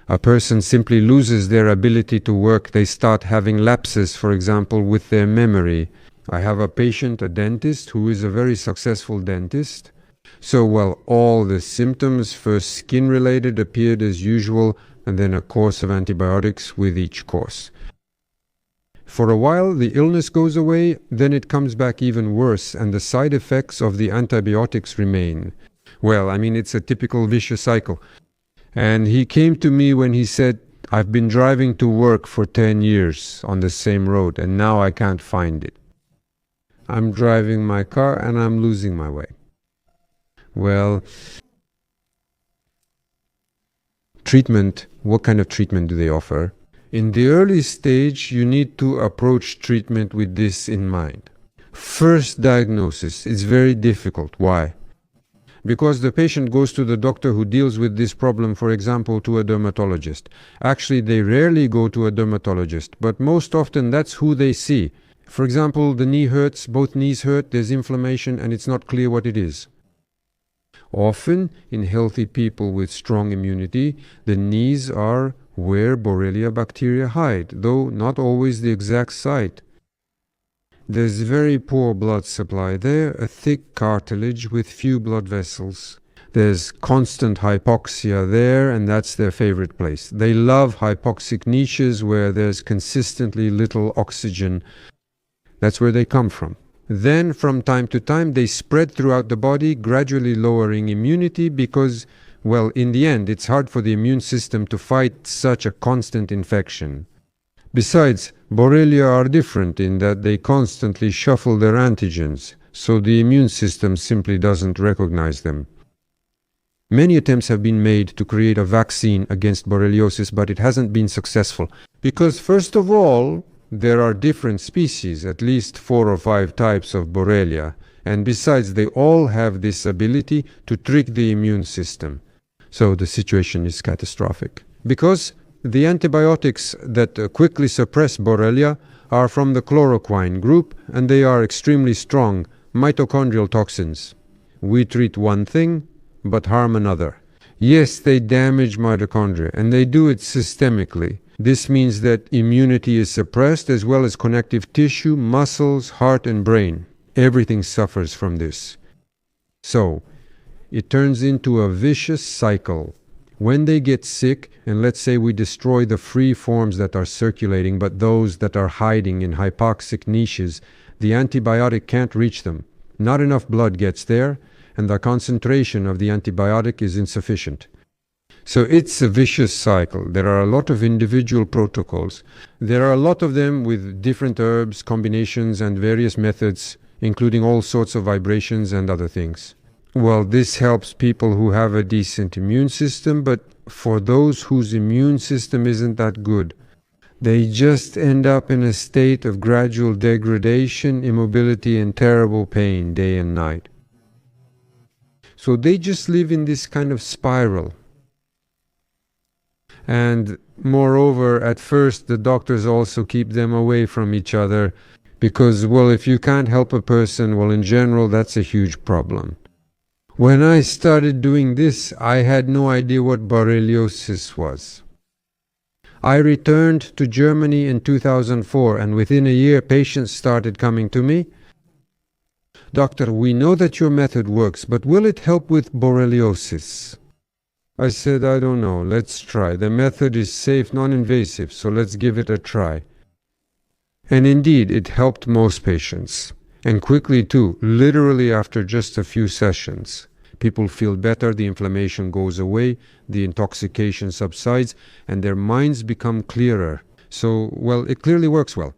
A person simply loses their ability to work. They start having lapses, for example, with their memory. I have a patient, a dentist, who is a very successful dentist. So, well, all the symptoms, first skin-related, appeared as usual, and then a course of antibiotics with each course. For a while, the illness goes away, then it comes back even worse, and the side effects of the antibiotics remain. Well, I mean, it's a typical vicious cycle. And he came to me when he said, I've been driving to work for 10 years on the same road, and now I can't find it. I'm driving my car and I'm losing my way. Well, treatment, what kind of treatment do they offer? In the early stage, you need to approach treatment with this in mind. First diagnosis is very difficult. Why? because the patient goes to the doctor who deals with this problem, for example, to a dermatologist. Actually, they rarely go to a dermatologist, but most often that's who they see. For example, the knee hurts, both knees hurt, there's inflammation, and it's not clear what it is. Often, in healthy people with strong immunity, the knees are where Borrelia bacteria hide, though not always the exact site. There's very poor blood supply there, a thick cartilage with few blood vessels. There's constant hypoxia there, and that's their favorite place. They love hypoxic niches where there's consistently little oxygen. That's where they come from. Then, from time to time, they spread throughout the body, gradually lowering immunity because, well, in the end, it's hard for the immune system to fight such a constant infection. Besides, Borrelia are different in that they constantly shuffle their antigens, so the immune system simply doesn't recognize them. Many attempts have been made to create a vaccine against borreliosis, but it hasn't been successful. Because first of all, there are different species, at least 4 or 5 types of Borrelia, and besides they all have this ability to trick the immune system. So the situation is catastrophic. Because the antibiotics that quickly suppress Borrelia are from the chloroquine group, and they are extremely strong mitochondrial toxins. We treat one thing, but harm another. Yes, they damage mitochondria, and they do it systemically. This means that immunity is suppressed, as well as connective tissue, muscles, heart, and brain. Everything suffers from this. So, it turns into a vicious cycle. When they get sick, and let's say we destroy the free forms that are circulating, but those that are hiding in hypoxic niches, the antibiotic can't reach them. Not enough blood gets there, and the concentration of the antibiotic is insufficient. So it's a vicious cycle. There are a lot of individual protocols. There are a lot of them with different herbs, combinations, and various methods, including all sorts of vibrations and other things. Well, this helps people who have a decent immune system, but for those whose immune system isn't that good, they just end up in a state of gradual degradation, immobility, and terrible pain day and night. So they just live in this kind of spiral. And moreover, at first the doctors also keep them away from each other because, well, if you can't help a person, well, in general, that's a huge problem. When I started doing this, I had no idea what borreliosis was. I returned to Germany in 2004, and within a year, patients started coming to me. Doctor, we know that your method works, but will it help with borreliosis? I said, I don't know, let's try. The method is safe, non-invasive, so let's give it a try. And indeed, it helped most patients. And quickly too, literally after just a few sessions. People feel better, the inflammation goes away, the intoxication subsides, and their minds become clearer. So, well, it clearly works well.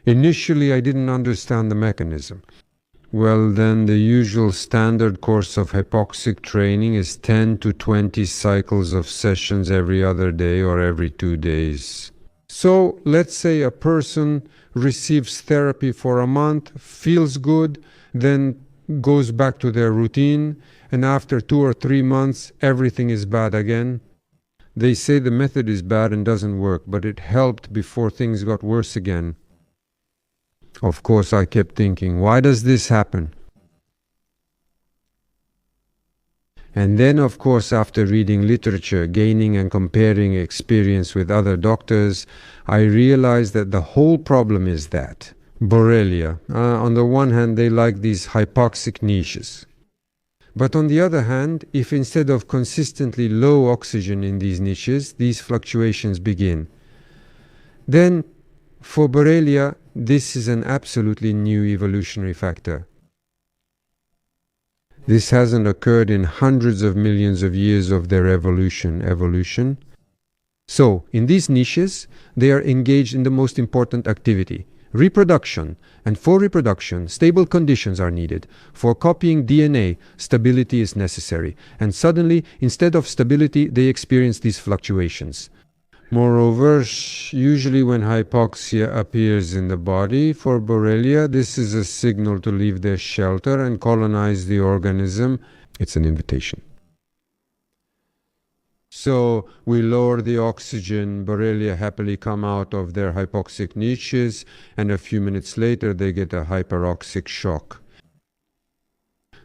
Initially, I didn't understand the mechanism. Well, then the usual standard course of hypoxic training is 10 to 20 cycles of sessions every other day or every 2 days. So, let's say a person receives therapy for a month, feels good, then goes back to their routine, and after 2 or 3 months, everything is bad again. They say the method is bad and doesn't work, but it helped before things got worse again. Of course, I kept thinking, why does this happen? And then, of course, after reading literature, gaining and comparing experience with other doctors, I realized that the whole problem is that Borrelia. On the one hand, they like these hypoxic niches. But on the other hand, if instead of consistently low oxygen in these niches, these fluctuations begin, then for Borrelia, this is an absolutely new evolutionary factor. This hasn't occurred in hundreds of millions of years of their evolution. So, in these niches, they are engaged in the most important activity, reproduction. And for reproduction, stable conditions are needed. For copying DNA, stability is necessary. And suddenly, instead of stability, they experience these fluctuations. Moreover, usually when hypoxia appears in the body for Borrelia, this is a signal to leave their shelter and colonize the organism. It's an invitation. So we lower the oxygen, Borrelia happily come out of their hypoxic niches, and a few minutes later they get a hyperoxic shock.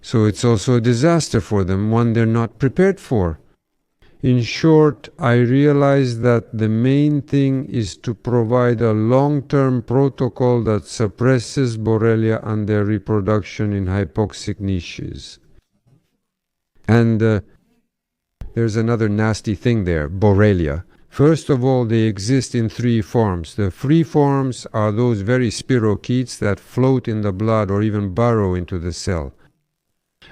So it's also a disaster for them, one they're not prepared for. In short, I realized that the main thing is to provide a long-term protocol that suppresses Borrelia and their reproduction in hypoxic niches. And there's another nasty thing there, Borrelia. First of all, they exist in three forms. The free forms are those very spirochetes that float in the blood or even burrow into the cell.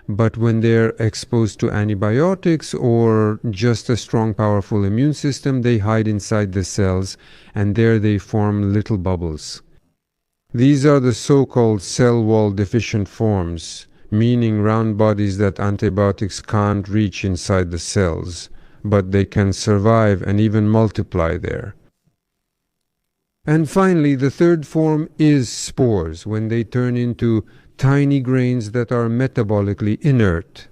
But when they're exposed to antibiotics or just a strong, powerful immune system, they hide inside the cells, and there they form little bubbles. These are the so-called cell wall deficient forms, meaning round bodies that antibiotics can't reach inside the cells, but they can survive and even multiply there. And finally, the third form is spores, when they turn into tiny grains that are metabolically inert.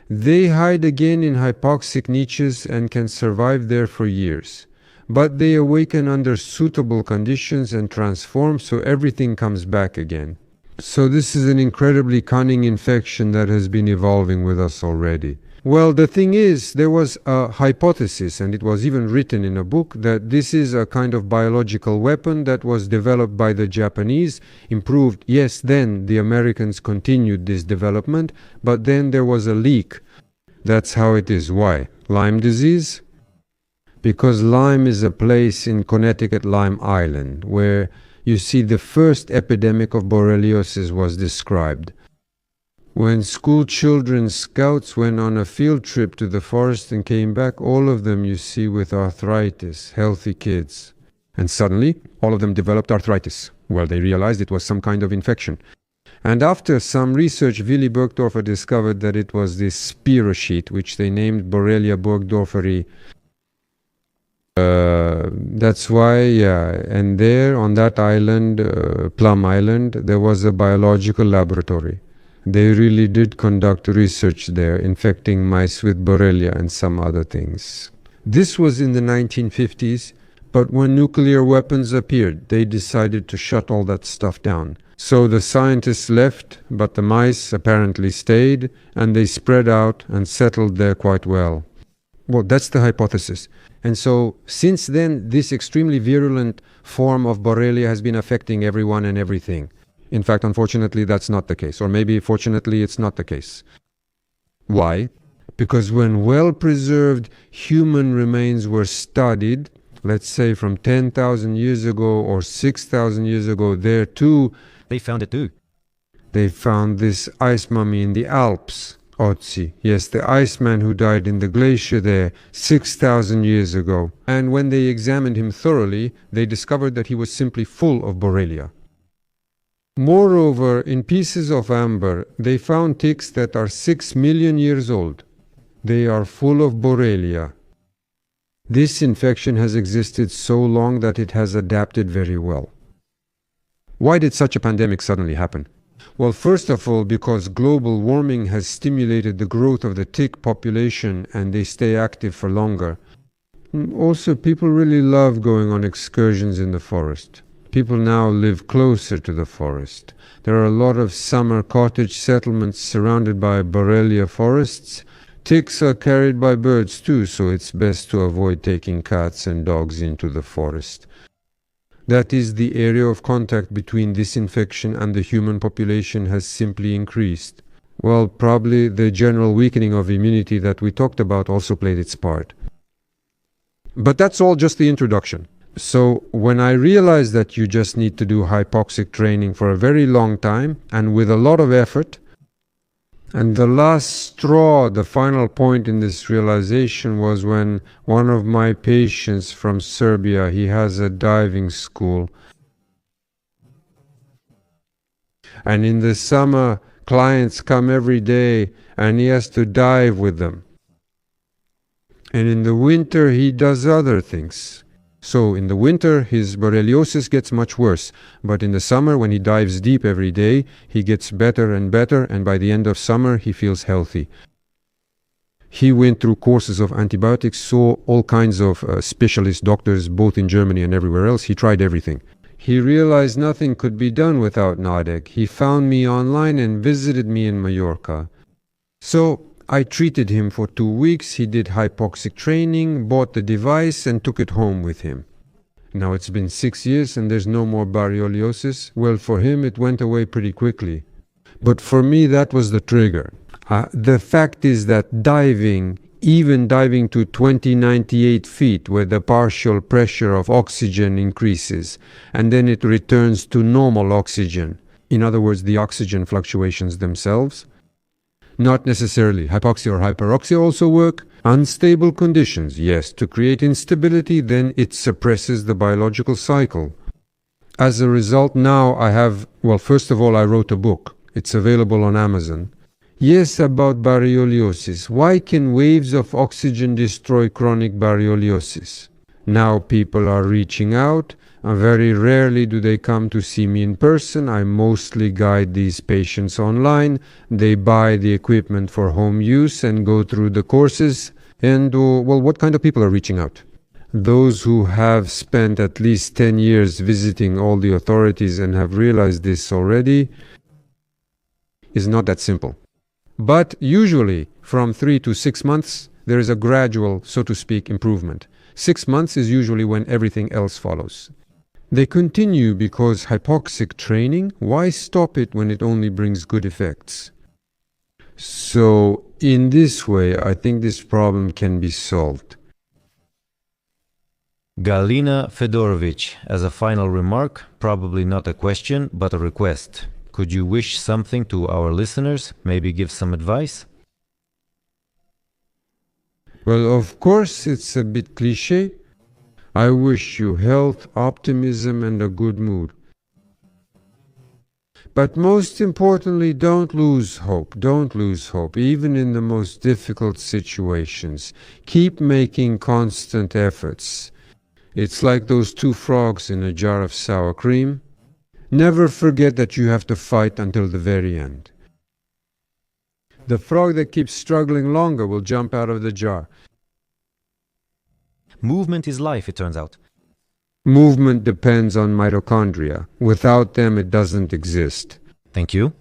They hide again in hypoxic niches and can survive there for years. But they awaken under suitable conditions and transform, so everything comes back again. So this is an incredibly cunning infection that has been evolving with us already. Well, the thing is, there was a hypothesis, and it was even written in a book, that this is a kind of biological weapon that was developed by the Japanese, improved. Yes, then the Americans continued this development, but then there was a leak. That's how it is. Why? Lyme disease? Because Lyme is a place in Connecticut, Lyme Island, where you see the first epidemic of borreliosis was described. When school children, scouts, went on a field trip to the forest and came back, all of them you see with arthritis, healthy kids. And suddenly, all of them developed arthritis. Well, they realized it was some kind of infection. And after some research, Willy Burgdorfer discovered that it was this spirochete, which they named Borrelia burgdorferi. That's why, yeah, and there on that island, Plum Island, there was a biological laboratory. They really did conduct research there, infecting mice with Borrelia and some other things. This was in the 1950s, but when nuclear weapons appeared, they decided to shut all that stuff down. So the scientists left, but the mice apparently stayed, and they spread out and settled there quite well. Well, that's the hypothesis. And so, since then, this extremely virulent form of Borrelia has been affecting everyone and everything. In fact, unfortunately, that's not the case. Or maybe, fortunately, it's not the case. Why? Because when well-preserved human remains were studied, let's say from 10,000 years ago or 6,000 years ago, there too, They found it too. they found this ice mummy in the Alps. Otzi, yes, the Iceman who died in the glacier there 6,000 years ago. And when they examined him thoroughly, they discovered that he was simply full of Borrelia. Moreover, in pieces of amber, they found ticks that are 6 million years old. They are full of Borrelia. This infection has existed so long that it has adapted very well. Why did such a pandemic suddenly happen? Well, first of all, because global warming has stimulated the growth of the tick population and they stay active for longer. Also, people really love going on excursions in the forest. People now live closer to the forest. There are a lot of summer cottage settlements surrounded by Borrelia forests. Ticks are carried by birds too, so it's best to avoid taking cats and dogs into the forest. That is, the area of contact between this infection and the human population has simply increased. Well, probably the general weakening of immunity that we talked about also played its part. But that's all just the introduction. So when I realized that you just need to do hypoxic training for a very long time and with a lot of effort, and the last straw, the final point in this realization was when one of my patients from Serbia, he has a diving school. And in the summer, clients come every day and he has to dive with them. And in the winter, he does other things. So in the winter, his borreliosis gets much worse. But in the summer, when he dives deep every day, he gets better and better, and by the end of summer, he feels healthy. He went through courses of antibiotics, saw all kinds of specialist doctors, both in Germany and everywhere else. He tried everything. He realized nothing could be done without NADEG. He found me online and visited me in Mallorca. So I treated him for 2 weeks. He did hypoxic training, bought the device, and took it home with him. Now it's been 6 years and there's no more borreliosis. Well, for him it went away pretty quickly. But for me, that was the trigger. The fact is that diving, even diving to 2098 feet, where the partial pressure of oxygen increases, and then it returns to normal oxygen, in other words, the oxygen fluctuations themselves, not necessarily. Hypoxia or hyperoxia also work. Unstable conditions, yes, to create instability, then it suppresses the biological cycle. As a result, now I have, well, first of all, I wrote a book. It's available on Amazon. Yes, about borreliosis. Why can waves of oxygen destroy chronic borreliosis? Now people are reaching out. Very rarely do they come to see me in person. I mostly guide these patients online. They buy the equipment for home use and go through the courses. And, well, what kind of people are reaching out? Those who have spent at least 10 years visiting all the authorities and have realized this already. Is not that simple. But usually, from 3 to 6 months, there is a gradual, so to speak, improvement. 6 months is usually when everything else follows. They continue because hypoxic training, why stop it when it only brings good effects? So, in this way, I think this problem can be solved. Galina Fedorovich, as a final remark, probably not a question, but a request. Could you wish something to our listeners? Maybe give some advice? Well, of course, it's a bit cliché. I wish you health, optimism, and a good mood. But most importantly, don't lose hope. Don't lose hope, even in the most difficult situations. Keep making constant efforts. It's like those 2 frogs in a jar of sour cream. Never forget that you have to fight until the very end. The frog that keeps struggling longer will jump out of the jar. Movement is life, it turns out. Movement depends on mitochondria. Without them, it doesn't exist. Thank you.